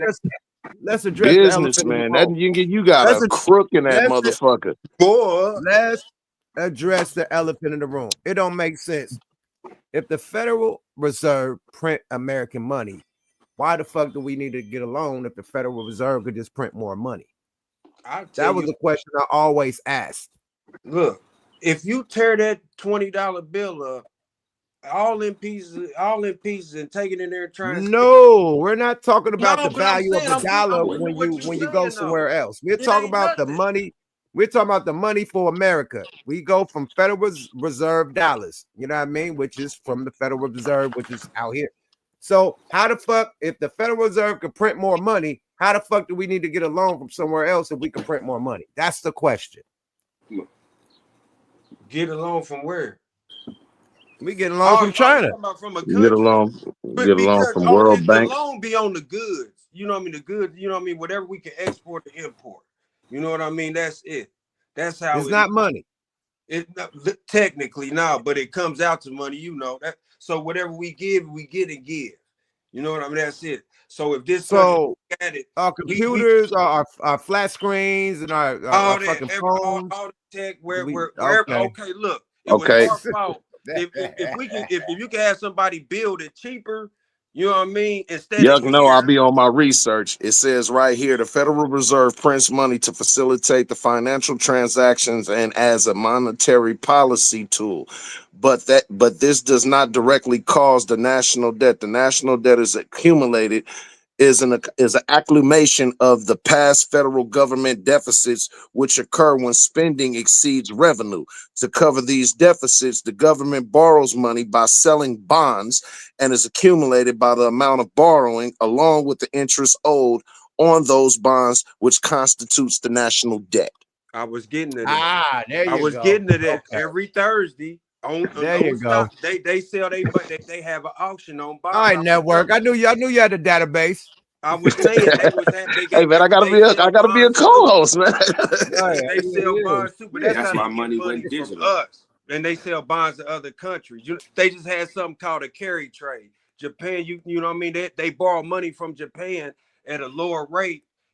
Let's address the elephant in the Businessman, room. you got a crook in that motherfucker. Boy, let's address the elephant in the room. It don't make sense. If the Federal Reserve print American money, why the fuck do we need to get a loan if the Federal Reserve could just print more money? That was a question I always asked. Look, if you tear that $20 bill up, all in pieces, and take it in there and try and we're not talking about the but I'm value of saying, the I'm dollar listening to what when you you go saying, somewhere though. else. We're It talking ain't about the nothing. money. We're talking about the money for America. We go from Federal Reserve dollars, you know what I mean, which is from the Federal Reserve, which is out here. So how the fuck, if the Federal Reserve could print more money, how the fuck do we need to get a loan from somewhere else if we can print more money? That's the question. Get a loan from where? We get a loan from China. From a Get along because from World the Bank. loan be on the goods. You know what I mean? The goods, you know what I mean? Whatever we can export or import. You know what I mean? That's it. That's how it's not money. It technically now, but it comes out to money, you know. That so whatever we give, we get and give. You know what I mean? That's it. So if this country got it, our computers, our flat screens, and our fucking phones, all the tech, wherever. Okay, look, it was our fault. If you can have somebody build it cheaper, you know what I mean? Instead Yuck, of no, I'll be on my research. It says right here, the Federal Reserve prints money to facilitate the financial transactions and as a monetary policy tool. But this does not directly cause the national debt. The national debt is accumulated, is an accumulation of the past federal government deficits, which occur when spending exceeds revenue. To cover these deficits, the government borrows money by selling bonds and is accumulated by the amount of borrowing along with the interest owed on those bonds, which constitutes the national debt. I was getting to that. There you go. I was getting to that every Thursday. There you go. They sell they have an auction on bonds. All right, network. I knew you had a database. I was saying hey man, I gotta be a co-host, man. They sell bonds too, but that's why money went digital. Us, and they sell bonds to other countries. They just had something called a carry trade. Japan, you know what I mean? They borrow money from Japan at a lower rate,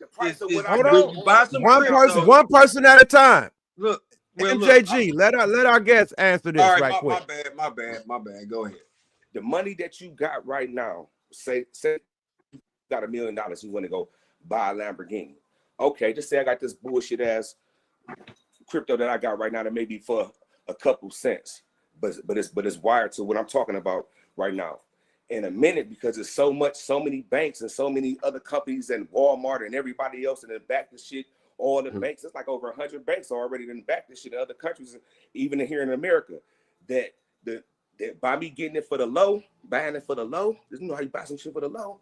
The price of is what I Hold got. on. buy some One crypto. person at a time. Look, Well, MJG, let our guests answer this all right right, quick. my bad. Go ahead. The money that you got right now, say you got $1 million, you want to go buy a Lamborghini. Okay, just say I got this bullshit ass crypto that I got right now that may be for a couple cents, but it's wired to what I'm talking about right now. In a minute, because it's so many banks and so many other companies and Walmart and everybody else and then back this shit, all the banks, it's like over 100 banks already then back this shit in other countries, even here in America, that by me getting it for the low, buying it for the low, you know how you buy some shit for the low,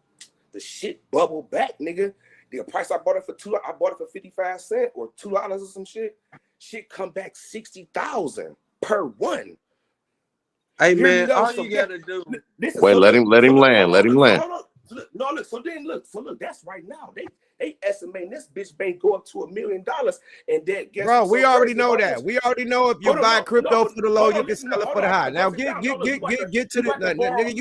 the shit bubble back, nigga. The price I bought it for I bought it for 55 cents or $2 or some shit. Shit come back 60,000 per one. Hey man, all you gotta do. Wait, let him land. Let him land. Look. So look, that's right now. They estimating this bitch may go up to $1 million, and that guess bro, we already know that. We already know if you buy crypto for the low, you can sell it for the high. Now get to the nigga.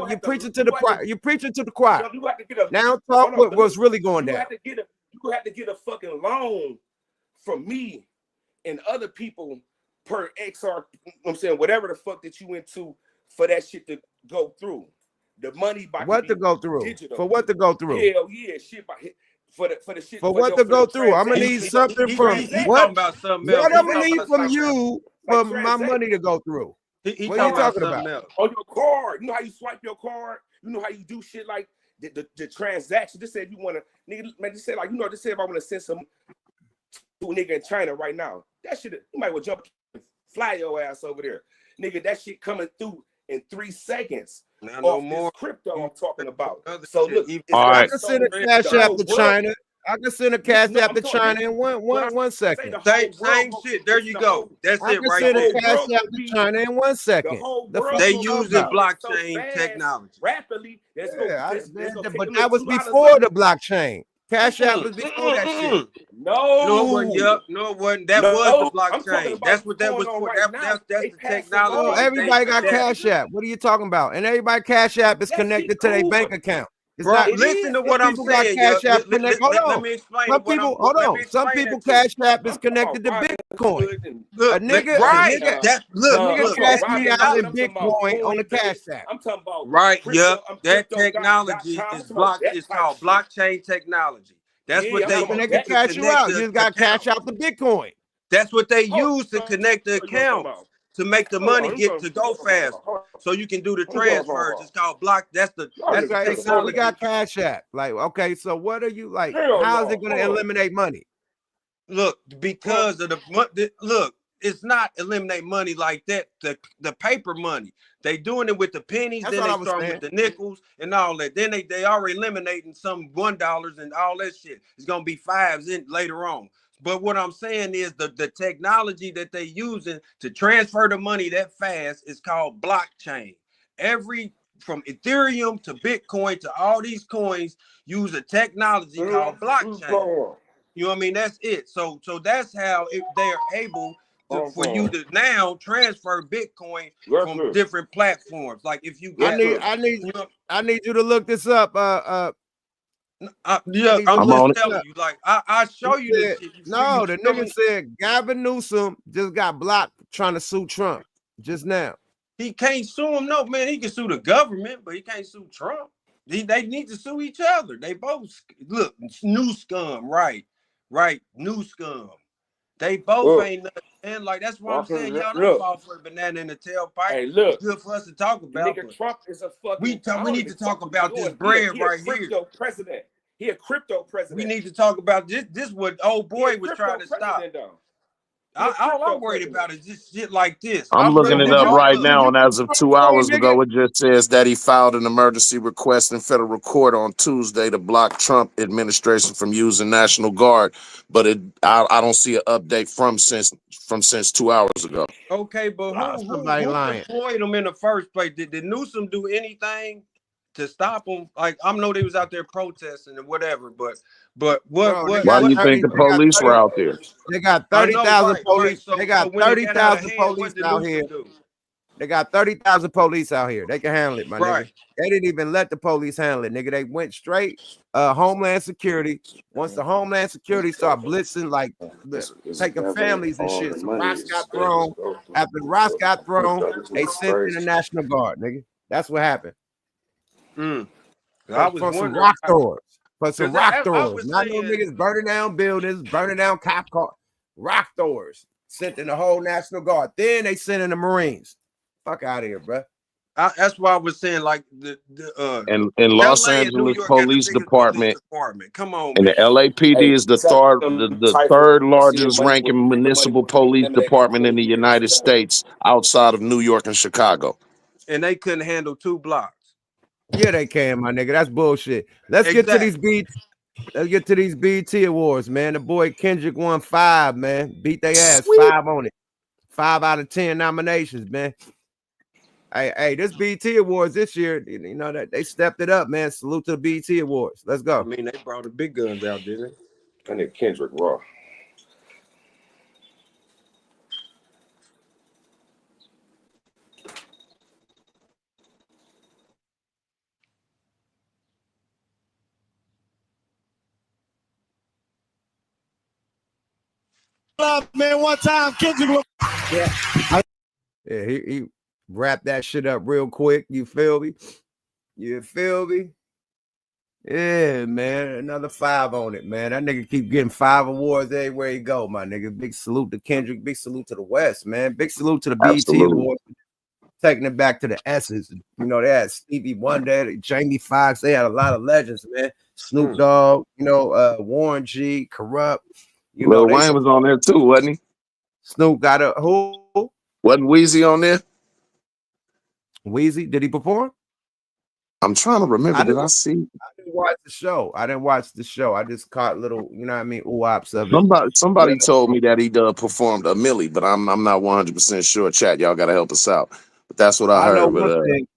You preaching to the choir. You preaching to the choir. Now talk what's really going down. You have to get a fucking loan from me and other people per XR. I'm saying whatever the fuck that you into for that shit to go through. The money by what to go through digital. For what to go through. Hell yeah, shit by for the shit for what to go through. I'm gonna need something from what? About something What else. I'm gonna need from you for my money to go through. What are you talking about? On your card, you know how you swipe your card. You know how you do shit like the transaction. Just say if you want to, nigga, man. Just say like just say if I want to send some to a nigga in China right now. That shit, you might well jump, fly your ass over there, nigga. That shit coming through in 3 seconds. Now, no more crypto I'm talking about. So look, all right. I can send a cash app to China. I can send a cash app to China in one second. Same shit. There you go. That's it right there. I can send a cash app to China in 1 second. They use the blockchain technology. Rapidly. But that was before the blockchain. Cash app was before that shit. No, it wasn't. That was the blockchain. That's what that was for. That's the technology. Oh, everybody got cash app. What are you talking about? And everybody cash app is connected to their bank account. Listen to what I'm saying. Let me explain. Some people, hold on. Some people cash app is connected to Bitcoin. A nigga cash me out in Bitcoin on the cash app. I'm talking about right. Yep. That technology is called blockchain technology. That's what they can cash you out. You just got to cash out the Bitcoin. That's what they use to connect the accounts. To make the money go fast, so you can do the transfers. It's called block. That's the so we got cash app. Like, okay, so what are you like? How is it going to eliminate money? Look, because of look, it's not eliminate money like that. The paper money, they doing it with the pennies. Then they start with the nickels and all that. Then they already eliminating some $1 and all that shit. It's gonna be fives in later on. But what I'm saying is the technology that they using to transfer the money that fast is called blockchain. From Ethereum to Bitcoin to all these coins use a technology called blockchain. You know what I mean? That's it. So that's how they're able for you to now transfer Bitcoin from different platforms. Like if you got, I need you to look this up. I'm just telling you, like I show you this shit. No, the nigga said Gavin Newsom just got blocked trying to sue Trump just now. He can't sue him, no man. He can sue the government, but he can't sue Trump. They need to sue each other. They both look new scum, right? New scum. They both ain't nothing. And like that's why I'm saying y'all don't fall for a banana in the tailpipe. Hey, look, it's good for us to talk about. Nigga, Trump is a fucking. We need to talk about this bread right here. Crypto president. He a crypto president. We need to talk about this. This what old boy was trying to stop. All I'm worried about is this shit like this. I'm looking it up right now, and as of 2 hours ago, it just says that he filed an emergency request in federal court on Tuesday to block Trump administration from using National Guard. But I don't see an update from since 2 hours ago. Okay, but who deployed him in the first place? Did Newsom do anything to stop them? Like I know they was out there protesting and whatever, but what? Why do you think the police were out there? They got 30,000 police. They got 30,000 police out here. They got 30,000 police out here. They can handle it, my Right. nigga. They didn't even let the police handle it, nigga. They went straight Homeland Security. Once the Homeland Security started blitzing, like taking families and shit, some rocks got thrown. After the rocks got thrown, they sent in the National Guard, nigga. That's what happened. I was For some wondering rock throwers. For some 'cause rock I throwers. was Not no saying- niggas burning down buildings, burning down cop cars. Rock throwers. Sent in the whole National Guard. Then they sent in the Marines. Fuck out of here, bro. That's why I was saying, like the And in Los LA and New Angeles York got the Police biggest Department, department. Come on, and man. the LAPD is the third largest ranking municipal police department in the United States outside of New York and Chicago. And they couldn't handle 2 blocks. Yeah, they can, my nigga. That's bullshit. Let's get to these BT awards, man. The boy Kendrick won 5, man. Beat their ass. 5 on it. 5 out of 10 nominations, man. Hey, this BT Awards this year, you know that they stepped it up, man. Salute to the BT Awards. Let's go. I mean, they brought the big guns out, didn't they? I need Kendrick Raw. Up, man, one time, Kendrick. Yeah, he wrapped that shit up real quick. You feel me? You feel me? Yeah, man. Another 5 on it, man. That nigga keep getting 5 awards everywhere he go, my nigga. Big salute to Kendrick. Big salute to the West, man. Big salute to the BT Awards. Taking it back to the S's. You know, they had Stevie Wonder, Jamie Foxx. They had a lot of legends, man. Snoop Dogg, you know, Warren G, Corrupt. You Lil know, Wayne was on there too, wasn't he? Snoop got a who? Wasn't Weezy on there? Weezy, did he perform? I'm trying to remember. Did I see? I didn't watch the show. I just caught little, you know what I mean, oops of it. Somebody told me that he performed a milli, but I'm not 100% sure. Chat, y'all gotta help us out. But that's what I heard. know But one thing.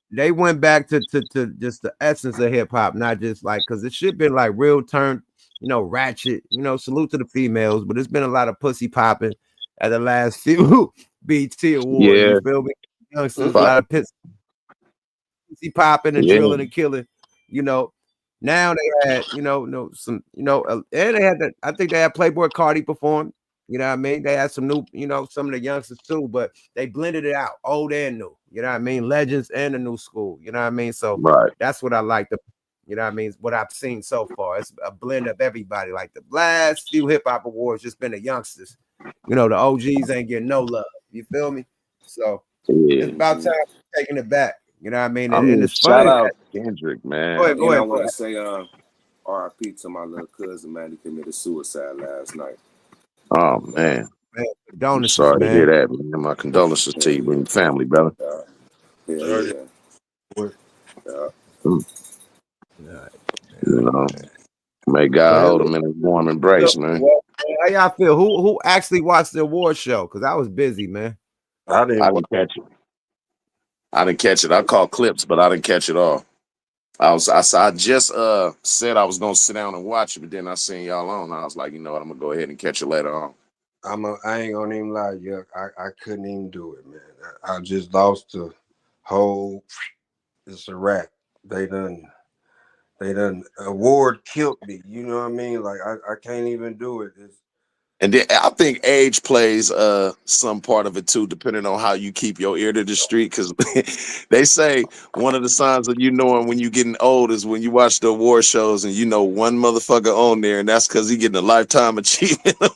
They went back to just the essence of hip hop, not just like because it should been like real turn, you know, ratchet. You know, salute to the females, but it's been a lot of pussy popping at the last few BT awards. Yeah. You feel me? Youngsters, a lot of pussy popping and drilling and killing. You know, now they had, some, and they had that. I think they had Playboy Cardi perform. You know what I mean? They had some new, some of the youngsters too, but they blended it out, old and new. You know what I mean? Legends and the new school. You know what I mean? So that's what I like. You know what I mean? What I've seen so far. It's a blend of everybody. Like the last few hip hop awards, just been the youngsters. You know, the OGs ain't getting no love. You feel me? So it's about time taking it back. You know what I mean? And it's shout funny. out Kendrick, man. Go ahead. I want to say RIP to my little cousin, man. He committed suicide last night. Oh man. I'm sorry to hear that, man. My condolences to you and your family, brother. Yeah. You know, may God hold him in his warm embrace, man. How y'all feel? Who actually watched the award show? Because I was busy, man. I didn't catch it. I caught clips, but I didn't catch it all. I just said I was gonna sit down and watch it, but then I seen y'all on. I was like, you know what, I'm gonna go ahead and catch it later on. I ain't gonna even lie, Yuck. I couldn't even do it, man. I just lost the whole. It's a wrap. They done award killed me. You know what I mean? Like I can't even do it. And then I think age plays some part of it too, depending on how you keep your ear to the street. Because they say one of the signs of you knowing when you getting old is when you watch the award shows and you know one motherfucker on there, and that's because he getting a lifetime achievement. I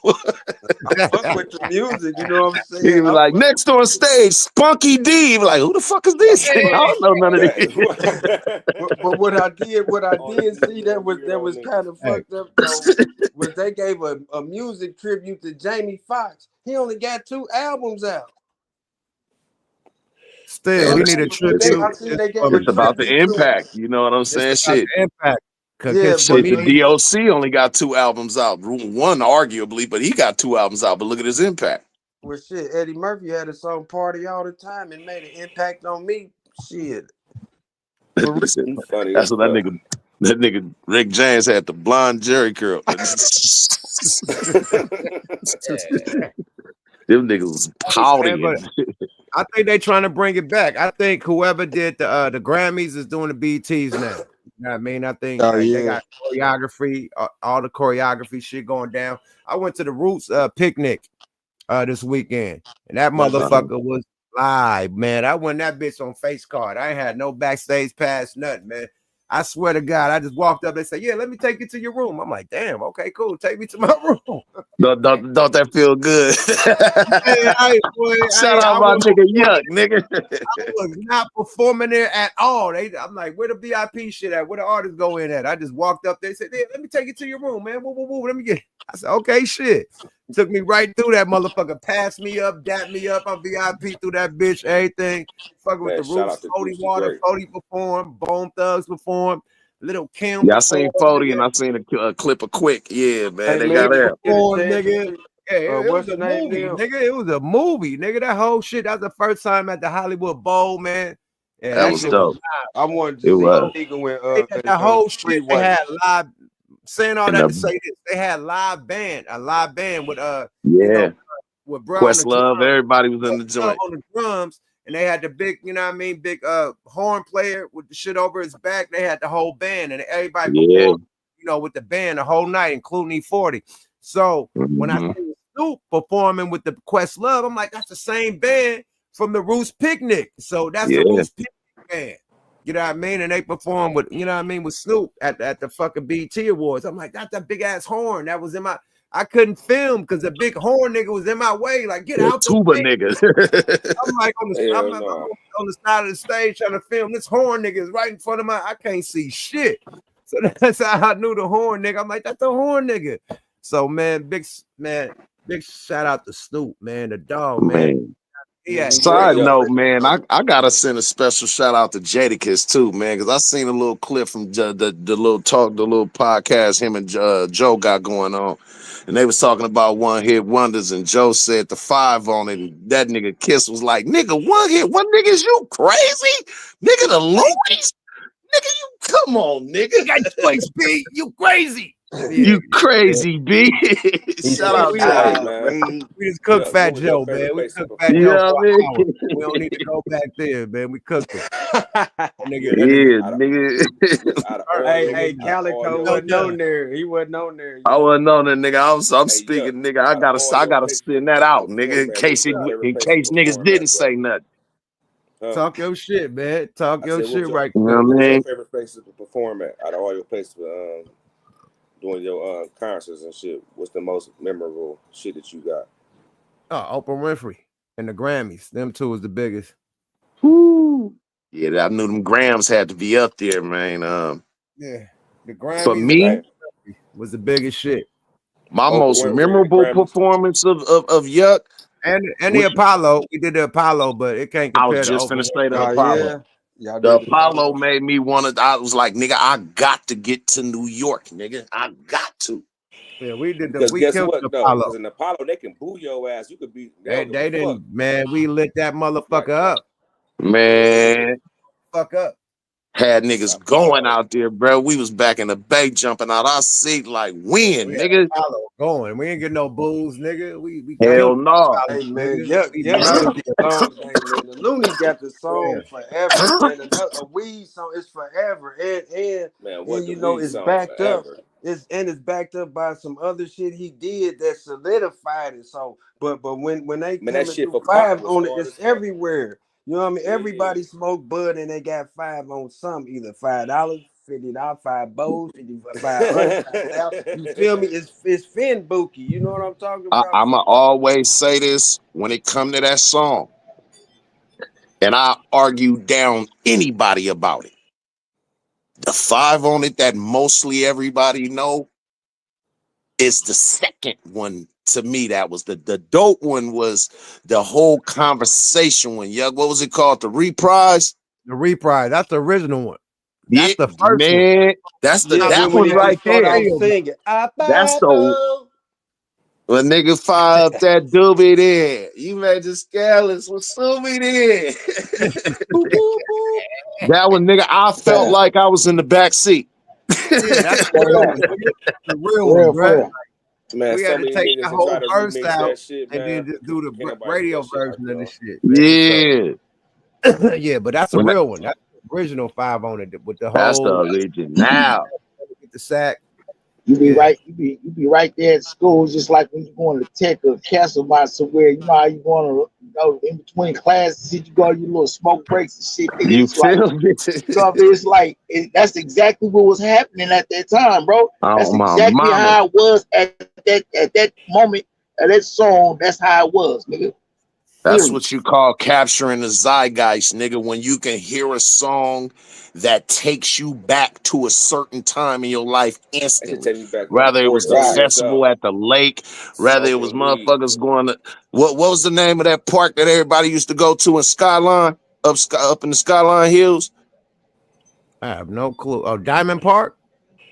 fuck with the music, you know what I'm saying? He was like, next on stage, Spunky D. Like, who the fuck is this? I don't know none of these. But what I did see that was kind of fucked up though, was they gave a music tribute to Jamie Foxx. He only got 2 albums out. Still, he need a tribute. It's about the impact. You know what I'm saying? Shit. Impact. Yeah, but the DOC only got 2 albums out. One arguably, but he got 2 albums out. But look at his impact. Well, shit, Eddie Murphy had a song "Party All the Time" and made an impact on me. Shit. That's what that nigga Rick James had the blonde Jerry curl. Them niggas was pouting. I think they trying to bring it back. I think whoever did the Grammys is doing the BTs now. You know what I mean? I think they got choreography, all the choreography shit going down. I went to the Roots picnic this weekend, and that motherfucker was live, man. I won that bitch on face card. I ain't had no backstage pass, nothing, man. I swear to God, I just walked up. They said, "Yeah, let me take you to your room." I'm like, "Damn, okay, cool. Take me to my room." Don't that feel good? Shout out my nigga Yuck, nigga. I was not performing there at all. I'm like, where the VIP shit at? Where the artists go in at? I just walked up there. They said, "Yeah, let me take you to your room, man. Woo, woo, woo. Let me get." I said, "Okay, shit." Took me right through that motherfucker. Passed me up, dapped me up. I'm VIP through that bitch. Everything. Fucking with the Roots. 40 Water. 40 performed. Bone Thugs performed. Little Kim. Yeah, I seen 40 and I seen a clip of Quick. Yeah, man, they got that. Nigga. Yeah, it was what's a the name movie, now? nigga. It was a movie, nigga. That whole shit. That was the first time at the Hollywood Bowl, man. Yeah, That was shit dope. I wanted It to see was. Nigga when that whole shit Free they had White. live. Saying all And that the- to say this, they had a live band with Yeah. with Bro on the Questlove, everybody was in the Questlove joint. on the drums, and they had the big, you know what I mean, big horn player with the shit over his back. They had the whole band, and everybody performed, you know, with the band the whole night, including E40. So when I see Snoop performing with the Questlove, I'm like, that's the same band from the Roots Picnic. So that's the Roots Picnic band. You know what I mean? And they performed with, you know what I mean, with Snoop at the fucking BT Awards. I'm like, that's that big ass horn that was in my. I couldn't film because the big horn nigga was in my way. Like, get out the tuba way. nigga. I'm like on the side of the stage trying to film. This horn nigga is right in front of my. I can't see shit. So that's how I knew the horn nigga. I'm like, that's the horn nigga. So big shout out to Snoop, man, the dog, man. Yeah. Side note, man, I gotta send a special shout out to Jadakiss too, man, because I seen a little clip from the little podcast him and Joe got going on, and they was talking about one hit wonders, and Joe said the 5 on it, and that nigga Kiss was like, "Nigga, one nigga, is you crazy? Nigga, the LUNIZ? Nigga, you come on, nigga, you got choice, B, you crazy." You crazy, B. Shout out to man. We just cooked Fat Joe, man. We cooked Fat Joe for an hour. We don't need to go back there, man. We cooked him. Nigga. Hey, Calico wasn't on there. He wasn't on there. I wasn't on that, nigga. I'm speaking, nigga. I gotta send that out, nigga, in case niggas didn't say nothing. Talk your shit, man. Talk your shit right now. What's your favorite places to perform at? Out of all your places doing your concerts and shit, what's the most memorable shit that you got? Oh, Oprah Winfrey and the Grammys. Them two was the biggest. Woo. Yeah, I knew them Grams had to be up there, man. Yeah, the Grammys for me was the biggest shit. My most memorable performance of Yuck. And the Apollo. We did the Apollo, but it can't compare. I was just finna say the Apollo. Apollo. Yeah, the Apollo made me want to. I was like, nigga, I got to get to New York, nigga. I got to. Yeah, we did Because we guess killed what? the No, Apollo. because in Apollo they can boo your ass. You could be. They didn't, man. We lit that motherfucker up. Man, fuck up. Had niggas going out there, bro. We was back in the bay jumping out our seat like when, nigga. Apollo going. We ain't get no booze, nigga. We hell no. Hey man, Yuck got the song, man. The LUNIZ got the song forever, man. A weed song is forever, and you know it's backed up. It's backed up by some other shit he did that solidified it. So, but when they came to do 5 on it, it's everywhere. You know what I mean? Everybody smoke bud and they got 5 on some, either $5, $50, 5 bowls, 55. You feel me? It's Finn Bookie. You know what I'm talking about? I'ma always say this when it come to that song, and I argue down anybody about it. The 5 on it that mostly everybody know is the second one. To me, that was the dope one. Was the whole conversation when Yuck, what was it called? The Reprise? The Reprise. That's the original one. That's the first man. one. That's that one right there. That's the when nigga fire up that doobie there. You made the scalers with Sumi there. That one, nigga, I felt like I was in the back seat. Yeah, that's the real one, right? Man, We so had to many take niggas the and try whole to verse remix out that shit, and then man. just do the Can't nobody do radio that shit like version of the that. shit, man. Yeah. So, yeah, but that's a When real one. That's the original 5 on it with the that's the whole original. Now. get the sack. You be Yeah. right, you be right there at school, just like when you going to tech or Castlemont somewhere. You know how you going to in between classes, you go to your little smoke breaks and shit. You It's like, feel me? you know what I mean? It's like that's exactly what was happening at that time, bro. That's Oh my exactly mama. how it was at that moment, at that song. That's how it was, nigga. That's Period. what you call capturing the zeitgeist, nigga. When you can hear a song that takes you back to a certain time in your life That should instantly. take me back like Rather it was the 14 years festival ago. at the lake, rather it was Smoking weed. motherfuckers going to what was the name of that park that everybody used to go to in Skyline, up in the Skyline Hills? I have no clue. Oh, Diamond Park?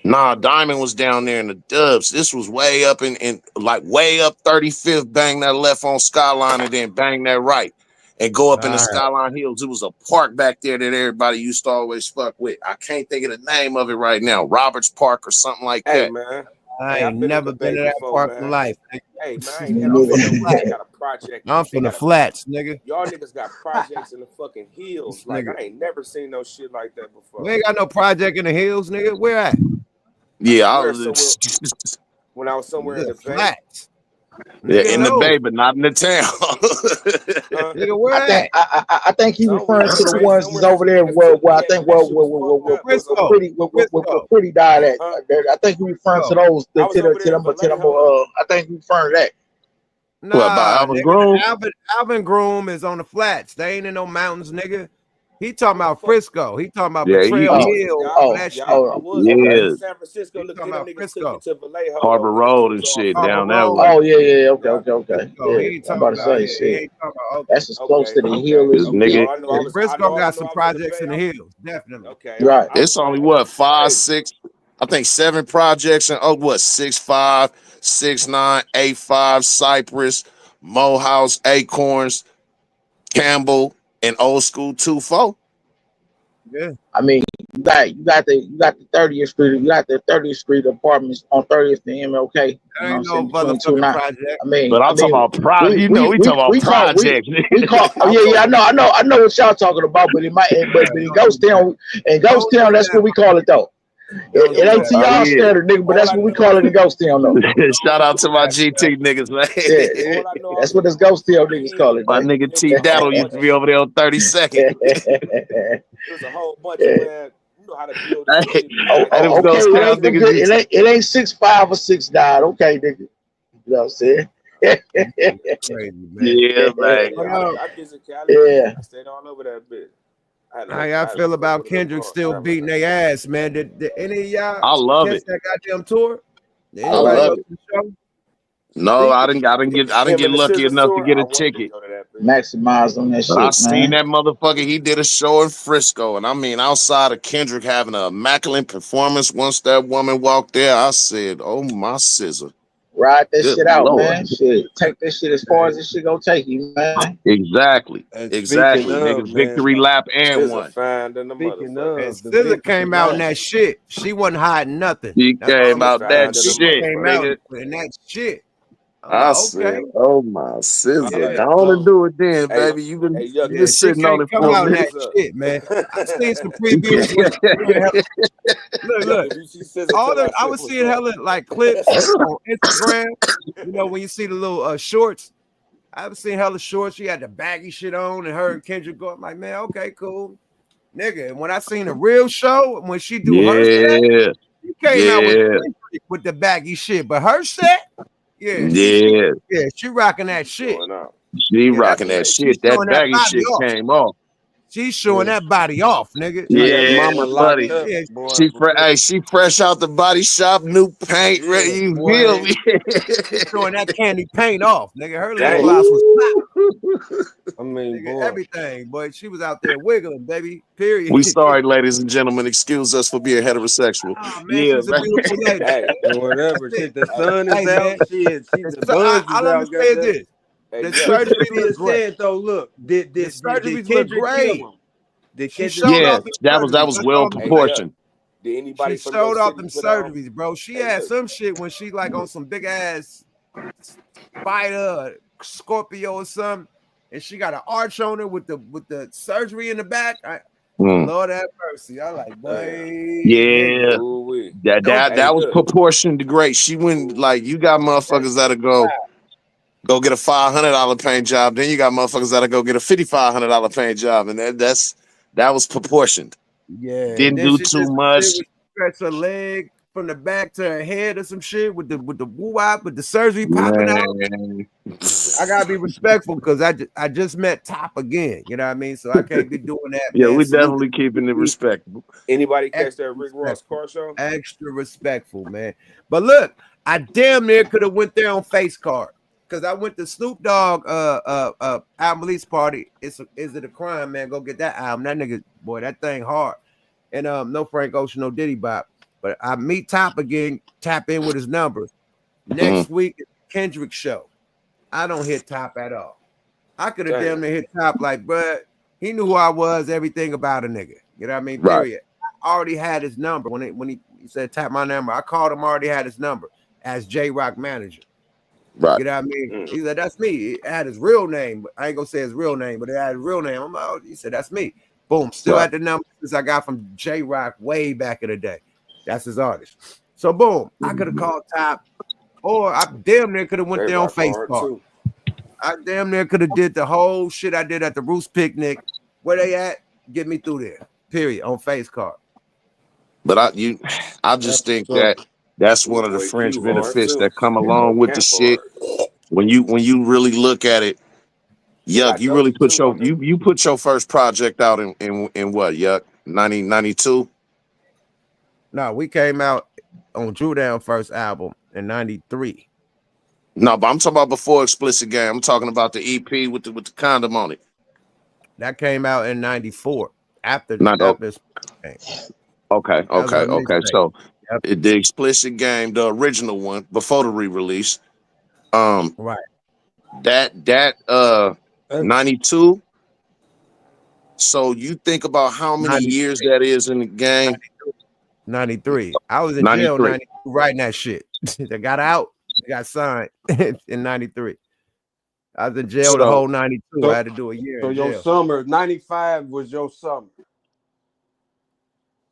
Nah, Diamond was down there in the dubs. This was way up in like way up 35th, bang that left on Skyline and then bang that right. And go up in the Skyline Hills. It was a park back there that everybody used to always fuck with. I can't think of the name of it right now. Roberts Park or something like Hey, that. man. I Hey, ain't never been to that before, park man. in life. Hey, man, I ain't never seen no nigga got a project. I'm from the flats, nigga. Y'all niggas got projects in the fucking hills. Like, I ain't never seen no shit like that before. We ain't got no project in the hills, nigga. Where at? Yeah, I was when I was somewhere in the Bay. Flats. Yeah, Nigga, in the Bay, but not in the town. Nigga, where I think he referring to the ones that's over there where I think where pretty died at. I think he referring to those to them. I think he referring to that. Nah, Alvin nigga, Groom? Alvin Groom is on the flats. They ain't in no mountains, nigga. He talking about Frisco. He talking about Yeah, Betrayal Hill. That shit. yeah. San Francisco, look, talking them about niggas Frisco. took it to Vallejo. Harbor Road and shit down that way. Oh yeah, okay. Frisco. He Yeah, ain't I'm talking about to say he shit. ain't talking about That's as close to the hill as you nigga. get. Frisco got some projects in the hills, definitely. Okay, right. It's only what 5, 6, I think 7 projects and 6'5", 6'9", 8'5", Cypress, Morehouse, Acorns, Campbell, and Old School 2-4. Yeah. I mean, you got the 30th Street, you got the 30th Street apartments on 30th and MLK. You know what I'm saying? Between 2 and 9. Project. But I'm talking about project. You know, we talking about projects. We call. Oh yeah, I know what y'all talking about. But in Ghostown, that's what we call it though. It ain't to y'all standard, nigga, but that's what we call it in Ghostown though. Shout out to my GT niggas, man. Yeah, that's what this Ghostown niggas call it. My nigga T Daddle used to be over there on 32nd. There's a whole bunch of man. You know how to build this shit. Okay, it ain't 6'5" or 6'9". Okay, nigga. You know what I'm saying? Crazy, man. Yeah, man. I physicality. I stayed all over that bit. How y'all feel about Kendrick still beating their ass, man? Did any of y'all I love catch it. that goddamn tour? Did I anybody love go it. to the show? No, I didn't get lucky enough to get a ticket. Maximize on that shit, But I man. seen that motherfucker. He did a show in Frisco, and I mean, outside of Kendrick having an immaculate performance, once that woman walked there, I said, "Oh my scissor." Ride that Good shit out, Lord. man. Shit, take that shit as far as this shit gonna take you, man. Exactly. And Exactly. speaking of, Nigga, man, victory lap and one. speaking of, And the SZA victory came out in lap. that shit. She wasn't hiding nothing. He That's came all out I'm that saying. shit, Came out nigga. in that shit. I'm I like, said, okay. "Oh my scissor." Yeah, Go on and do it then, baby. You been yeah, she sitting on can't it come for a out in that minute. shit, man. I seen some previews when she was doing look. I was seeing hella like clips on Instagram. You know, when you see the little shorts, I was seeing hella shorts. She had the baggy shit on, and her and Kendrick go. I'm like, man, okay, cool, nigga. And when I seen the real show, when she do her set, Yeah. she came out Yeah. with the baggy shit, but her set, yeah, she rocking that shit. She rocking that She's shit. That showing that baggy body shit off. came off. She's showing that body off, nigga. Yeah, mama buddy. locked up, Yeah, boy. She fresh out the body shop, new paint, ready. You feel me? She's showing that candy paint off, nigga. Her lip gloss was popping. I mean, Nigga, boy. everything, boy. She was out there wiggling, baby. Period. We sorry, ladies and gentlemen. Excuse us for being heterosexual. Oh, man, she's a beautiful lady. And whatever. Shit, the sun is Hey, out. man. Shit, the buns is All I'm out. gonna say is this: the surgery Being looked great. said though, look, did The surgeries look Kendrick kill great. him? Did She Kendrick showed Yeah, off the that surgery. was well proportioned. Did anybody She from your showed off city them put surgeries, bro. She Hey, had look. some shit when she like on some big ass spider, Scorpio or something, and she got an arch on her with the surgery in the back. Lord have mercy. I like, boy, Yeah, Ooh-wee. that was look. proportioned to great. She went like you got motherfuckers that'll go get a $500 paying job. Then you got motherfuckers that'll go get a $5,500 paying job, and that was proportioned. Yeah, and Didn't then do she too did much. some shit where she stretched her leg from the back to her head or some shit with the woo-wop, with the surgery popping out. I gotta be respectful because I just met Top again. You know what I mean? So I can't be doing that, Yeah, man. we Salute definitely keeping it respectable. Anybody catch extra that Rick Ross respectful. car show? Extra respectful, man. But look, I damn near could have went there on face card. Because I went to Snoop Dogg album release party. Is it a crime, man? Go get that album. That nigga, boy, that thing hard. And no Frank Ocean, no Diddy Bop. But I meet Top again, tap in with his numbers. Next week, Kendrick show. I don't hit Top at all. I could have damn near hit Top like, bruh, he knew who I was, everything about a nigga. You know what I mean? Right. Period. I already had his number. When he said tap my number, I called him, already had his number as J-Rock manager. Right. You know what I mean? He said, that's me. It had his real name, but I ain't gonna say his real name, but it had his real name. I'm like, oh, he said, that's me. Boom. Still at the numbers I got from J-Rock way back in the day. That's his artist. So boom, I could have called Top, or I damn near could have went there on face card. I damn near could have did the whole shit I did at the Roost picnic. Where they at? Get me through there. Period. On face card. But I just think that's one of the fringe benefits that come along with the shit. When you really look at it, Yuck, you really put you put your first project out in what, Yuck? 1992? No, we came out on Drew Down first album in 93. No, but I'm talking about before Explicit Game. I'm talking about the EP with the condom on it. That came out in 94. After Okay. So the Explicit Game, the original one, before the re-release. Right. That 92. So you think about how many 93. years that is in the game. 93. I was in jail in 92 writing that shit. They got out, got signed in 93. I was in jail the whole 92. I had to do a year. So in your jail. summer, 95 was your summer.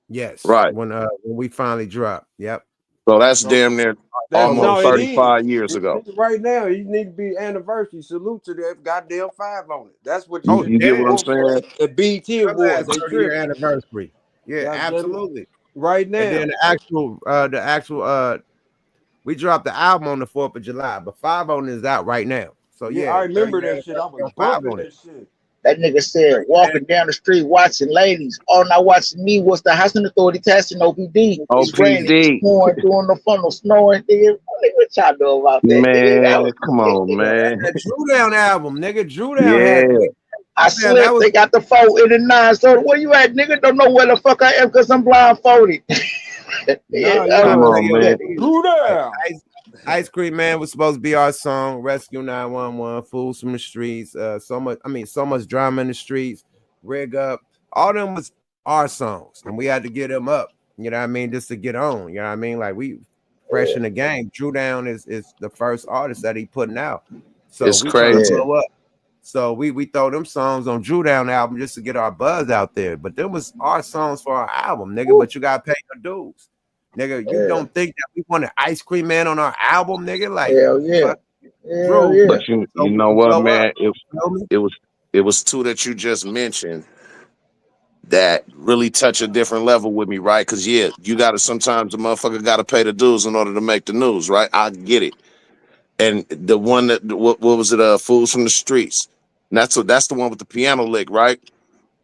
Yes. Right. When we finally dropped. Yep. So that's damn near almost 35 years ago. Right now, you need to be anniversary. Salute to that goddamn 5 on it. That's what you get what I'm saying? The BT Awards, they 30-year anniversary. Yeah, absolutely. Right now. And then the actual we dropped the album on the 4th of July, but 5 on is out right now. So yeah, I remember that shit. I was bumping that shit. That nigga said, walking down the street watching ladies, all not watching me was the housing authority testing OPD. It's raining, it's pouring, doing the funnel, snowing. Nigga, what y'all know about that? Man, nigga? come on, man. That Drew Down album, nigga. Drew Down had I slipped. They got the 4 and the 9. So where you at, nigga? Don't know where the fuck I am because I'm blindfolded. Come on, man. Drew Down. Ice Cream Man was supposed to be our song. Rescue 911, Fools from the Streets. So much drama in the streets. Rig Up. All them was our songs, and we had to get them up. You know what I mean? Just to get on. You know what I mean? Like we fresh in the game. Drew Down is the first artist that he putting out. So it's we crazy. trying to blow up. So we throw them songs on Drew Down album just to get our buzz out there. But them was our songs for our album, nigga. But you gotta pay your dues. Nigga, you don't think that we want an Ice Cream Man on our album, nigga? Like, hell yeah. But you know what, man? It was 2 that you just mentioned that really touch a different level with me, right? Because you gotta sometimes the motherfucker gotta pay the dues in order to make the news, right? I get it. And the one that what was it? Fools from the Streets. And that's the one with the piano lick, right?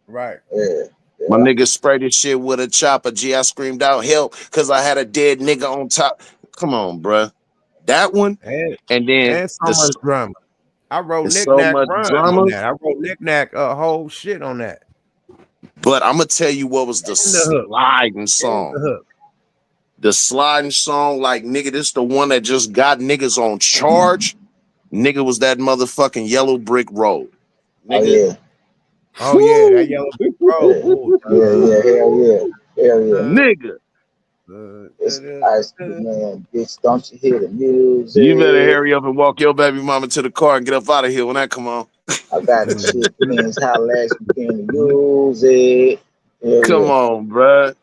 Right. Yeah. My nigga sprayed this shit with a chopper. I screamed out help because I had a dead nigga on top. Come on, bruh. That one. And then so much drama. I wrote Knick so Knack much rhyme drama. on that. I wrote Knick Knack a whole shit on that. But I'm gonna tell you what was the sliding song. The sliding song, like nigga, this the one that just got niggas on charge. Nigga was that motherfucking Yellow Brick Road. Nigga. Oh yeah, that Yellow Brick Road. Yeah, hell yeah. Nigga. It's ice cream, man. Bitch, don't you hear the music? You better hurry up and walk your baby mama to the car and get up out of here when that come on. I got the shit. Means how last weekend to use it. Yeah, Come yeah. on, bruh.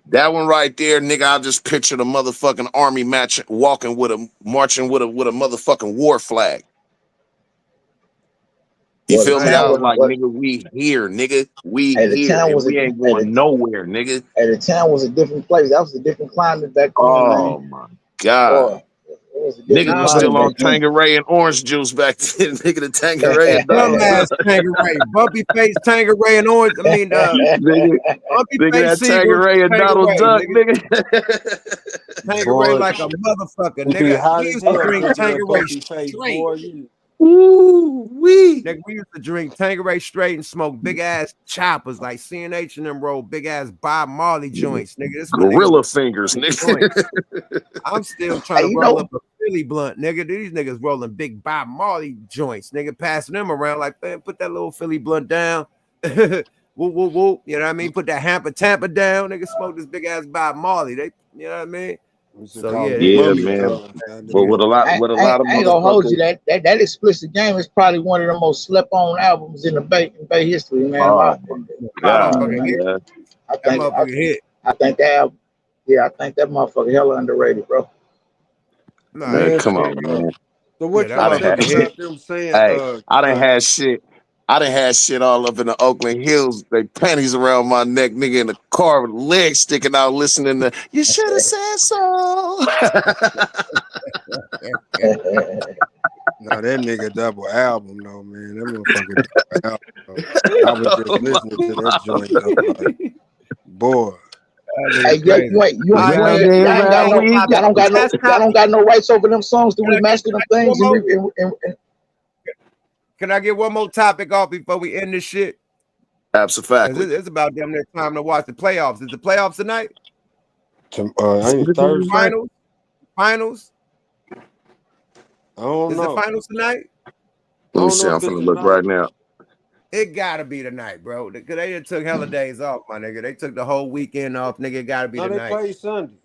That one right there, nigga. I just picture the motherfucking army marching with a motherfucking war flag. You Well, feel the me? I town was was like, what? nigga, we here, nigga. We Hey, the here, town and was a we ain't hey, going nowhere, nigga. the town was a different place. That was a different climate back then, man. Oh my god. Boy, it was a different Niggas was climate still back on then. Tanqueray and orange juice back then. Nigga, the Tanqueray and Donald Dumbass Duck. Tanqueray, bumpy face Tanqueray and orange. I mean, nigga, bumpy nigga, face that Seagram's Tanqueray and Donald Tanqueray, Duck, nigga. nigga. Tanqueray Boy, like a motherfucker, you be nigga. hot We as used to hell drink drinking that Tanqueray bumpy face, straight. boy. You Ooh, wee. Nigga, we used to drink Tanqueray straight and smoke big ass choppers like CNH and them roll big ass Bob Marley joints, nigga. This when niggas Gorilla was fingers, rolling joints. nigga. I'm still trying Hey, to you roll know, up a Philly blunt, nigga. These niggas rolling big Bob Marley joints, nigga, passing them around like, man, put that little Philly blunt down. Whoop, whoop, whoop. You know what I mean? Put that hamper tamper down, nigga. Smoke this big ass Bob Marley. They, you know what I mean? used to So call yeah, it Yeah, mummy man. time. But with a lot I of ain't gonna hold you. motherfuckers. That explicit game is probably one of the most slept on albums in the Bay history, man. Oh my that god, motherfucker hit. man. I That think motherfucker hit. I think that album, yeah, I think that motherfucker hella underrated, bro. Nah, Man, it, come on, man. So yeah, what that y'all I done think had motherfucker hit. about them saying hey, I done had shit all up in the Oakland Hills. They panties around my neck, nigga, in the car with legs sticking out, listening to You Should Have Said So. No, that nigga double album though, man. That motherfucker double album. Though. I was just listening to that joint though, like, boy. Hey, yeah, you All right, ain't let's y'all ain't got change no topic. Last y'all don't topic. got no rights over them songs to Can I remaster them get things one and, more? Can I get one more topic off before we end this shit? Absolutely. It's about damn near time to watch the playoffs. Is the playoffs tonight? Ain't Thursday? Finals. I don't Is know. the finals tonight? Let me see. I'm finna look right now. It gotta be tonight, bro. Because they just took hella days off, my nigga. They took the whole weekend off, nigga. It gotta be No, they tonight. play Sunday.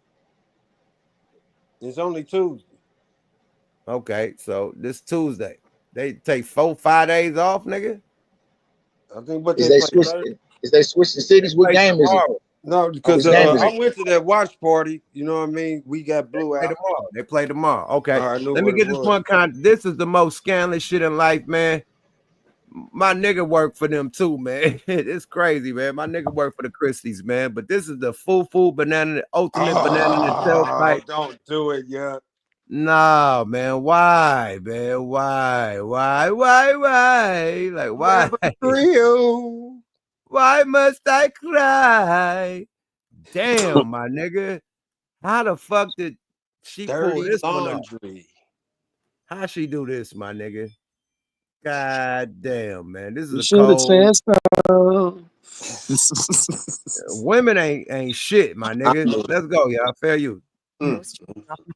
It's only Tuesday. Okay, so this Tuesday. They take 4-5 days off, nigga. I think what is they they play switch Thursday. is they switching cities? What game is it? No, because Which game is I it? went to that watch party. You know what I mean? We got blew out. They play tomorrow. Okay. I knew Let me what it get this was. one This is the most scandalous shit in life, man. My nigga worked for them too, man. It's crazy, man. My nigga worked for the Christies, man. But this is the full banana, the ultimate banana in the tailpipe. Don't do it yet. Nah, man. Why, man? Why? Like, why? Real. Why must I cry? Damn, my nigga. How the fuck did she pull Dirty this laundry. one off? How she do this, my nigga? God damn, man. This is You a should have cold. said so. Women ain't shit, my nigga. Let's go, y'all. Fair you. Most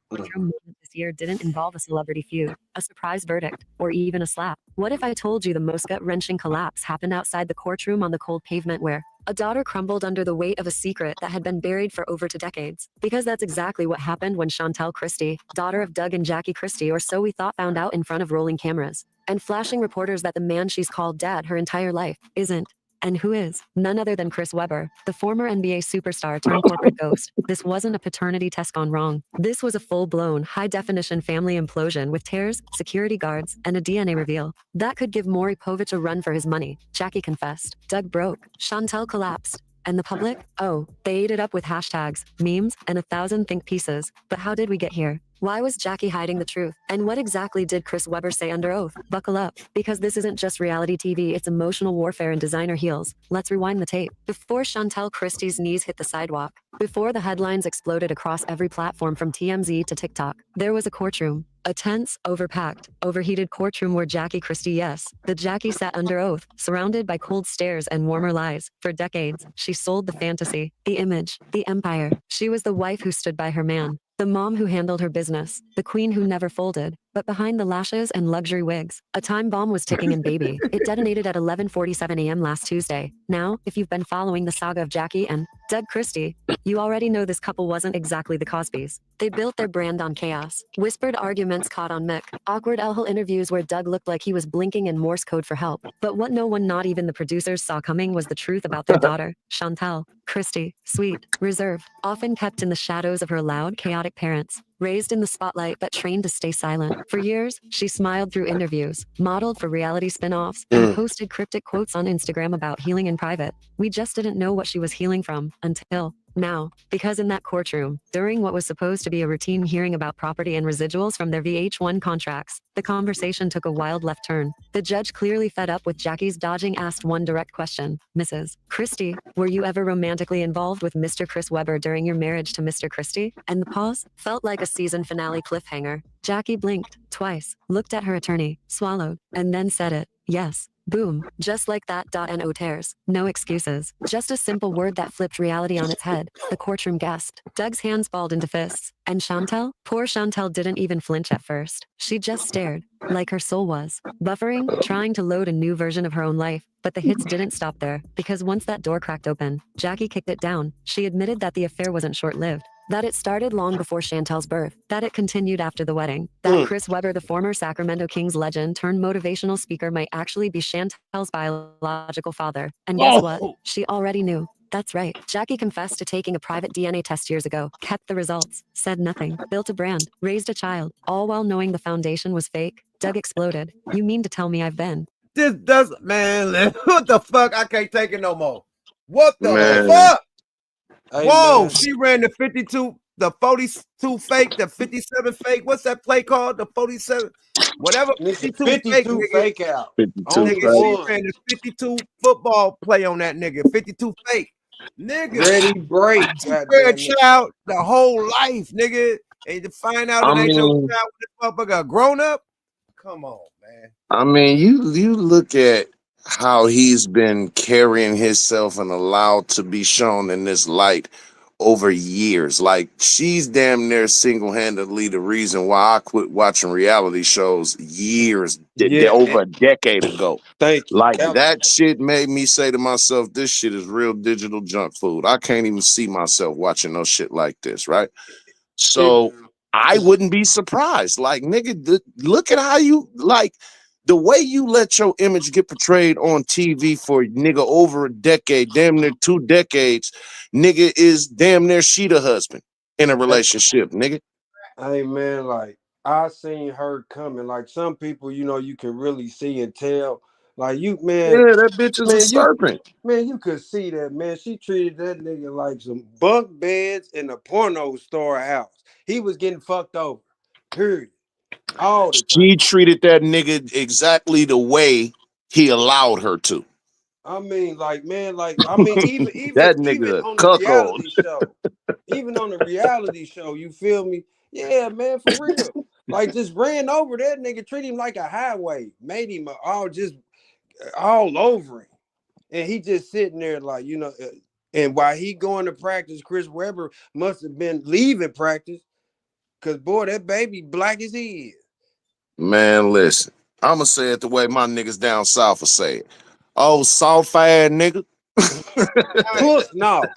courtroom moment this year didn't involve a celebrity feud, a surprise verdict, or even a slap. What if I told you the most gut-wrenching collapse happened outside the courtroom on the cold pavement where a daughter crumbled under the weight of a secret that had been buried for over 2 decades? Because that's exactly what happened when Chantel Christie, daughter of Doug and Jackie Christie, or so we thought, found out in front of rolling cameras and flashing reporters that the man she's called dad her entire life isn't. And who is? None other than Chris Webber, the former NBA superstar turned corporate ghost. This wasn't a paternity test gone wrong. This was a full-blown, high-definition family implosion with tears, security guards, and a DNA reveal. That could give Maury Povich a run for his money. Jackie confessed. Doug broke. Chantel collapsed. And the public? Oh, they ate it up with hashtags, memes, and 1,000 think pieces. But how did we get here? Why was Jackie hiding the truth? And what exactly did Chris Webber say under oath? Buckle up, because this isn't just reality TV, it's emotional warfare in designer heels. Let's rewind the tape. Before Chantel Christie's knees hit the sidewalk, before the headlines exploded across every platform from TMZ to TikTok, there was a courtroom. A tense, overpacked, overheated courtroom where Jackie Christie, yes, the Jackie sat under oath, surrounded by cold stares and warmer lies. For decades, she sold the fantasy, the image, the empire. She was the wife who stood by her man, the mom who handled her business, the queen who never folded. But behind the lashes and luxury wigs, a time bomb was ticking in Baby. It detonated at 11:47 a.m. last Tuesday. Now, if you've been following the saga of Jackie and Doug Christie, you already know this couple wasn't exactly the Cosbys. They built their brand on chaos. Whispered arguments caught on mic. Awkward L-hole interviews where Doug looked like he was blinking in Morse code for help. But what no one, not even the producers, saw coming was the truth about their daughter, Chantel. Christie, sweet, reserved, often kept in the shadows of her loud, chaotic parents. Raised in the spotlight but trained to stay silent. For years, she smiled through interviews, modeled for reality spin-offs, and posted cryptic quotes on Instagram about healing in private. We just didn't know what she was healing from until now, because in that courtroom, during what was supposed to be a routine hearing about property and residuals from their VH1 contracts, the conversation took a wild left turn. The judge, clearly fed up with Jackie's dodging, asked one direct question. Mrs. Christie, were you ever romantically involved with Mr. Chris Webber during your marriage to Mr. Christie? And the pause felt like a season finale cliffhanger. Jackie blinked twice, looked at her attorney, swallowed, and then said it. Yes. Boom. Just like that. No tears. No excuses. Just a simple word that flipped reality on its head. The courtroom gasped. Doug's hands balled into fists. And Chantel? Poor Chantel didn't even flinch at first. She just stared, like her soul was buffering, trying to load a new version of her own life. But the hits didn't stop there, because once that door cracked open, Jackie kicked it down. She admitted that the affair wasn't short-lived. That it started long before Chantel's birth, that it continued after the wedding, that Chris Webber, the former Sacramento Kings legend turned motivational speaker, might actually be Chantel's biological father. And guess what? She already knew. That's right. Jackie confessed to taking a private DNA test years ago, kept the results, said nothing, built a brand, raised a child, all while knowing the foundation was fake. Doug exploded. You mean to tell me I've been? This does, man. What the fuck? I can't take it no more. What the Man. fuck? Hey, Whoa, man. she ran the 52, the 42 fake, the 57 fake. What's that play called? The 47, whatever. 52 fake, 52 nigga. fake out. 52 Nigga, fake. she ran the 52 football play on that nigga. 52 fake. Nigga. Ready break. She a child the whole life, nigga. And to find out that ain't your child with this motherfucker grown up. Come on, man. I mean, you look at how he's been carrying himself and allowed to be shown in this light over years. Like, she's damn near single-handedly the reason why I quit watching reality shows years, over a decade ago. Thank you. Like, that shit made me say to myself, this shit is real digital junk food. I can't even see myself watching no shit like this, right? So I wouldn't be surprised. Like, nigga, look at how you, like, the way you let your image get portrayed on TV for nigga over a decade, damn near 2 decades, nigga, is damn near she the husband in a relationship, nigga. Hey, man, like, I seen her coming. Like, some people, you know, you can really see and tell. Like, you, man. Yeah, that bitch is a serpent. You could see that, man. She treated that nigga like some bunk beds in a porno store house. He was getting fucked over. Period. All the time. She treated that nigga exactly the way he allowed her to. I mean, like, man, like, I mean, even that even nigga on the cuckold. reality show, even on the reality show, you feel me? Yeah, man, for real. Like, just ran over that nigga, treat him like a highway, made him all over him, and he just sitting there like, you know. And while he going to practice, Chris Webber must have been leaving practice, cause boy, that baby black as he is. Man, listen, I'ma say it the way my niggas down south will say it. Oh, soft ass nigga.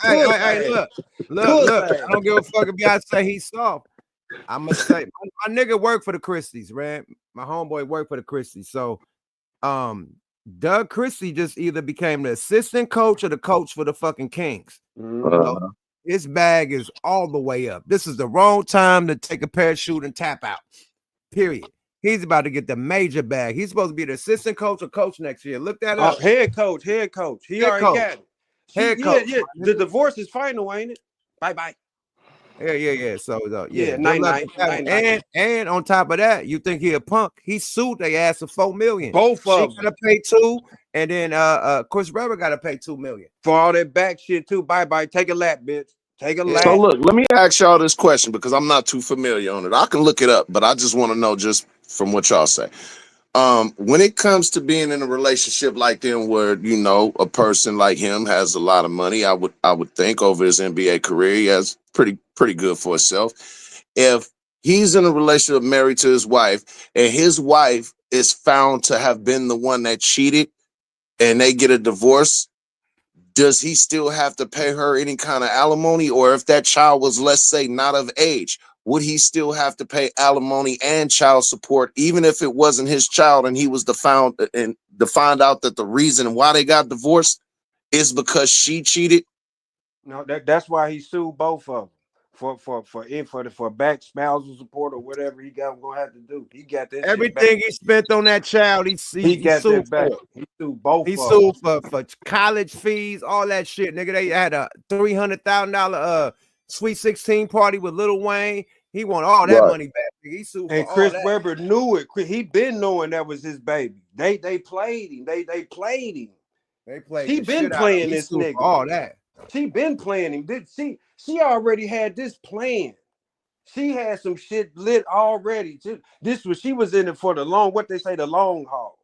Hey, look. I don't give a fuck if y'all say he's soft. I'ma say my nigga worked for the Christies, right? My homeboy worked for the Christies. So Doug Christie just either became the assistant coach or the coach for the fucking Kings. So his bag is all the way up. This is the wrong time to take a parachute and tap out. Period. He's about to get the major bag. He's supposed to be the assistant coach or coach next year. Look that up. Head coach. He already got it. Head coach. Yeah. The divorce is final, ain't it? Bye. Yeah. So night. And on top of that, you think he a punk? He sued they ass for $4 million. Both of them. She gotta pay $2 million, and then Chris Webber gotta pay $2 million for all that back shit too. Bye. Take a lap, bitch. Take a lap. So look, let me ask y'all this question because I'm not too familiar on it. I can look it up, but I just want to know just from what y'all say. When it comes to being in a relationship like them, where you know a person like him has a lot of money, I would think over his NBA career, he has pretty good for himself. If He's in a relationship married to his wife, and his wife is found to have been the one that cheated, and they get a divorce. Does he still have to pay her any kind of alimony? Or if that child was, let's say, not of age, would he still have to pay alimony and child support, even if it wasn't his child and he was to find out that the reason why they got divorced is because she cheated? No, that's why he sued both of them for back spousal support or whatever he gonna have to do. He got that Everything shit he spent on that child, he got sued that back. for. He sued both. He sued for college fees, all that shit, nigga. They had a $300,000 Sweet 16 party with Lil Wayne. He want all that money back. Nigga. He sued for And all Chris that. Webber knew it. He been knowing that was his baby. They played him. They played him. They played. She the been shit out of playing him. He this sued nigga. for all that. She been playing him. She already had this plan. She had some shit lit already. She was in it for the long, what they say, the long haul.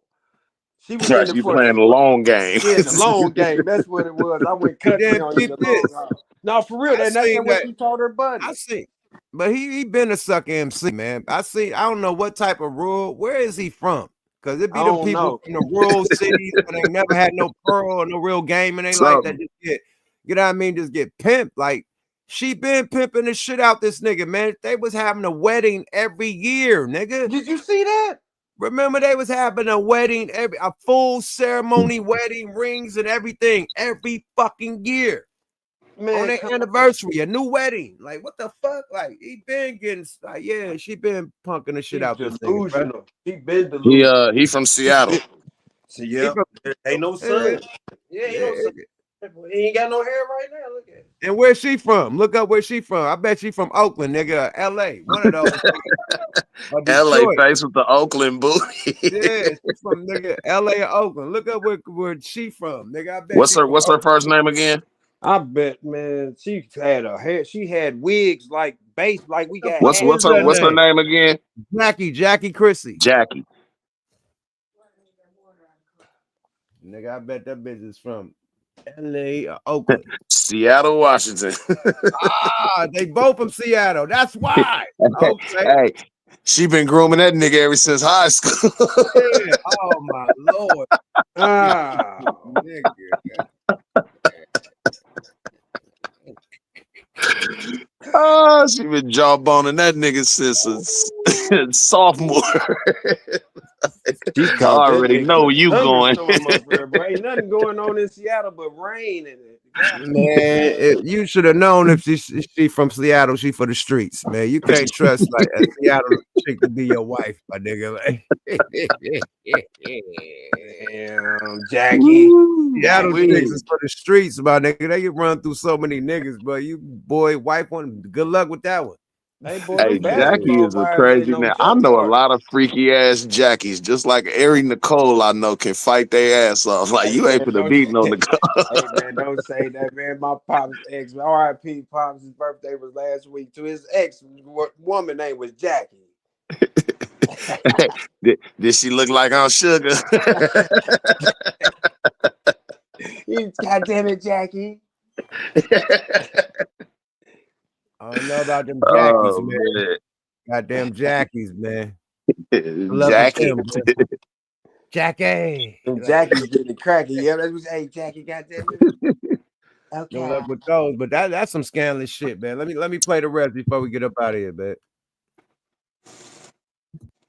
She was in it You for playing the long game. Yeah, the long game. That's what it was. I went country on you, the long haul. No, for real. That's what she told her buddy. I see. But he been a sucker MC, man. I don't know what type of rural. Where is he from? Because it be I them don't people know. from the rural cities where they never had no pearl or no real game in their life that just get, you know what I mean, just get pimped. Like, she been pimping the shit out this nigga, man. They was having a wedding every year, nigga. Did you see that? Remember, they was having a wedding, a full ceremony, wedding rings and everything every fucking year. Man, on their anniversary, a new wedding. Like, what the fuck? Like, he been getting, like, yeah, she been punking the shit out this nigga, bro. She been delusional. He from Seattle. See, yeah, ain't no sun. Yeah, ain't no sun. He ain't got no hair right now. Look at it. And where's she from? Look up where she from. I bet she from Oakland, nigga, LA. One of those. LA face with the Oakland booty. Yeah, she's from nigga LA or Oakland. Look up where she from, nigga. I bet What's her first name again? I bet, man, she had a hair. She had wigs like base, like we got. What's her name again? Jackie Chrissy. Jackie. Nigga, I bet that bitch is from LA or Oakland. Seattle, Washington. They both from Seattle. That's why. Okay. Hey, she been grooming that nigga ever since high school. Yeah. Oh my lord. Nigga. Oh, she been jawboning that nigga since sophomore. I already know you going. Ain't nothing going on in Seattle but rain in it. Man, you should have known if she from Seattle, she for the streets, man. You can't trust like a Seattle chick to be your wife, my nigga. Like, damn, Jackie. Seattle chicks is for the streets, my nigga. They get run through so many niggas, but you boy, wife one. Good luck with that one. Hey, Jackie is a crazy man. I know a lot of freaky ass Jackies, just like Ari Nicole. I know can fight their ass off. Like, you ain't finna beating on the Hey man, don't say that, man. My pop's ex, R.I.P. Pops' birthday was last week. To his ex woman name was Jackie. Did she look like on Sugar? God damn it, Jackie. I don't know about them Jackies, man. Goddamn Jackies, man. Jackie. Jackie. Jackie's getting cracky. Yeah, that was, hey, Jackie, goddamn it. Okay. No luck with those, but that's some scandalous shit, man. Let me play the rest before we get up out of here, man.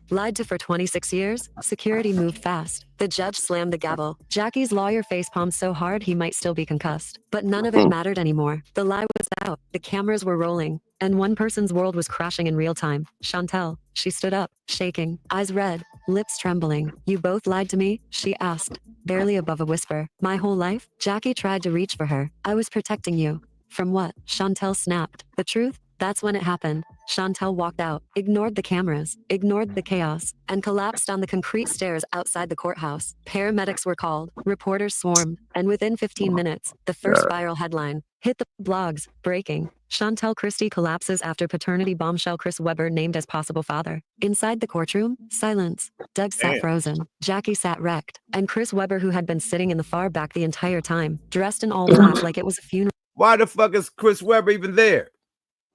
Lied to for 26 years? Security moved fast. The judge slammed the gavel. Jackie's lawyer facepalmed so hard he might still be concussed. But none of it mattered anymore. The lie was out. The cameras were rolling. And one person's world was crashing in real time. Chantel. She stood up, shaking, eyes red, lips trembling. You both lied to me? She asked, barely above a whisper. My whole life? Jackie tried to reach for her. I was protecting you. From what? Chantel snapped. The truth? That's when it happened. Chantel walked out, ignored the cameras, ignored the chaos, and collapsed on the concrete stairs outside the courthouse. Paramedics were called, reporters swarmed, and within 15 minutes, the first viral headline hit the blogs. Breaking. Chantel Christie collapses after paternity bombshell Chris Webber named as possible father. Inside the courtroom, silence. Doug sat frozen. Jackie sat wrecked. And Chris Webber, who had been sitting in the far back the entire time, dressed in all black like it was a funeral. Why the fuck is Chris Webber even there?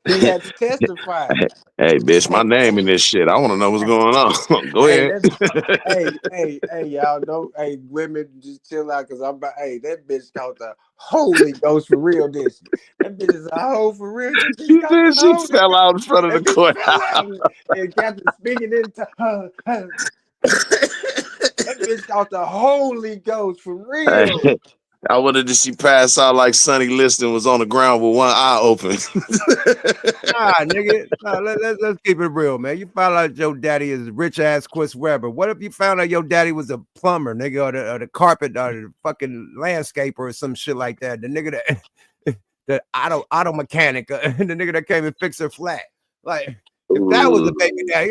He had to testify. Hey, bitch, my name in this shit. I want to know what's going on. Go Hey, ahead. hey, y'all know, hey, women, just chill out, cause I'm about, hey, that bitch caught the Holy Ghost for real, this. That bitch is a hoe for real. That bitch She caught said the she Holy fell out in front of the That bitch courthouse. fell out. And Captain speaking into her. That bitch caught the Holy Ghost for real. Hey, I wanted to see pass out like Sonny Liston was on the ground with one eye open. Nah, nigga. No, let's keep it real, man. You found out your daddy is rich ass Chris Webber. What if you found out your daddy was a plumber, nigga, or the carpet or the fucking landscaper or some shit like that? The nigga that the auto mechanic, the nigga that came and fixed her flat. Like, if that was a baby daddy,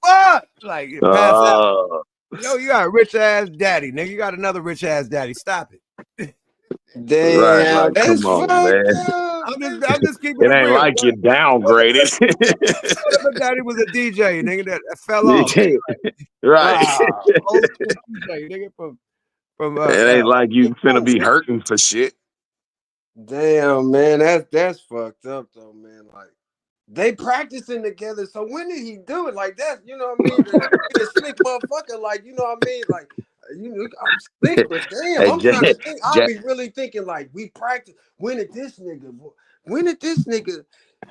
fuck! Like, you pass out. Yo, you got a rich ass daddy, nigga. You got another rich ass daddy. Stop it. Right, Damn, like, that's come on, fucked man. up. I'm just keeping It it ain't real. like you downgraded. What if a daddy was a DJ, nigga, that fell off? Nigga, Right. old school DJ, nigga, from It ain't like you finna be hurting for shit. Damn, man, that's fucked up though, man. Like, they practicing together. So when did he do it? Like, that's, you know what I mean? He a slick motherfucker. Like, you know what I mean? Like, you know, I'm slick, but damn, Hey, I'm trying to think. I'll be really thinking like, we practice. When did this nigga?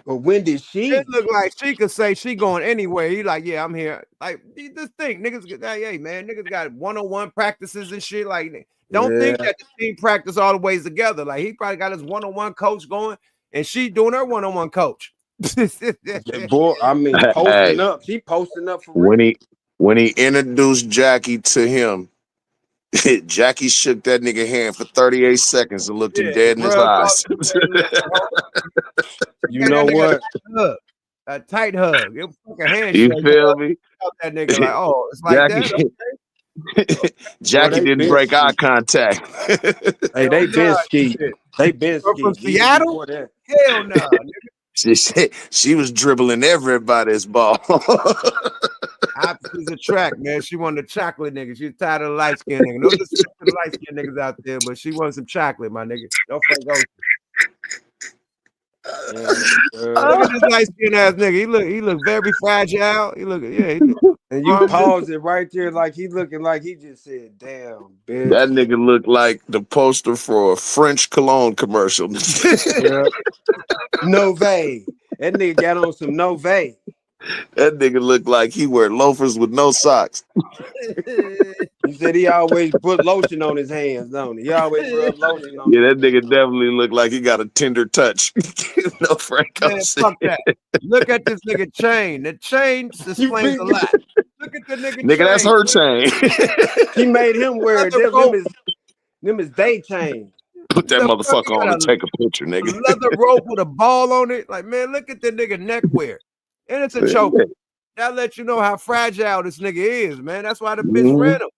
Or when did she? It look like she could say she going anywhere. He like, yeah, I'm here. Like, this thing, niggas, hey, man, niggas got one-on-one practices and shit. Like, don't think that the team practice all the ways together. Like, he probably got his one-on-one coach going, and she doing her one-on-one coach. Boy, I mean, posting up. She posting up for real. When he introduced Jackie to him, Jackie shook that nigga hand for 38 seconds and looked him dead in his eyes. You know what? A tight hug. It was fucking handshake. You feel me? That nigga like, oh, it's like Jackie, that. Jackie didn't break eye contact. Hey, they been ski. They been ski. From Seattle? Hell no, nigga. She said she was dribbling everybody's ball. Opposites attract, man. She wanted a chocolate nigga. She's tired of the light skin nigga. No disrespect to the light skin niggas out there, but she wants some chocolate, my nigga. Don't fuck go. Look at this light skin ass nigga. He look very fragile. He look. And you pause it right there, like he looking like he just said, "Damn, bitch." That nigga looked like the poster for a French cologne commercial. Yeah. Nove. That nigga got on some Nove. That nigga looked like he wear loafers with no socks. He said he always put lotion on his hands, don't he? He always rub lotion on. Yeah, that nigga definitely looked like he got a tender touch. No Franco. Man, fuck that. Look at this nigga chain. The chain explains a lot. Look at the nigga chain. Nigga, that's her chain. He made him wear it. Them is they chain. Put that motherfucker on and take a picture, nigga. Leather rope with a ball on it. Like, man, look at the nigga neck wear. And it's a choker. That lets you know how fragile this nigga is, man. That's why the bitch ran him.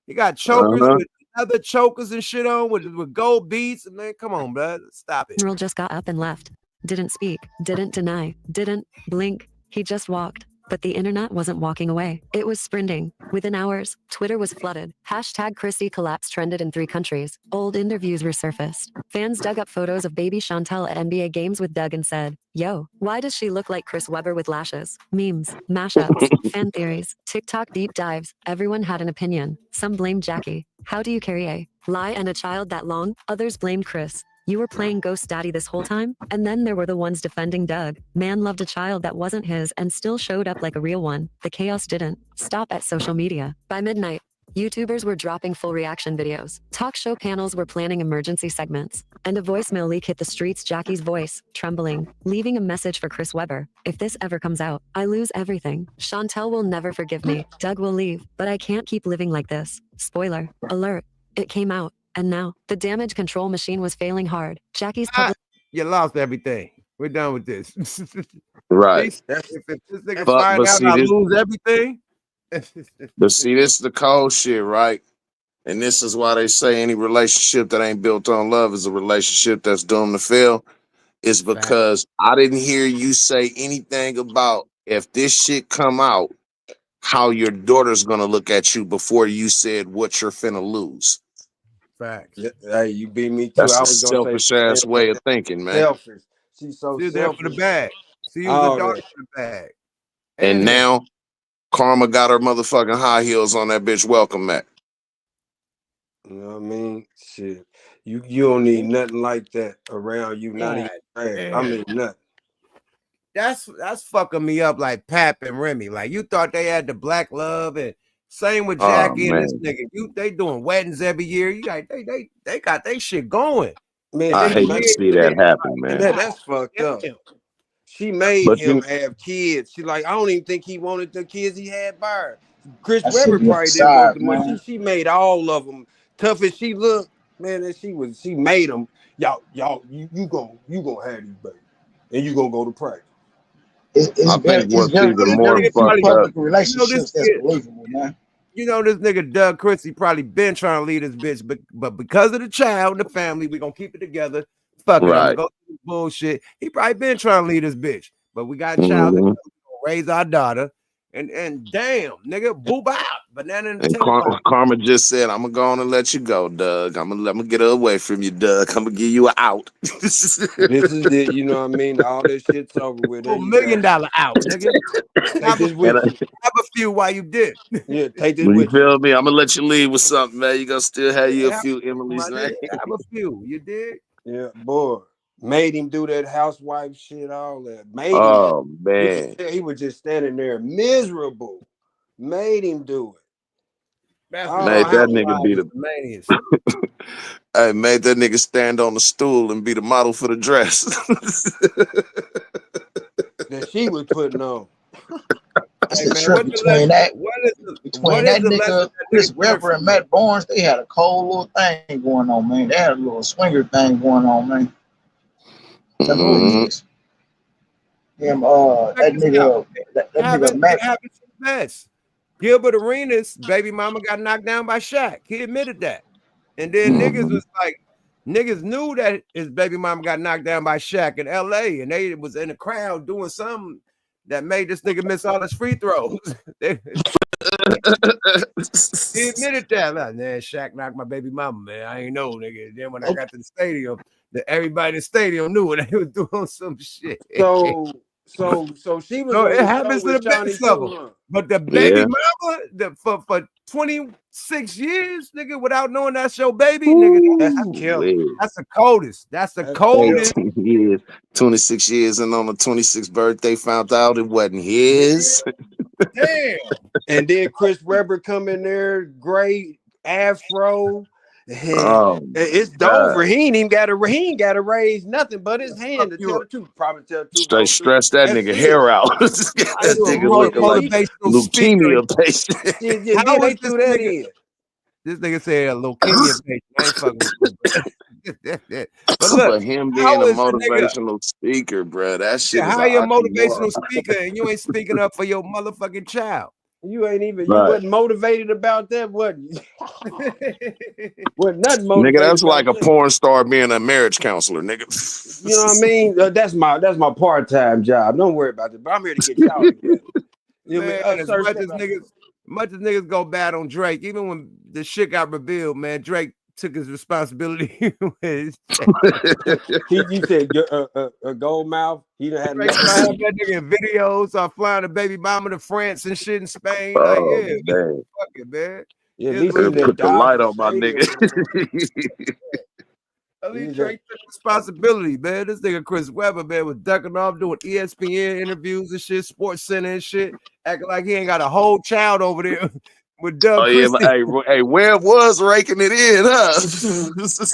He got chokers with other chokers and shit on with gold beads. And man, come on, bro. Stop it. Earl just got up and left. Didn't speak, didn't deny, didn't blink. He just walked. But the internet wasn't walking away. It was sprinting. Within hours, Twitter was flooded. Hashtag Christie collapse trended in 3 countries. Old interviews resurfaced. Fans dug up photos of baby Chantel at NBA games with Doug and said, "Yo, why does she look like Chris Webber with lashes?" Memes, mashups, fan theories, TikTok deep dives. Everyone had an opinion. Some blamed Jackie. How do you carry a lie and a child that long? Others blamed Chris. You were playing ghost daddy this whole time? And then there were the ones defending Doug. Man loved a child that wasn't his and still showed up like a real one. The chaos didn't stop at social media. By midnight, YouTubers were dropping full reaction videos. Talk show panels were planning emergency segments. And a voicemail leak hit the streets. Jackie's voice, trembling, leaving a message for Chris Webber. "If this ever comes out, I lose everything. Chantel will never forgive me. Doug will leave, but I can't keep living like this." Spoiler alert. It came out. And now, the damage control machine was failing hard. Jackie's public. You lost everything. We're done with this. Right. If this nigga find out I lose everything. But see, this is the cold shit, right? And this is why they say any relationship that ain't built on love is a relationship that's doomed to fail. Is because I didn't hear you say anything about if this shit come out, how your daughter's gonna look at you before you said what you're finna lose. Facts. Hey, you beat me too. That's I a was gonna say selfish ass way of thinking, man. selfish. She's so She's there for the selfish. bag. She was a All daughter that. to the bag. And him. now Karma got her motherfucking now Karma got her motherfucking high heels on that bitch welcome mat. You know what I mean? Shit. You don't need nothing like that around you, not even trash. I mean nothing. That's fucking me up like Pap and Remy. Like you thought they had the black love, and same with Jackie and this nigga. They doing weddings every year. You got they got they shit going. Man, I hate to see that happen, and man. that's fucked up. She made But him have kids. She like, I don't even think he wanted the kids he had by her. Chris That Webber shit was probably didn't want side, the money. man. She made all of them. Tough as she looked, man, and she made them. Y'all, you gonna have these babies, and you gonna go to practice. I think what's even more Very few fucked up. public relationships that's believable, man. You know this nigga Doug Christie probably been trying to lead this bitch, but because of the child and the family, we gonna keep it together. Fuck it, I'm gonna Right. go through this bullshit. He probably been trying to lead this bitch, but we got a child that gonna raise our daughter, and damn, nigga, boop out. Banana in the And Karma just said, "I'm gonna go on and let you go, Doug. I'm gonna get her away from you, Doug. I'm gonna give you an out." This is it, you know what I mean? All this shit's over with. There $1 you million go. out, nigga. Take this with you. Have a few while you did. Yeah, take this You with you. feel me? I'm gonna let you leave with something, man. You gonna still have you a Have few Emily's, man. a few, you did. Yeah, boy. Made him do that housewife shit, all that. Made him. Oh You man. could tell he was just standing there miserable. Made him do it. That's Made that nigga be the manias. I made that nigga stand on the stool and be the model for the dress. That she was putting on. That's the trip between that nigga Chris Webber and Matt Barnes. They had a cold little thing going on, man. They had a little swinger thing going on, man. Tell me who he is. Him, that nigga Matt. It happens to the best. Gilbert Arenas' baby mama got knocked down by Shaq. He admitted that. And then niggas was like, niggas knew that his baby mama got knocked down by Shaq in LA, and they was in the crowd doing something that made this nigga miss all his free throws. He admitted that. Like, man, Shaq knocked my baby mama, man. I ain't know, nigga. Then when I got to the stadium, everybody in the stadium knew when they was doing some shit. So she was So on it the happens show to the with Johnny best of too, them. huh? But the baby mama, for 26 years, nigga, without knowing that's your baby, nigga, that's the coldest. That's the coldest. 18 years, 26 years, and on the 26th birthday, found out it wasn't his. Damn. And then Chris Webber come in there, great afro. Oh, It's over. He ain't got to raise nothing but his hand to tell the truth. Probably tell the truth. Straight stress that That's nigga it. hair out. That nigga looking like leukemia patient. Yeah, then they threw that in. This nigga said a leukemia patient. I ain't fucking with you, bro. But look, But him being how a is the nigga? motivational speaker, bro, that shit is How an you a oxymoron. motivational speaker and you ain't speaking up for your motherfucking child? You ain't even. You Right. wasn't motivated about that, wasn't you? Wasn't nothing Nigga, motivated. that's like a about that. porn star being a marriage counselor, nigga. You know what I mean? That's my part-time job. Don't worry about it. But I'm here to get y'all together. You know Man, what I mean? as Sir, much as niggas go bad on Drake, even when the shit got revealed, man, Drake took his responsibility with you said a gold mouth. He done had Drake enough. have that nigga in videos of flying a baby mama to France and shit in Spain. Like, Oh, yeah, man. fuck it, man. Yeah, at It's least what he it was is. Put the light on my nigga. At least Drake took responsibility, man. This nigga Chris Webber, man, was ducking off doing ESPN interviews and shit, Sports Center and shit, acting like he ain't got a whole child over there with Doug Oh, yeah, but Christie. hey, Webb was raking it in, huh?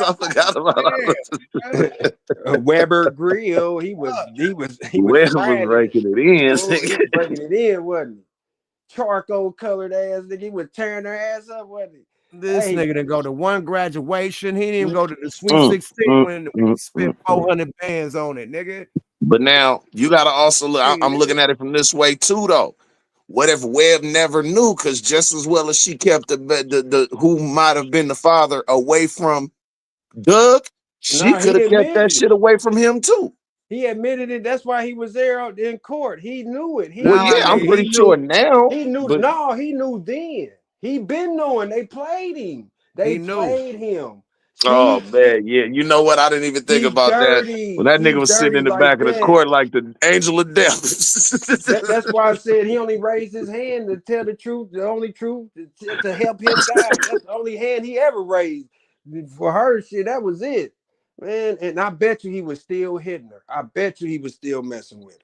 I forgot about Weber Grill. He was Webb was trying raking it in. Oh, he was breaking it in, wasn't he? Charcoal colored ass nigga. He was tearing their ass up, wasn't he? This nigga didn't go to one graduation. He didn't even go to the Sweet 16 when he spent 400 bands on it, nigga. But now you gotta also look. I'm looking at it from this way too, though. What if Webb never knew? Because just as well as she kept the who might have been the father away from Doug, she could have kept that shit away from him too. He admitted it. That's why he was there in court. He knew it. I'm pretty sure now. He knew. But No, he knew then. He been knowing. They played him. They played him. Oh man, yeah. You know what? I didn't even think He about that. dirty. When that He nigga was sitting dirty in the like back of the that. court like the angel of death. That's why I said he only raised his hand to tell the truth, the only truth, to help him die. That's the only hand he ever raised. For her, shit, that was it. Man, and I bet you he was still hitting her. I bet you he was still messing with her.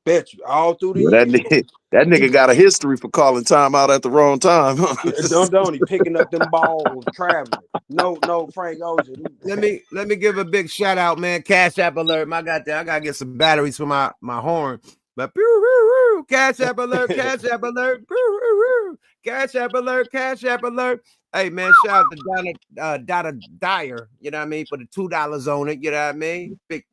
Bet you all through the Yeah, years. that nigga got a history for calling time out at the wrong time. Don't he picking up them balls, traveling. No, Frank Ocean. Let me give a big shout out, man. Cash App alert. I gotta get some batteries for my horn. But Cash App alert, Cash App alert, Cash App alert, Cash App alert. Hey man, shout out to Donna Dyer, you know what I mean, for the $2 on it, you know what I mean? Big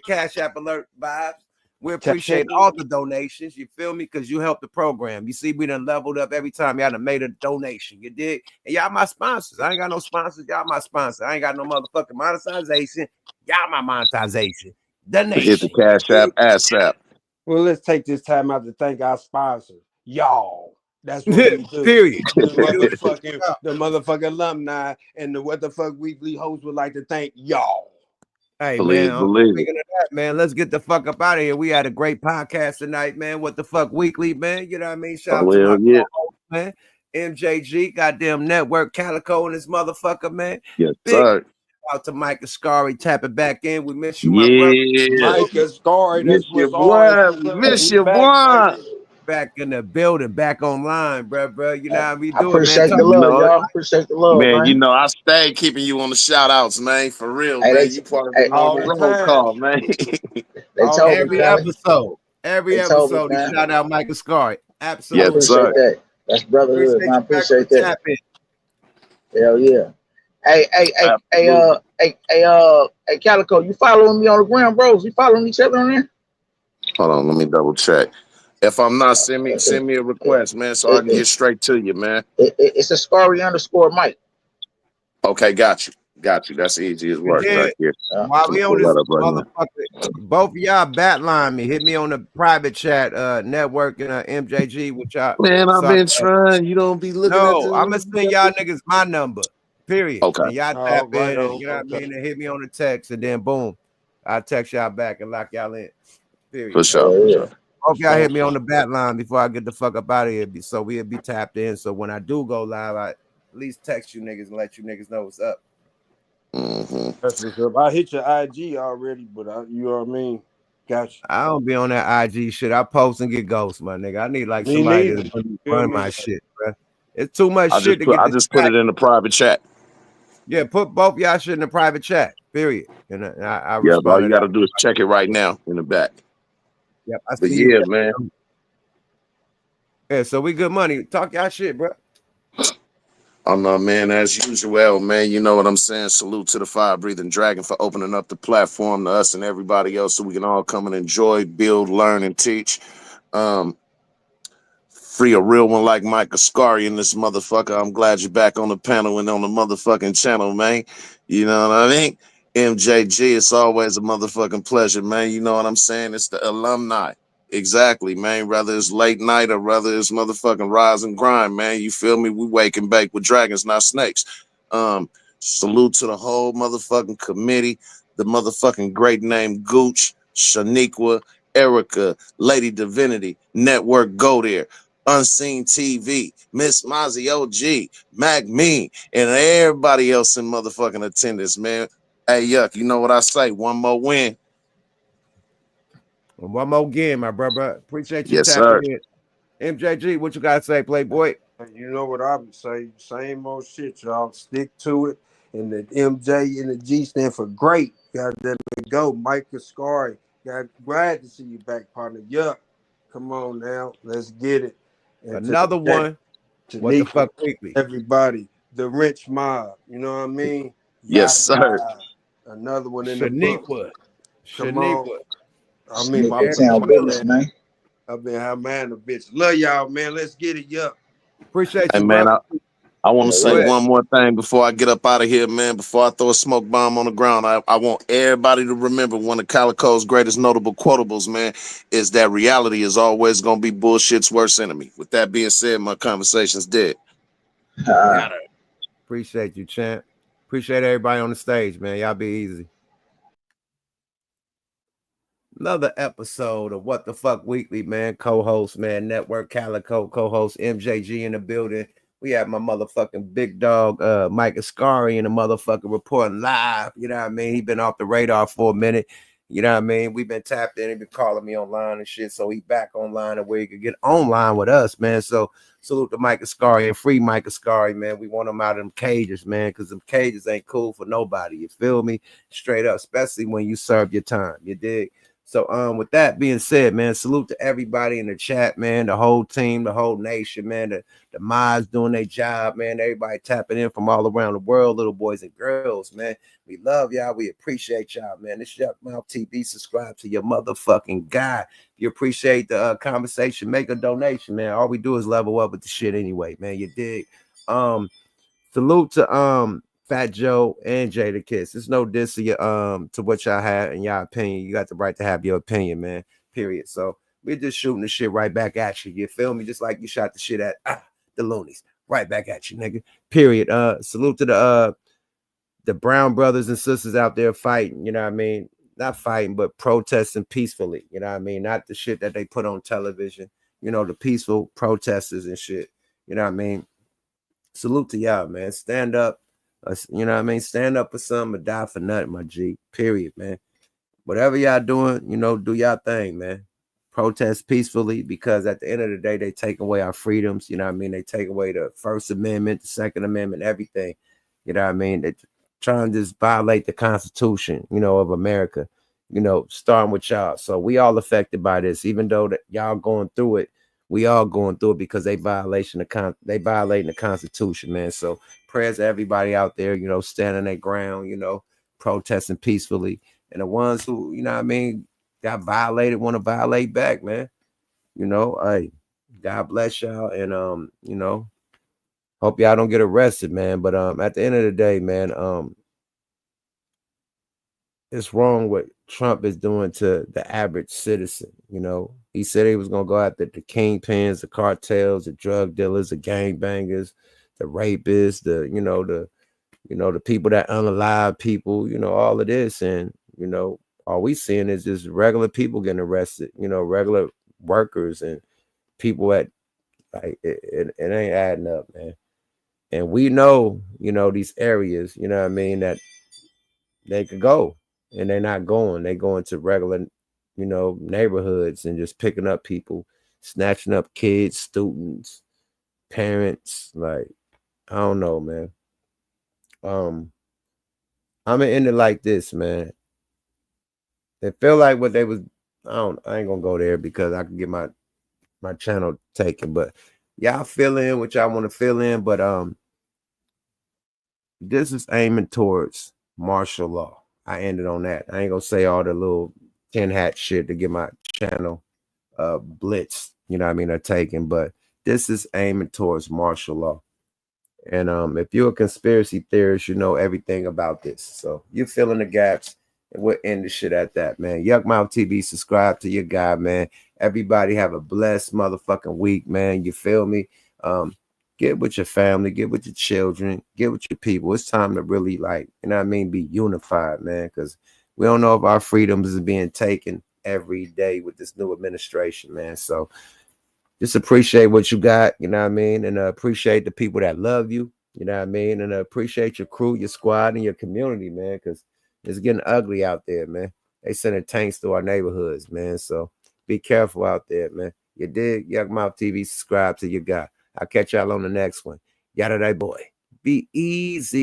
Cash App alert vibes. We appreciate all the donations. You feel me? Because you help the program. You see, we done leveled up every time y'all done made a donation. You dig? And y'all my sponsors. I ain't got no sponsors. Y'all my sponsors. I ain't got no motherfucking monetization. Y'all my monetization. Donation. Hit the Cash App, ass app. Well, let's take this time out to thank our sponsors. Y'all. That's what we do. Period. The motherfucking alumni and the What the Fuck Weekly host would like to thank y'all. Hey, Believe man, it. speaking of that, man, let's get the fuck up out of here. We had a great podcast tonight, man. What the Fuck Weekly, man. You know what I mean? Shout out to my co-host, man. MJG, goddamn network, Calico and this motherfucker, man. Yes, Big sir. shout out to Mike Ascari tapping back in. We miss you, my Yeah. brother. Mike Ascari, Miss that's your what's ours. boy. Miss We your back, boy. baby. Back in the building, back online, bro. You know how we I do it, man. appreciate the love, y'all. Appreciate the love, Man, you man. know, I stay keeping you on the shout outs, man. For real, Hey, man. You part of the all normal the roll time. call, man. They told me, every man. episode. Every They told me, episode, he man. shout out Mike Ascari. I Absolutely. appreciate that. That's brotherhood, man. I appreciate that. Hell yeah. Hey, Calico, you following me on the ground, bros? We following each other on there? Hold on, let me double check. If I'm not, send me a request, man, so I can get straight to you, man. It's a Ascari_Mike. Okay, got you. That's easy as work right here. While we on Pull this that up right now. motherfucker, both of y'all batline me. Hit me on the private chat network and MJG with y'all. Man, I've been trying. You don't be looking at No, the. I'm gonna send y'all niggas my number. Period. Okay. And y'all tap in, you know what I mean, and hit me on the text, and then boom, I text y'all back and lock y'all in. Period. For sure. Hope y'all hit me on the bat line before I get the fuck up out of here, so we'll be tapped in. So when I do go live, I at least text you niggas and let you niggas know what's up. That's what's up. I hit your IG already, but you know what I mean? Gotcha. I don't be on that IG shit. I post and get ghosts, my nigga. I need like Me somebody neither. to run my shit, bro. It's too much I shit to get. I just put it in the private chat. Yeah, put both y'all shit in the private chat. Period. And I Yeah, all you responded. got to do is check it right now in the back. Yep, I But see yeah, you. man. Yeah, so we good money. Talk y'all shit, bro. I'm not, man, as usual, man. You know what I'm saying? Salute to the Fire Breathing Dragon for opening up the platform to us and everybody else so we can all come and enjoy, build, learn, and teach. Free a real one like Mike Ascari in this motherfucker. I'm glad you're back on the panel and on the motherfucking channel, man. You know what I mean? MJG, it's always a motherfucking pleasure, man. You know what I'm saying? It's the alumni. Exactly, man. Whether it's late night or whether it's motherfucking rise and grind, man. You feel me? We wake and bake with dragons, not snakes. Salute to the whole motherfucking committee, the motherfucking great name Gooch, Shaniqua, Erica, Lady Divinity, Network Go There, Unseen TV, Miss Mozzie OG, Mac Me, and everybody else in motherfucking attendance, man. Hey, Yuck, you know what I say? One more win. One more game, my brother. Appreciate you Yes, tapping sir. in. MJG, what you gotta say, Playboy? You know what I would say? Same old shit, y'all. Stick to it. And the MJ and the G stand for great. Goddamn it, go. Mike Ascari. Glad to see you back, partner. Yuck. Come on now. Let's get it. And Another one. What the fuck weekly? Everybody. The Rich Mob. You know what I mean? Yes, sir. Another one in the book. Come on. I mean, my town business, man. I've been how man a bitch. Love y'all, man. Let's get it, yup. Appreciate Hey, you, man, bro. I want to say ahead. one more thing before I get up out of here, man. Before I throw a smoke bomb on the ground, I want everybody to remember one of Calico's greatest notable quotables, man, is that reality is always going to be bullshit's worst enemy. With that being said, my conversation's dead. Appreciate you, champ. Appreciate everybody on the stage, man. Y'all be easy. Another episode of What the Fuck Weekly, man. Co-host, man. Network Calico, co-host MJG in the building. We have my motherfucking big dog, Mike Ascari, in the motherfucking reporting live. You know what I mean? He been off the radar for a minute. You know what I mean? We've been tapped in. He been calling me online and shit. So he back online and where he could get online with us, man. So salute to Mike Ascari and free Mike Ascari, man. We want him out of them cages, man, because them cages ain't cool for nobody. You feel me? Straight up, especially when you serve your time. You dig? So with that being said, man, salute to everybody in the chat, man, the whole team, the whole nation, man, the mods doing their job, man, everybody tapping in from all around the world, little boys and girls, man. We love y'all. We appreciate y'all, man. It's Yuck Mouth TV. Subscribe to your motherfucking guy. If you appreciate the conversation, make a donation, man. All we do is level up with the shit anyway, man. You dig? Salute to Fat Joe and Jada Kiss. It's no diss to what y'all had in y'all opinion. You got the right to have your opinion, man. Period. So we're just shooting the shit right back at you. You feel me? Just like you shot the shit at the LUNIZ. Right back at you, nigga. Period. Salute to the brown brothers and sisters out there fighting, you know what I mean? Not fighting, but protesting peacefully. You know what I mean? Not the shit that they put on television. You know, the peaceful protesters and shit. You know what I mean? Salute to y'all, man. Stand up. You know what I mean? Stand up for something or die for nothing, my G. Period, man. Whatever y'all doing, you know, do y'all thing, man. Protest peacefully, because at the end of the day, they take away our freedoms. You know what I mean? They take away the First Amendment, the Second Amendment, everything. You know what I mean? They trying to just violate the Constitution, you know, of America, you know, starting with y'all. So we all affected by this, even though that y'all going through it. We all going through it because they violating the Constitution, man. So prayers to everybody out there, you know, standing their ground, you know, protesting peacefully. And the ones who, you know what I mean, got violated, want to violate back, man. You know, hey, God bless y'all. And you know, hope y'all don't get arrested, man. But at the end of the day, man, it's wrong what Trump is doing to the average citizen. You know, he said he was gonna go after the kingpins, the cartels, the drug dealers, the gangbangers, the rapists, the people that unalive people, you know, all of this. And, you know, all we seeing is just regular people getting arrested, you know, regular workers and people at like it ain't adding up, man. And we know, you know, these areas, you know what I mean, that they could go and they're not going. They go into regular, you know, neighborhoods and just picking up people, snatching up kids, students, parents. Like, I don't know, man. I'm gonna end it like this, man. It feel like what they was. I ain't gonna go there because I can get my channel taken. But y'all fill in what y'all want to fill in. But this is aiming towards martial law. I ended on that. I ain't gonna say all the little tin hat shit to get my channel blitzed. You know what I mean? Or taken. But this is aiming towards martial law. And if you're a conspiracy theorist, you know everything about this. So you're filling the gaps, and we'll end the shit at that, man. Yuck Mouth TV, subscribe to your guy, man. Everybody have a blessed motherfucking week, man. You feel me? Get with your family, get with your children, get with your people. It's time to really, like, you know what I mean, be unified, man, because we don't know if our freedoms is being taken every day with this new administration, man. So just appreciate what you got, you know what I mean? And appreciate the people that love you, you know what I mean? And appreciate your crew, your squad, and your community, man, because it's getting ugly out there, man. They sending tanks to our neighborhoods, man. So be careful out there, man. You dig? Yuck Mouth TV, subscribe to your guy. I'll catch y'all on the next one. Yada day boy. Be easy.